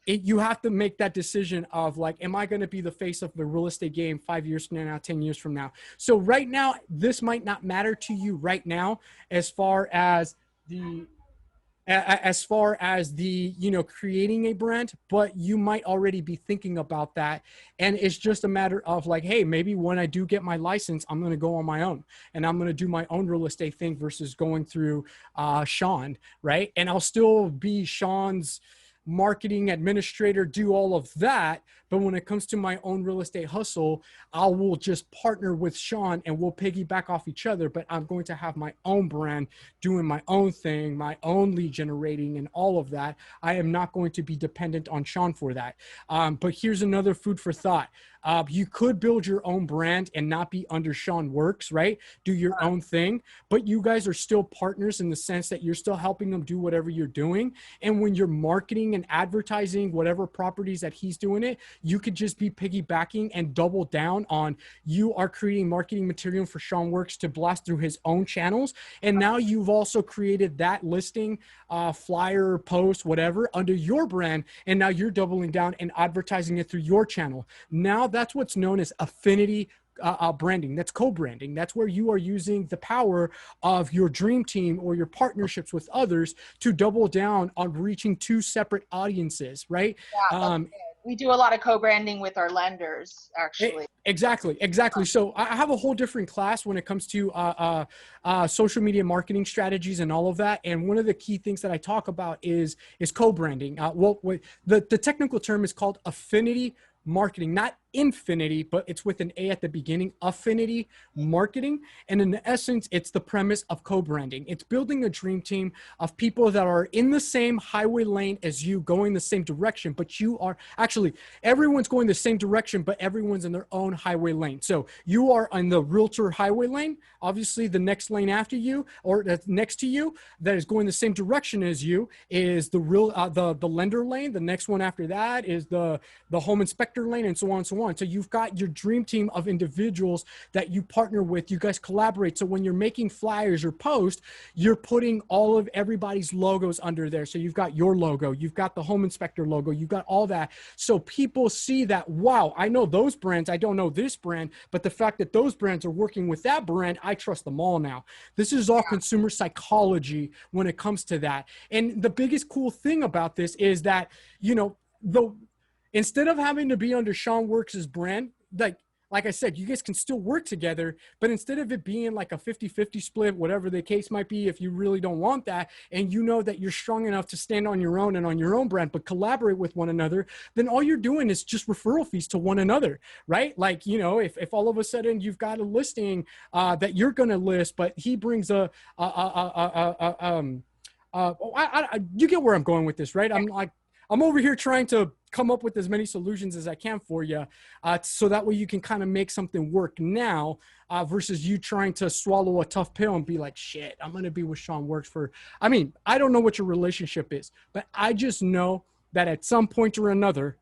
you have to make that decision of, like, am I going to be the face of the real estate game 5 years from now, 10 years from now? So right now, this might not matter to you right now as far as as far as the, creating a brand, but you might already be thinking about that. And it's just a matter of like, hey, maybe when I do get my license, I'm going to go on my own and I'm going to do my own real estate thing versus going through Sean, right? And I'll still be Sean's marketing administrator, do all of that. But when it comes to my own real estate hustle, I will just partner with Sean and we'll piggyback off each other. But I'm going to have my own brand, doing my own thing, my own lead generating and all of that. I am not going to be dependent on Sean for that. But here's another food for thought. You could build your own brand and not be under Sean Works, right? Do your own thing, but you guys are still partners in the sense that you're still helping them do whatever you're doing. And when you're marketing and advertising whatever properties that he's doing it, you could just be piggybacking and double down on, you are creating marketing material for Sean Works to blast through his own channels. And now you've also created that listing, flyer, post, whatever under your brand. And now you're doubling down and advertising it through your channel. Now that's what's known as affinity branding. That's co-branding. That's where you are using the power of your dream team or your partnerships with others to double down on reaching two separate audiences, right? Yeah, we do a lot of co-branding with our lenders, actually. Exactly. So I have a whole different class when it comes to social media marketing strategies and all of that. And one of the key things that I talk about is co-branding. The technical term is called affinity marketing, not infinity, but it's with an A at the beginning, affinity marketing. And in essence, it's the premise of co-branding. It's building a dream team of people that are in the same highway lane as you, going the same direction, but you are actually, everyone's going the same direction, but everyone's in their own highway lane. So you are on the realtor highway lane, obviously the next lane after you, or that's next to you, that is going the same direction as you is the the lender lane. The next one after that is the home inspector lane, and so on and so on. So you've got your dream team of individuals that you partner with. You guys collaborate. So when you're making flyers or posts, you're putting all of everybody's logos under there. So you've got your logo, you've got the home inspector logo, you've got all that. So people see that, wow, I know those brands. I don't know this brand, but the fact that those brands are working with that brand, I trust them all now. This is all consumer psychology when it comes to that. And the biggest cool thing about this is that, instead of having to be under Sean Works' brand, like I said, you guys can still work together, but instead of it being like a 50-50 split, whatever the case might be, if you really don't want that, and you know that you're strong enough to stand on your own and on your own brand, but collaborate with one another, then all you're doing is just referral fees to one another, right? Like, if all of a sudden you've got a listing that you're going to list, but he brings you get where I'm going with this, right? I'm over here trying to come up with as many solutions as I can for you, so that way you can kind of make something work now, versus you trying to swallow a tough pill and be like, shit, I'm going to be with Sean Works I don't know what your relationship is, but I just know that at some point or another,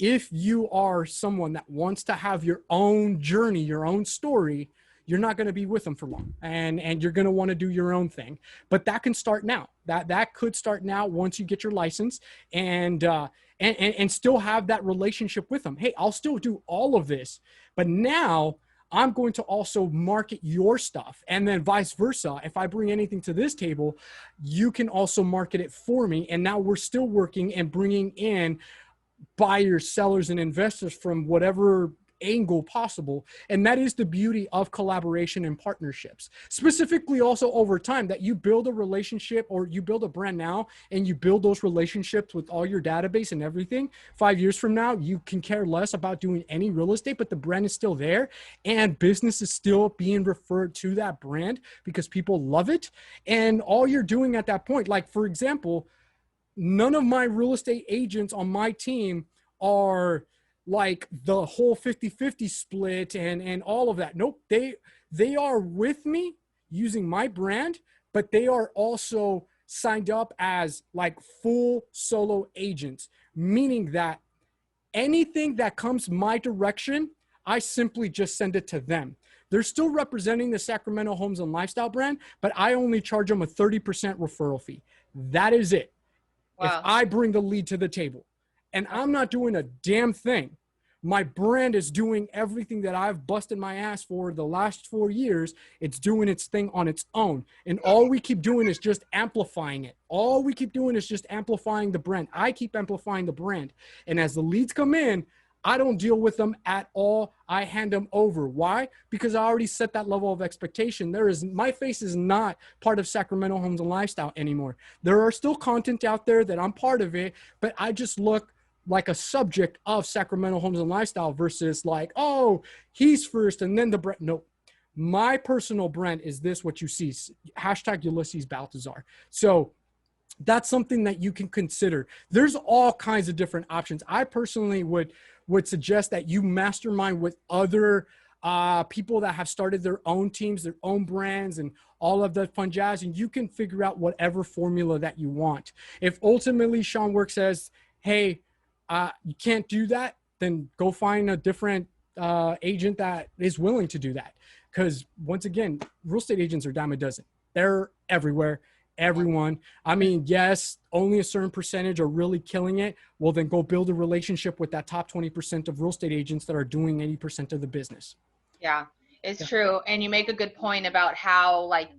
if you are someone that wants to have your own journey, your own story, you're not going to be with them for long, and you're going to want to do your own thing. But that can start now. That could start now once you get your license and still have that relationship with them. Hey, I'll still do all of this, but now I'm going to also market your stuff, and then vice versa. If I bring anything to this table, you can also market it for me. And now we're still working and bringing in buyers, sellers, and investors from whatever angle possible. And that is the beauty of collaboration and partnerships. Specifically also over time, that you build a relationship or you build a brand now and you build those relationships with all your database and everything. 5 years from now, you can care less about doing any real estate, but the brand is still there and business is still being referred to that brand because people love it. And all you're doing at that point, like for example, none of my real estate agents on my team are like the whole 50-50 split and all of that. Nope. They are with me using my brand, but they are also signed up as like full solo agents, meaning that anything that comes my direction, I simply just send it to them. They're still representing the Sacramento Homes and Lifestyle brand, but I only charge them a 30% referral fee. That is it. Wow. If I bring the lead to the table. And I'm not doing a damn thing. my brand is doing everything that I've busted my ass for the last 4 years. It's doing its thing on its own. And all we keep doing is just amplifying it. All we keep doing is just amplifying the brand. I keep amplifying the brand. And as the leads come in, I don't deal with them at all. I hand them over. Why? Because I already set that level of expectation. My face is not part of Sacramento Homes and Lifestyle anymore. There are still content out there that I'm part of it, but I just look like a subject of Sacramento Homes and Lifestyle versus like, oh, he's first and then the brand. No, my personal brand is this, what you see, hashtag Ulysses Baltazar. So that's something that you can consider. There's all kinds of different options. I personally would suggest that you mastermind with other people that have started their own teams, their own brands, and all of that fun jazz, and you can figure out whatever formula that you want. If ultimately Sean Work says, hey, you can't do that, then go find a different agent that is willing to do that. Because once again, real estate agents are dime a dozen. They're everywhere. Everyone. I mean, yes, only a certain percentage are really killing it. Well, then go build a relationship with that top 20% of real estate agents that are doing 80% of the business. Yeah, it's true. And you make a good point about how, like,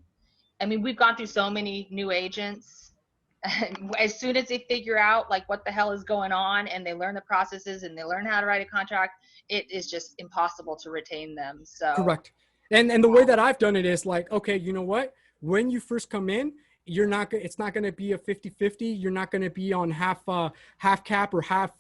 I mean, we've gone through so many new agents. As soon as they figure out like what the hell is going on and they learn the processes and they learn how to write a contract, it is just impossible to retain them. So correct. And the way that I've done it is like, okay, you know what? When you first come in, it's not going to be a 50-50. You're not going to be on half cap or half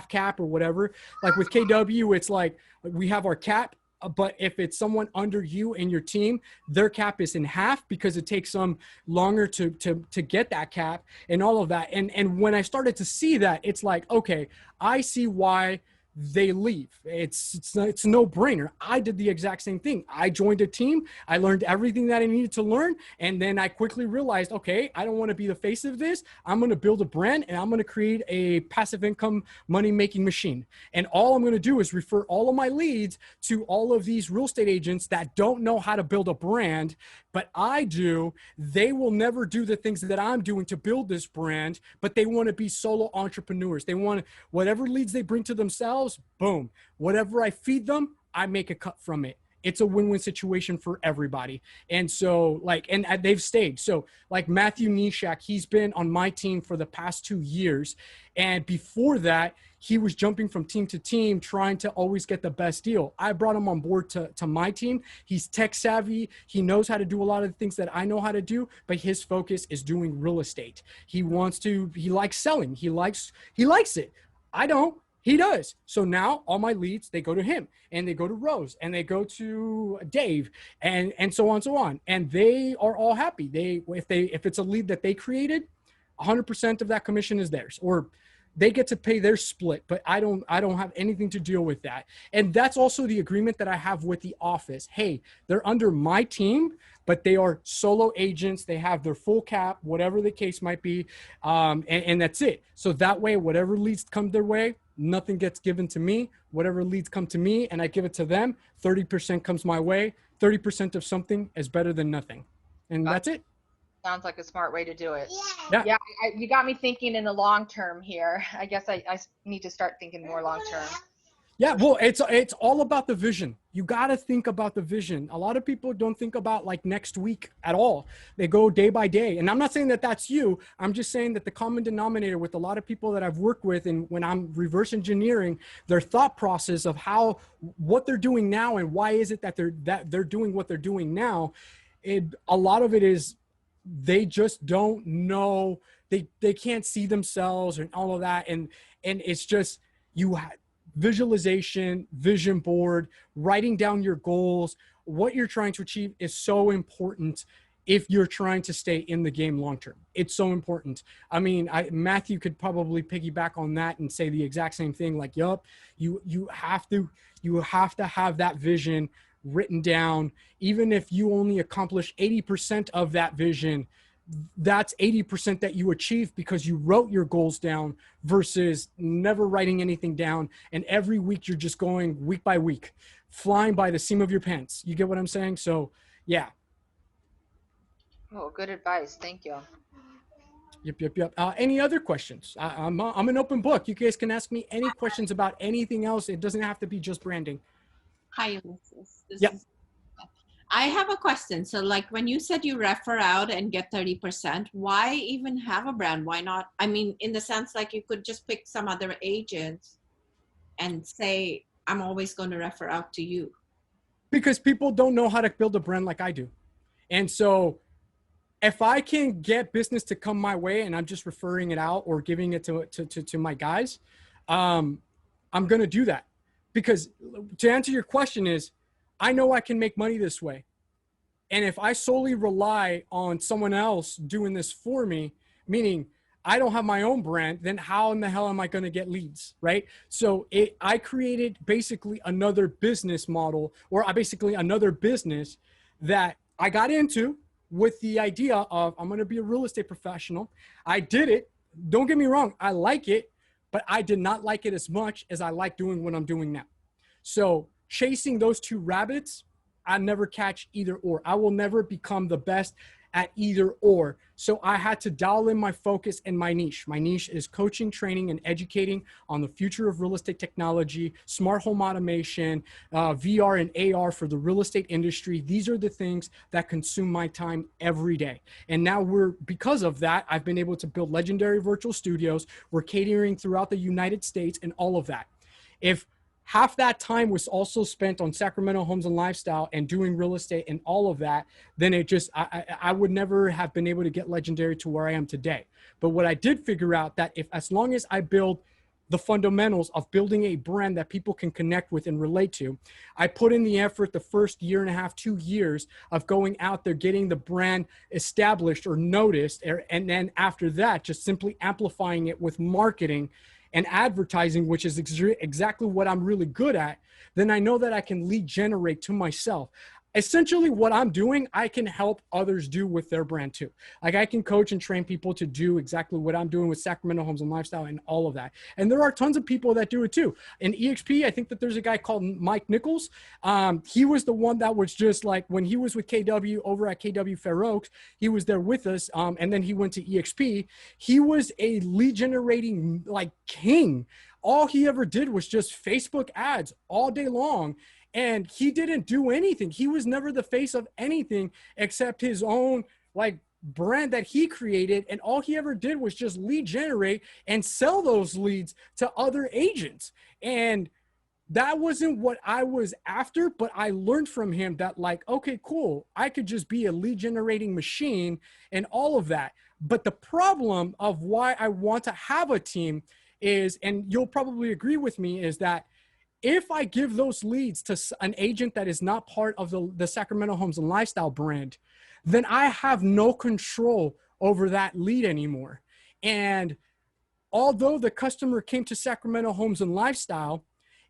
cap or whatever. Like with KW, it's like we have our cap, but if it's someone under you and your team, their cap is in half because it takes them longer to get that cap and all of that. And when I started to see that, it's like, okay, I see why they leave. It's a no-brainer. I did the exact same thing. I joined a team. I learned everything that I needed to learn. And then I quickly realized, okay, I don't want to be the face of this. I'm going to build a brand and I'm going to create a passive income money-making machine. And all I'm going to do is refer all of my leads to all of these real estate agents that don't know how to build a brand, but I do. They will never do the things that I'm doing to build this brand, but they want to be solo entrepreneurs. They want whatever leads they bring to themselves, boom. Whatever I feed them, I make a cut from it. It's a win-win situation for everybody. And so and they've stayed. So like Matthew Nishak, he's been on my team for the past 2 years. And before that, he was jumping from team to team, trying to always get the best deal. I brought him on board to my team. He's tech savvy. He knows how to do a lot of the things that I know how to do, but his focus is doing real estate. He likes selling. He likes it. I don't. He does. So now all my leads, they go to him and they go to Rose and they go to Dave and so on and so on. And they are all happy. If it's a lead that they created, 100% of that commission is theirs, or they get to pay their split, but I don't have anything to deal with that. And that's also the agreement that I have with the office. Hey, they're under my team, but they are solo agents. They have their full cap, whatever the case might be. And that's it. So that way, whatever leads come their way, nothing gets given to me. Whatever leads come to me and I give it to them, 30% comes my way. 30% of something is better than nothing. And that's it. Sounds like a smart way to do it. Yeah. You got me thinking in the long term here. I guess I need to start thinking more long term. Yeah, well, it's all about the vision. You got to think about the vision. A lot of people don't think about like next week at all. They go day by day. And I'm not saying that that's you. I'm just saying that the common denominator with a lot of people that I've worked with, and when I'm reverse engineering their thought process of what they're doing now and why is it that they're doing what they're doing now, a lot of it is they just don't know. They can't see themselves and all of that. And it's just visualization, vision board, writing down your goals, what you're trying to achieve is so important if you're trying to stay in the game long term. It's so important. I mean, Matthew could probably piggyback on that and say the exact same thing. Like, yup, you have to have that vision written down. Even if you only accomplish 80% of that vision, that's 80% that you achieve because you wrote your goals down versus never writing anything down. And every week you're just going week by week, flying by the seam of your pants. You get what I'm saying? So yeah. Oh, good advice. Thank you. Yep. Any other questions? I'm an open book. You guys can ask me any questions about anything else. It doesn't have to be just branding. Hi, Ulysses. Yep. I have a question. So like when you said you refer out and get 30%, why even have a brand? Why not? I mean, in the sense like you could just pick some other agent and say, I'm always going to refer out to you. Because people don't know how to build a brand like I do. And so if I can get business to come my way and I'm just referring it out or giving it to my guys, I'm going to do that. Because to answer your question is, I know I can make money this way. And if I solely rely on someone else doing this for me, meaning I don't have my own brand, then how in the hell am I going to get leads, right? So I created basically another business model, or basically another business that I got into with the idea of I'm going to be a real estate professional. I did it. Don't get me wrong. I like it, but I did not like it as much as I like doing what I'm doing now. So chasing those two rabbits, I never catch either or. I will never become the best at either or. So I had to dial in my focus and my niche. My niche is coaching, training, and educating on the future of real estate technology, smart home automation, VR and AR for the real estate industry. These are the things that consume my time every day. And now because of that, I've been able to build legendary virtual studios. We're catering throughout the United States and all of that. If half that time was also spent on Sacramento Homes and Lifestyle and doing real estate and all of that, then I would never have been able to get legendary to where I am today. But what I did figure out that as long as I build the fundamentals of building a brand that people can connect with and relate to, I put in the effort the first year and a half, 2 years of going out there, getting the brand established or noticed. And then after that, just simply amplifying it with marketing and advertising, which is exactly what I'm really good at, then I know that I can lead generate to myself. Essentially what I'm doing, I can help others do with their brand too. Like I can coach and train people to do exactly what I'm doing with Sacramento Homes and Lifestyle and all of that. And there are tons of people that do it too. In EXP, I think that there's a guy called Mike Nichols. He was the one that was just like, when he was with KW over at KW Fair Oaks, he was there with us. And then he went to EXP. He was a lead generating like king. All he ever did was just Facebook ads all day long. And he didn't do anything. He was never the face of anything except his own like brand that he created. And all he ever did was just lead generate and sell those leads to other agents. And that wasn't what I was after, but I learned from him that like, okay, cool. I could just be a lead generating machine and all of that. But the problem of why I want to have a team is, and you'll probably agree with me, is that if I give those leads to an agent that is not part of the Sacramento Homes and Lifestyle brand, then I have no control over that lead anymore. And although the customer came to Sacramento Homes and Lifestyle,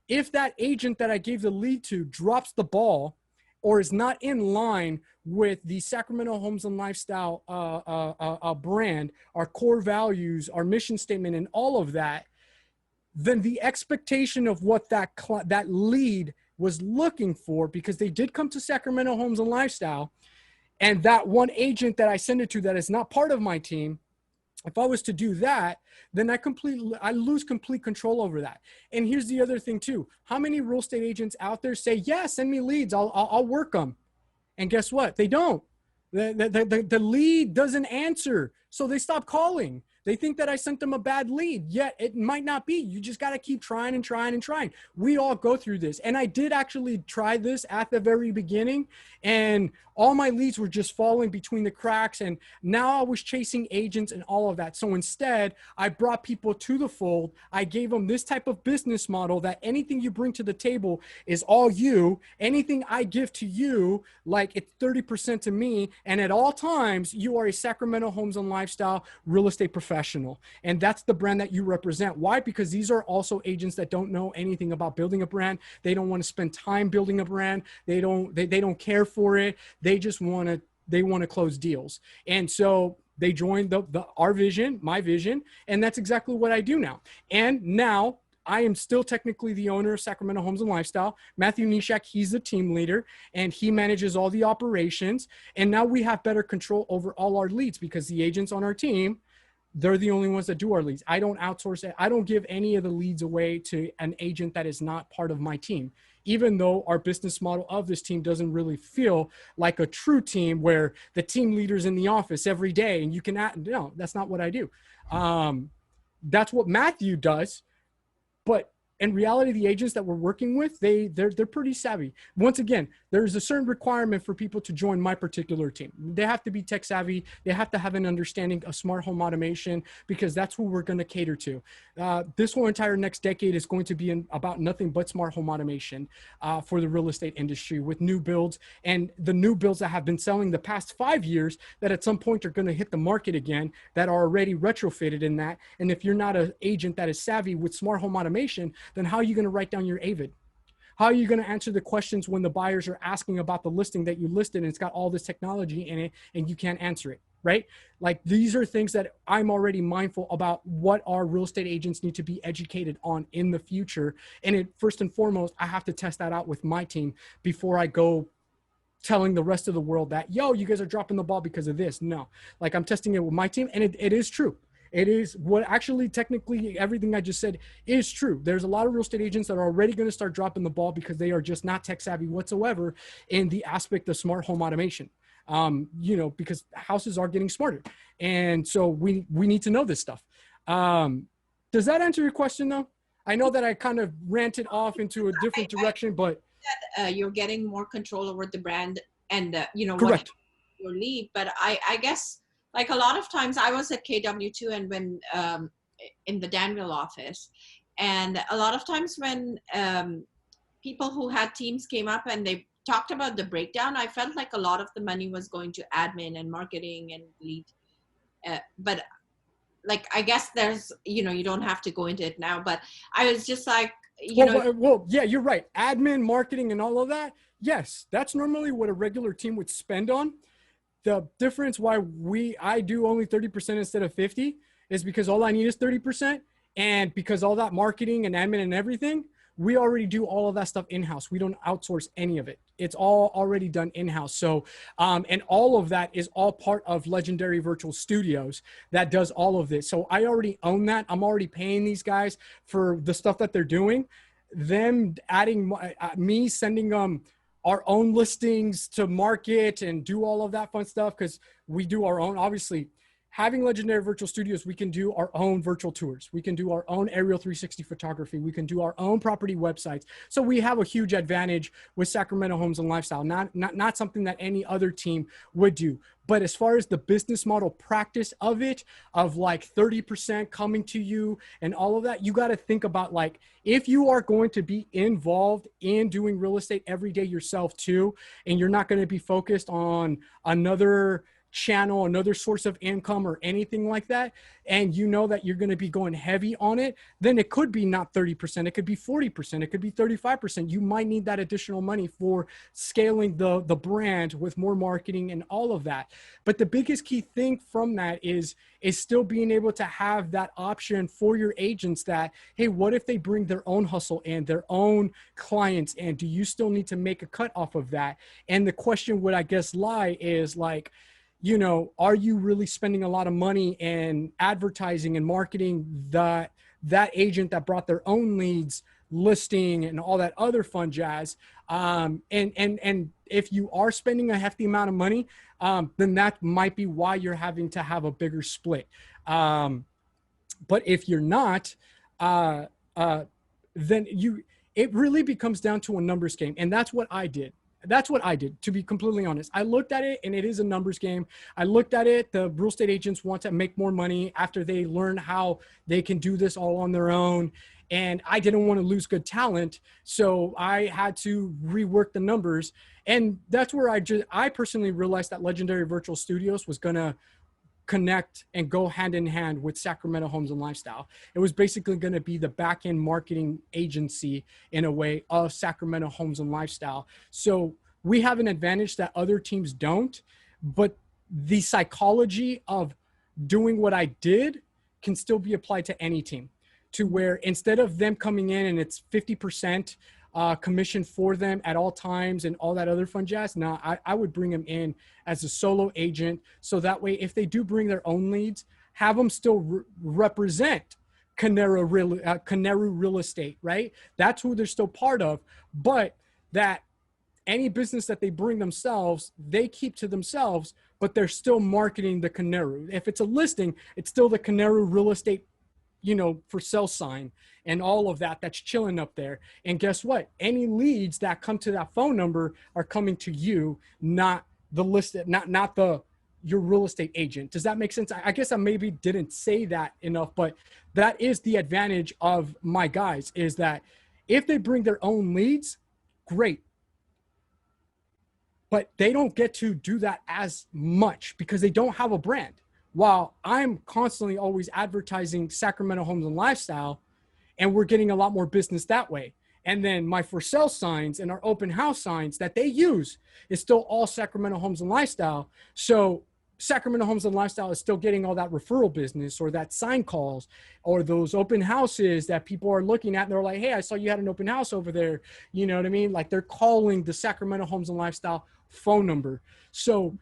if that agent that I gave the lead to drops the ball or is not in line with the Sacramento Homes and Lifestyle brand, our core values, our mission statement, and all of that, then the expectation of what that lead was looking for, because they did come to Sacramento Homes and Lifestyle, and that one agent that I send it to that is not part of my team, if I was to do that, then I lose complete control over that. And here's the other thing too. How many real estate agents out there say, yeah, send me leads, I'll work them. And guess what? They don't. The lead doesn't answer. So they stop calling. They think that I sent them a bad lead, yet it might not be. You just got to keep trying and trying and trying. We all go through this. And I did actually try this at the very beginning, and all my leads were just falling between the cracks. And now I was chasing agents and all of that. So instead, I brought people to the fold. I gave them this type of business model that anything you bring to the table is all you. Anything I give to you, like it's 30% to me. And at all times, you are a Sacramento Homes and Lifestyle real estate professional. And that's the brand that you represent. Why? Because these are also agents that don't know anything about building a brand. They don't want to spend time building a brand. They don't care for it. They just want to close deals. And so they joined our vision, my vision, and that's exactly what I do now. And now I am still technically the owner of Sacramento Homes and Lifestyle. Matthew Nishak, he's the team leader, and he manages all the operations. And now we have better control over all our leads because the agents on our team, they're the only ones that do our leads. I don't outsource it. I don't give any of the leads away to an agent that is not part of my team, even though our business model of this team doesn't really feel like a true team where the team leader's in the office every day and you can no, that's not what I do. That's what Matthew does. But in reality, the agents that we're working with, they're pretty savvy. Once again, there's a certain requirement for people to join my particular team. They have to be tech savvy. They have to have an understanding of smart home automation, because that's who we're going to cater to. This whole entire next decade is going to be about nothing but smart home automation for the real estate industry, with new builds and the new builds that have been selling the past 5 years that at some point are going to hit the market again, that are already retrofitted in that. And if you're not an agent that is savvy with smart home automation, then how are you going to write down your AVID? How are you going to answer the questions when the buyers are asking about the listing that you listed and it's got all this technology in it and you can't answer it, right? Like, these are things that I'm already mindful about what our real estate agents need to be educated on in the future. And first and foremost, I have to test that out with my team before I go telling the rest of the world that, yo, you guys are dropping the ball because of this. No, like, I'm testing it with my team, and it is true. It is what actually technically everything I just said is true. There's a lot of real estate agents that are already going to start dropping the ball because they are just not tech savvy whatsoever in the aspect of smart home automation. Because houses are getting smarter. And so we need to know this stuff. Does that answer your question though? I know that I kind of ranted off into a different direction, but you're getting more control over the brand and, correct. Your lead. But I guess, like, a lot of times I was at KW2 and when in the Danville office, and a lot of times when people who had teams came up and they talked about the breakdown, I felt like a lot of the money was going to admin and marketing and lead. But like, I guess there's, you don't have to go into it now, but I was just like, well, yeah, you're right. Admin, marketing, and all of that. Yes, that's normally what a regular team would spend on. The difference why I do only 30% instead of 50 is because all I need is 30%. And because all that marketing and admin and everything, we already do all of that stuff in-house. We don't outsource any of it. It's all already done in-house. So, and all of that is all part of Legendary Virtual Studios that does all of this. So I already own that. I'm already paying these guys for the stuff that they're doing. Them adding me sending them our own listings to market and do all of that fun stuff, because we do our own. Obviously, having Legendary Virtual Studios, we can do our own virtual tours. We can do our own aerial 360 photography. We can do our own property websites. So we have a huge advantage with Sacramento Homes and Lifestyle, not something that any other team would do. But as far as the business model practice of it, of like 30% coming to you and all of that, you got to think about, like, if you are going to be involved in doing real estate every day yourself too, and you're not going to be focused on another channel, another source of income or anything like that, and you know that you're going to be going heavy on it, then it could be not 30%, it could be 40%, it could be 35%. You might need that additional money for scaling the brand with more marketing and all of that. But the biggest key thing from that is still being able to have that option for your agents that, hey, what if they bring their own hustle and their own clients, and do you still need to make a cut off of that? And the question would, I guess, lie is like, are you really spending a lot of money in advertising and marketing that agent that brought their own leads, listing, and all that other fun jazz? And if you are spending a hefty amount of money, then that might be why you're having to have a bigger split. But if you're not, then it really becomes down to a numbers game. And that's what I did. That's what I did, to be completely honest. I looked at it, and it is a numbers game. I looked at it. The real estate agents want to make more money after they learn how they can do this all on their own. And I didn't want to lose good talent. So I had to rework the numbers. And that's where I personally realized that Legendary Virtual Studios was going to connect and go hand in hand with Sacramento Homes and Lifestyle. It was basically going to be the back-end marketing agency in a way of Sacramento Homes and Lifestyle. So we have an advantage that other teams don't, but the psychology of doing what I did can still be applied to any team, to where instead of them coming in and it's 50% commission for them at all times and all that other fun jazz. Now, I would bring them in as a solo agent. So that way, if they do bring their own leads, have them still represent Canaru Real Estate, right? That's who they're still part of, but that any business that they bring themselves, they keep to themselves, but they're still marketing the Canaru. If it's a listing, it's still the Canaru Real Estate, for sale sign and all of that that's chilling up there. And guess what? Any leads that come to that phone number are coming to you, not the list, not your real estate agent. Does that make sense? I guess I maybe didn't say that enough, but that is the advantage of my guys, is that if they bring their own leads, great. But they don't get to do that as much because they don't have a brand. While I'm constantly always advertising Sacramento Homes and Lifestyle, and we're getting a lot more business that way. And then my for sale signs and our open house signs that they use is still all Sacramento Homes and Lifestyle. So Sacramento Homes and Lifestyle is still getting all that referral business or that sign calls or those open houses that people are looking at and they're like, hey, I saw you had an open house over there. You know what I mean? Like they're calling the Sacramento Homes and Lifestyle phone number. So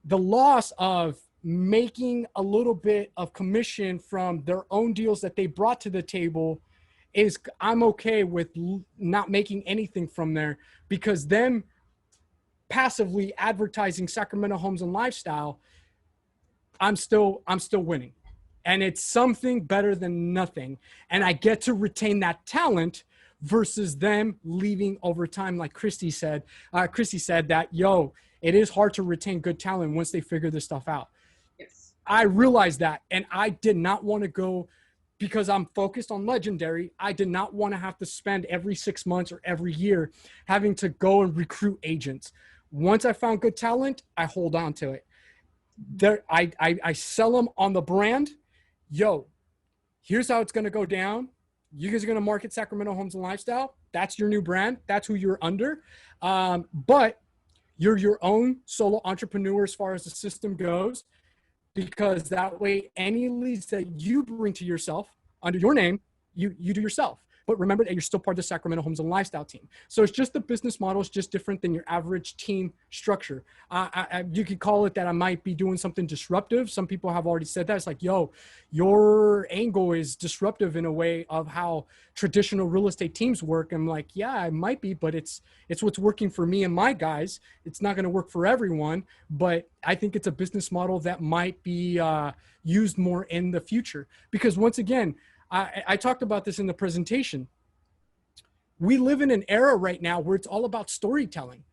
the loss of making a little bit of commission from their own deals that they brought to the table is, I'm okay with not making anything from there, because them passively advertising Sacramento Homes and Lifestyle, I'm still winning. And it's something better than nothing. And I get to retain that talent versus them leaving over time. Like Christy said that, it is hard to retain good talent once they figure this stuff out. Yes. I realized that. And I did not want to go, because I'm focused on Legendary. I did not want to have to spend every 6 months or every year having to go and recruit agents. Once I found good talent, I hold on to it. I sell them on the brand. Here's how it's going to go down. You guys are going to market Sacramento Homes and Lifestyle. That's your new brand. That's who you're under. But you're your own solo entrepreneur as far as the system goes, because that way any leads that you bring to yourself under your name, you do yourself. But remember that you're still part of the Sacramento Homes and Lifestyle team. So it's just the business model is just different than your average team structure. You could call it that I might be doing something disruptive. Some people have already said that. It's like, your angle is disruptive in a way of how traditional real estate teams work. I'm like, yeah, it might be, but it's what's working for me and my guys. It's not going to work for everyone, but I think it's a business model that might be used more in the future. Because once again, I talked about this in the presentation. We live in an era right now where it's all about storytelling.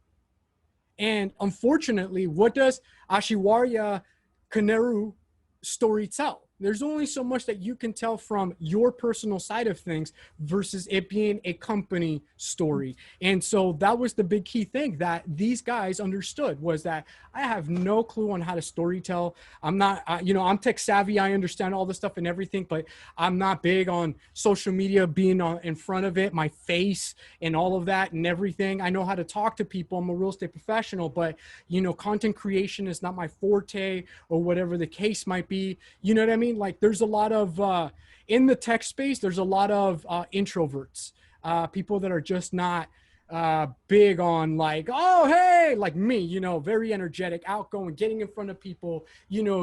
And unfortunately, what does Ashiwarya Canaru story tell? There's only so much that you can tell from your personal side of things versus it being a company story. And so that was the big key thing that these guys understood, was that I have no clue on how to storytell. I'm not, I'm tech savvy. I understand all this stuff and everything, but I'm not big on social media being in front of it, my face and all of that and everything. I know how to talk to people. I'm a real estate professional, but content creation is not my forte or whatever the case might be. You know what I mean? Like there's a lot of, in the tech space, there's a lot of introverts, people that are just not big on like, oh, hey, like me, very energetic, outgoing, getting in front of people,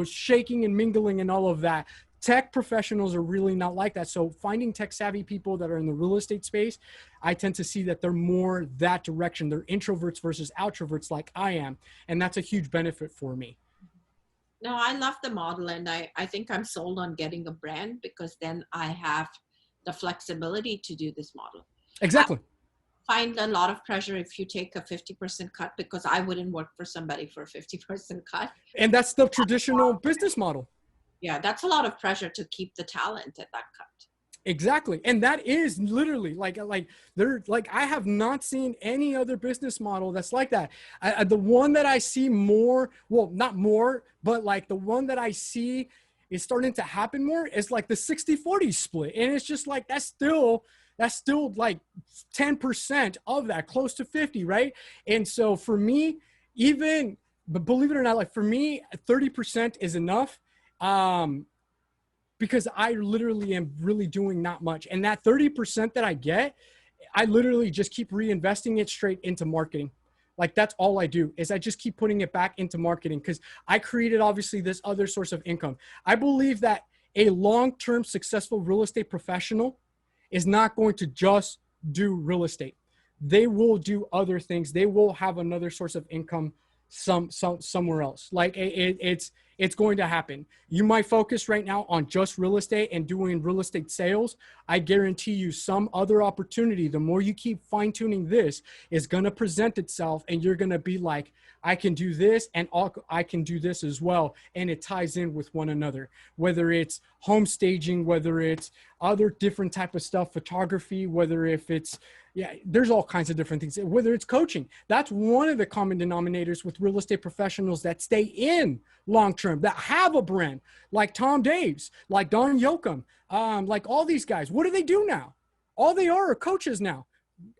shaking and mingling and all of that. Tech professionals are really not like that. So finding tech savvy people that are in the real estate space, I tend to see that they're more that direction. They're introverts versus outroverts like I am. And that's a huge benefit for me. No, I love the model, and I think I'm sold on getting a brand, because then I have the flexibility to do this model. Exactly. I find a lot of pressure if you take a 50% cut, because I wouldn't work for somebody for a 50% cut. And that's the traditional business model. Yeah, that's a lot of pressure to keep the talent at that cut. Exactly. And that is literally like I have not seen any other business model that's like that. The one that I see more, well, not more, but like the one that I see is starting to happen more is like the 60-40 split. And it's just like, that's still like 10% of that, close to 50. Right. And so for me, but believe it or not, like for me, 30% is enough. Because I literally am really doing not much. And that 30% that I get, I literally just keep reinvesting it straight into marketing. Like that's all I do is I just keep putting it back into marketing because I created obviously this other source of income. I believe that a long-term successful real estate professional is not going to just do real estate. They will do other things. They will have another source of income somewhere else. Like it's going to happen. You might focus right now on just real estate and doing real estate sales. I guarantee you some other opportunity, the more you keep fine tuning this, is going to present itself and you're going to be like, I can do this and I can do this as well. And it ties in with one another, whether it's home staging, whether it's other different type of stuff, photography, whether if it's, yeah, there's all kinds of different things, whether it's coaching. That's one of the common denominators with real estate professionals that stay in long-term, that have a brand, like Tom Daves, like Don Yoakum, like all these guys. What do they do now? All they are coaches now.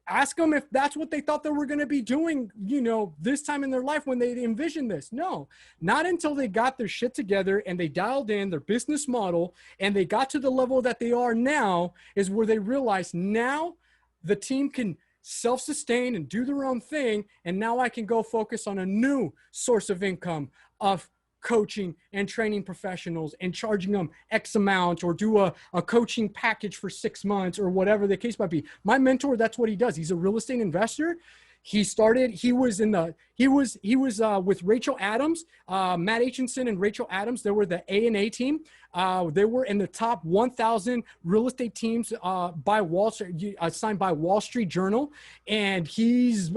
Ask them if that's what they thought they were going to be doing, you know, this time in their life when they envisioned this. No, not until they got their shit together and they dialed in their business model and they got to the level that they are now is where they realized now the team can self-sustain and do their own thing. And now I can go focus on a new source of income of coaching and training professionals and charging them X amount or do a coaching package for 6 months or whatever the case might be. My mentor, that's what he does. He's a real estate investor. He was with Rachel Adams, Matt Aitchison and Rachel Adams. They were the A&A team. They were in the top 1,000 real estate teams by Wall Street, signed by Wall Street Journal. And he's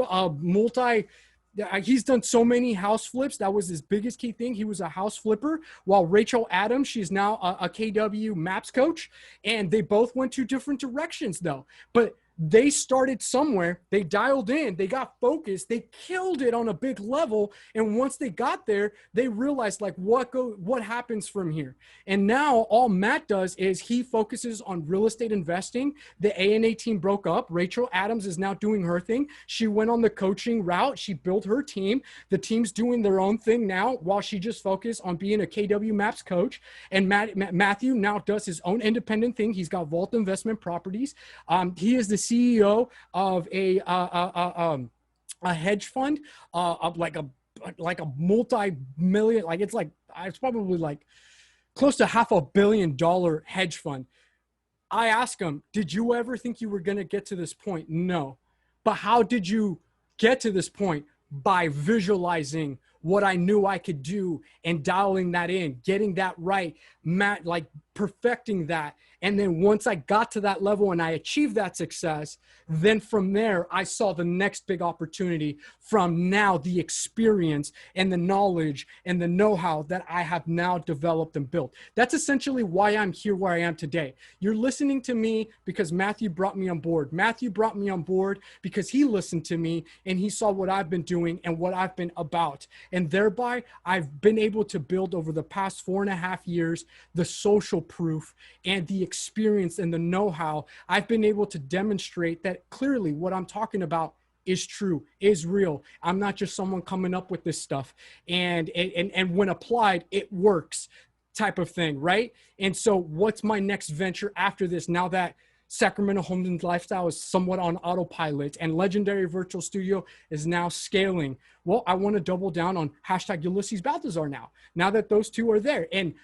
he's done so many house flips. That was his biggest key thing. He was a house flipper, while Rachel Adams, she's now a KW Maps coach. And they both went 2 different directions though. But they started somewhere, they dialed in, they got focused, they killed it on a big level. And once they got there, they realized like what happens from here. And now all Matt does is he focuses on real estate investing. The A&A team broke up. Rachel Adams is now doing her thing. She went on the coaching route. She built her team. The team's doing their own thing now while she just focused on being a KW Maps coach. And Matthew now does his own independent thing. He's got Vault Investment Properties. He is the CEO of a hedge fund, of like a multi-million, it's probably like close to $500 million hedge fund. I asked him, did you ever think you were going to get to this point? No. But how did you get to this point? By visualizing what I knew I could do and dialing that in, getting that right, perfecting that. And then once I got to that level and I achieved that success, then from there, I saw the next big opportunity from now the experience and the knowledge and the know-how that I have now developed and built. That's essentially why I'm here where I am today. You're listening to me because Matthew brought me on board. Matthew brought me on board because he listened to me and he saw what I've been doing and what I've been about. And thereby, I've been able to build over the past 4.5 years, the social proof and the experience and the know-how. I've been able to demonstrate that clearly what I'm talking about is true, is real. I'm not just someone coming up with this stuff. And when applied, it works type of thing, right? And so what's my next venture after this now that Sacramento Homes and Lifestyle is somewhat on autopilot and Legendary Virtual Studio is now scaling? Well, I want to double down on #Ulysses Baltazar now that those two are there. And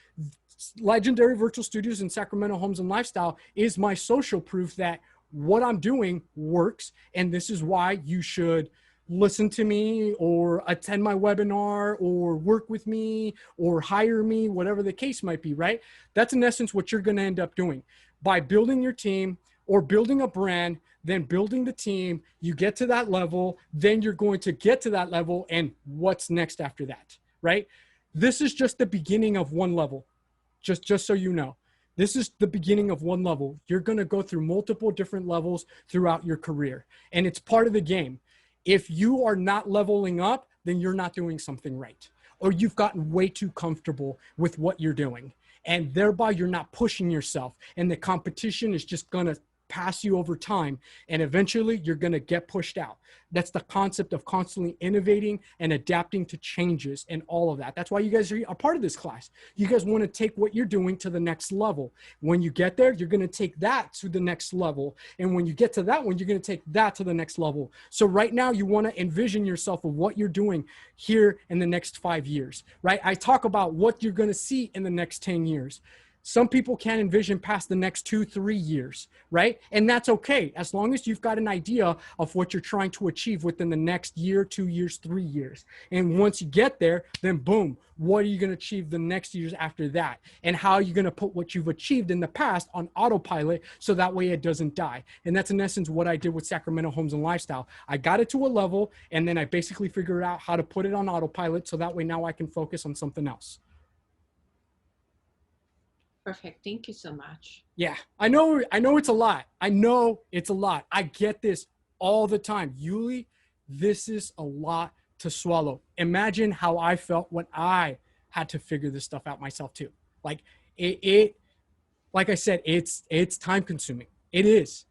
Legendary Virtual Studios and Sacramento Homes and Lifestyle is my social proof that what I'm doing works. And this is why you should listen to me or attend my webinar or work with me or hire me, whatever the case might be, right? That's in essence what you're going to end up doing by building your team or building a brand, then building the team. You get to that level, then you're going to get to that level. And what's next after that, right? This is just the beginning of one level. Just so you know, this is the beginning of one level. You're going to go through multiple different levels throughout your career. And it's part of the game. If you are not leveling up, then you're not doing something right. Or you've gotten way too comfortable with what you're doing. And thereby you're not pushing yourself. And the competition is just going to pass you over time, and eventually you're going to get pushed out. That's the concept of constantly innovating and adapting to changes and all of that. That's why you guys are a part of this class. You guys want to take what you're doing to the next level. When you get there, you're going to take that to the next level. And when you get to that one, you're going to take that to the next level. So right now you want to envision yourself of what you're doing here in the next 5 years, right? I talk about what you're going to see in the next 10 years. Some people can't envision past the next 2-3 years, right? And that's okay, as long as you've got an idea of what you're trying to achieve within the next year, 2 years, 3 years. And once you get there, then boom, what are you going to achieve the next years after that? And how are you going to put what you've achieved in the past on autopilot so that way it doesn't die? And that's in essence what I did with Sacramento Homes and Lifestyle. I got it to a level, and then I basically figured out how to put it on autopilot so that way now I can focus on something else. Perfect. Thank you so much. Yeah, I know it's a lot. I know it's a lot. I get this all the time. Yuli, this is a lot to swallow. Imagine how I felt when I had to figure this stuff out myself too. Like like I said, it's time consuming. It is.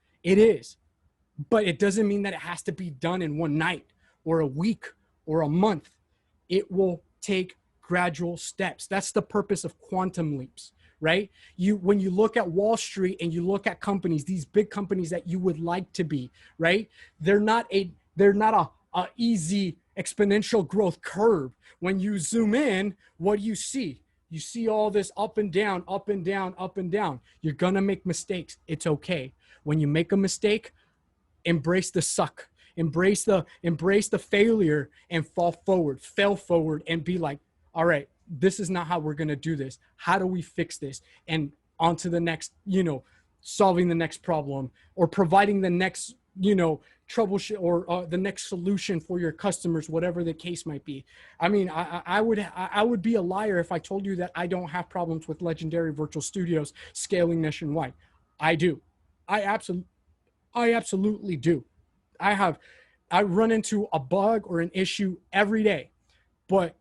But it doesn't mean that it has to be done in one night or a week or a month. It will take gradual steps. That's the purpose of quantum leaps. Right? When you look at Wall Street and you look at companies, these big companies that you would like to be, right? They're not a easy exponential growth curve. When you zoom in, what do you see? You see all this up and down, up and down, up and down. You're going to make mistakes. It's okay. When you make a mistake, embrace the suck, embrace the failure and fail forward and be like, all right, this is not how we're going to do this. How do we fix this? And on to the next, solving the next problem or providing the next, troubleshoot or the next solution for your customers, whatever the case might be. I mean, I would be a liar if I told you that I don't have problems with Legendary Virtual Studios scaling nationwide. I do. I absolutely do. I run into a bug or an issue every day, but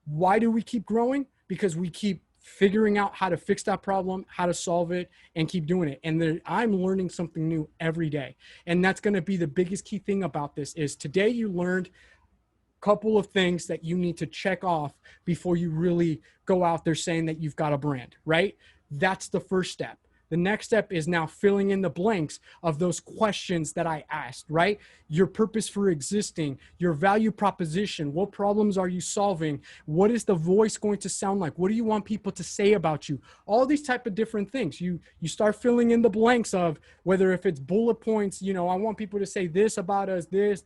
why do we keep growing? Because we keep figuring out how to fix that problem, how to solve it, and keep doing it. And I'm learning something new every day. And that's going to be the biggest key thing about this is today you learned a couple of things that you need to check off before you really go out there saying that you've got a brand, right? That's the first step. The next step is now filling in the blanks of those questions that I asked, right? Your purpose for existing, your value proposition, what problems are you solving? What is the voice going to sound like? What do you want people to say about you? All these type of different things. You start filling in the blanks of whether if it's bullet points, I want people to say this about us, this,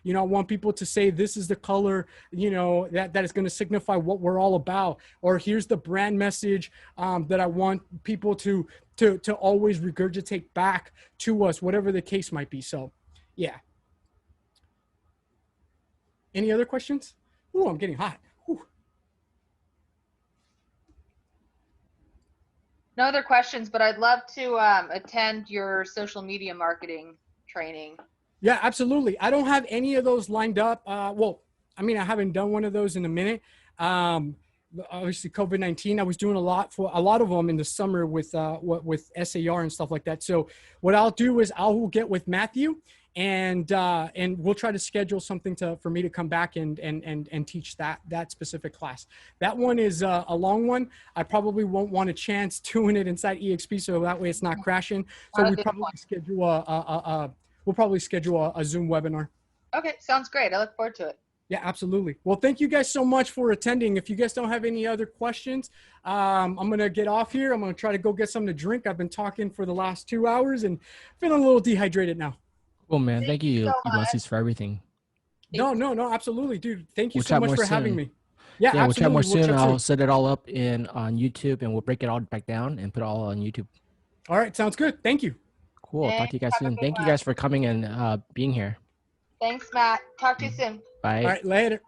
I want people to say this is the color, that is going to signify what we're all about. Or here's the brand message that I want people to always regurgitate back to us, whatever the case might be. So, yeah. Any other questions? Ooh, I'm getting hot. Ooh. No other questions, but I'd love to attend your social media marketing training. Yeah, absolutely. I don't have any of those lined up. I haven't done one of those in a minute. Obviously COVID-19, I was doing a lot of them in the summer with SAR and stuff like that. So what I'll do is I will get with Matthew and we'll try to schedule something for me to come back and teach that specific class. That one is a long one. I probably won't want a chance doing it inside EXP, so that way it's not crashing. So we'll probably schedule a Zoom webinar. Okay, sounds great. I look forward to it. Yeah, absolutely. Well, thank you guys so much for attending. If you guys don't have any other questions, I'm going to get off here. I'm going to try to go get something to drink. I've been talking for the last 2 hours and feeling a little dehydrated now. Cool, man. Thank you, so Ulysses, for everything. No, absolutely, dude. Thank you We'll so much for having me. Yeah, absolutely. we'll chat more soon. I'll set it all up on YouTube and we'll break it all back down and put it all on YouTube. All right. Sounds good. Thank you. Cool. Talk to you guys soon. Thank you guys for coming and being here. Thanks, Matt. Talk to you soon. Bye. All right. Later.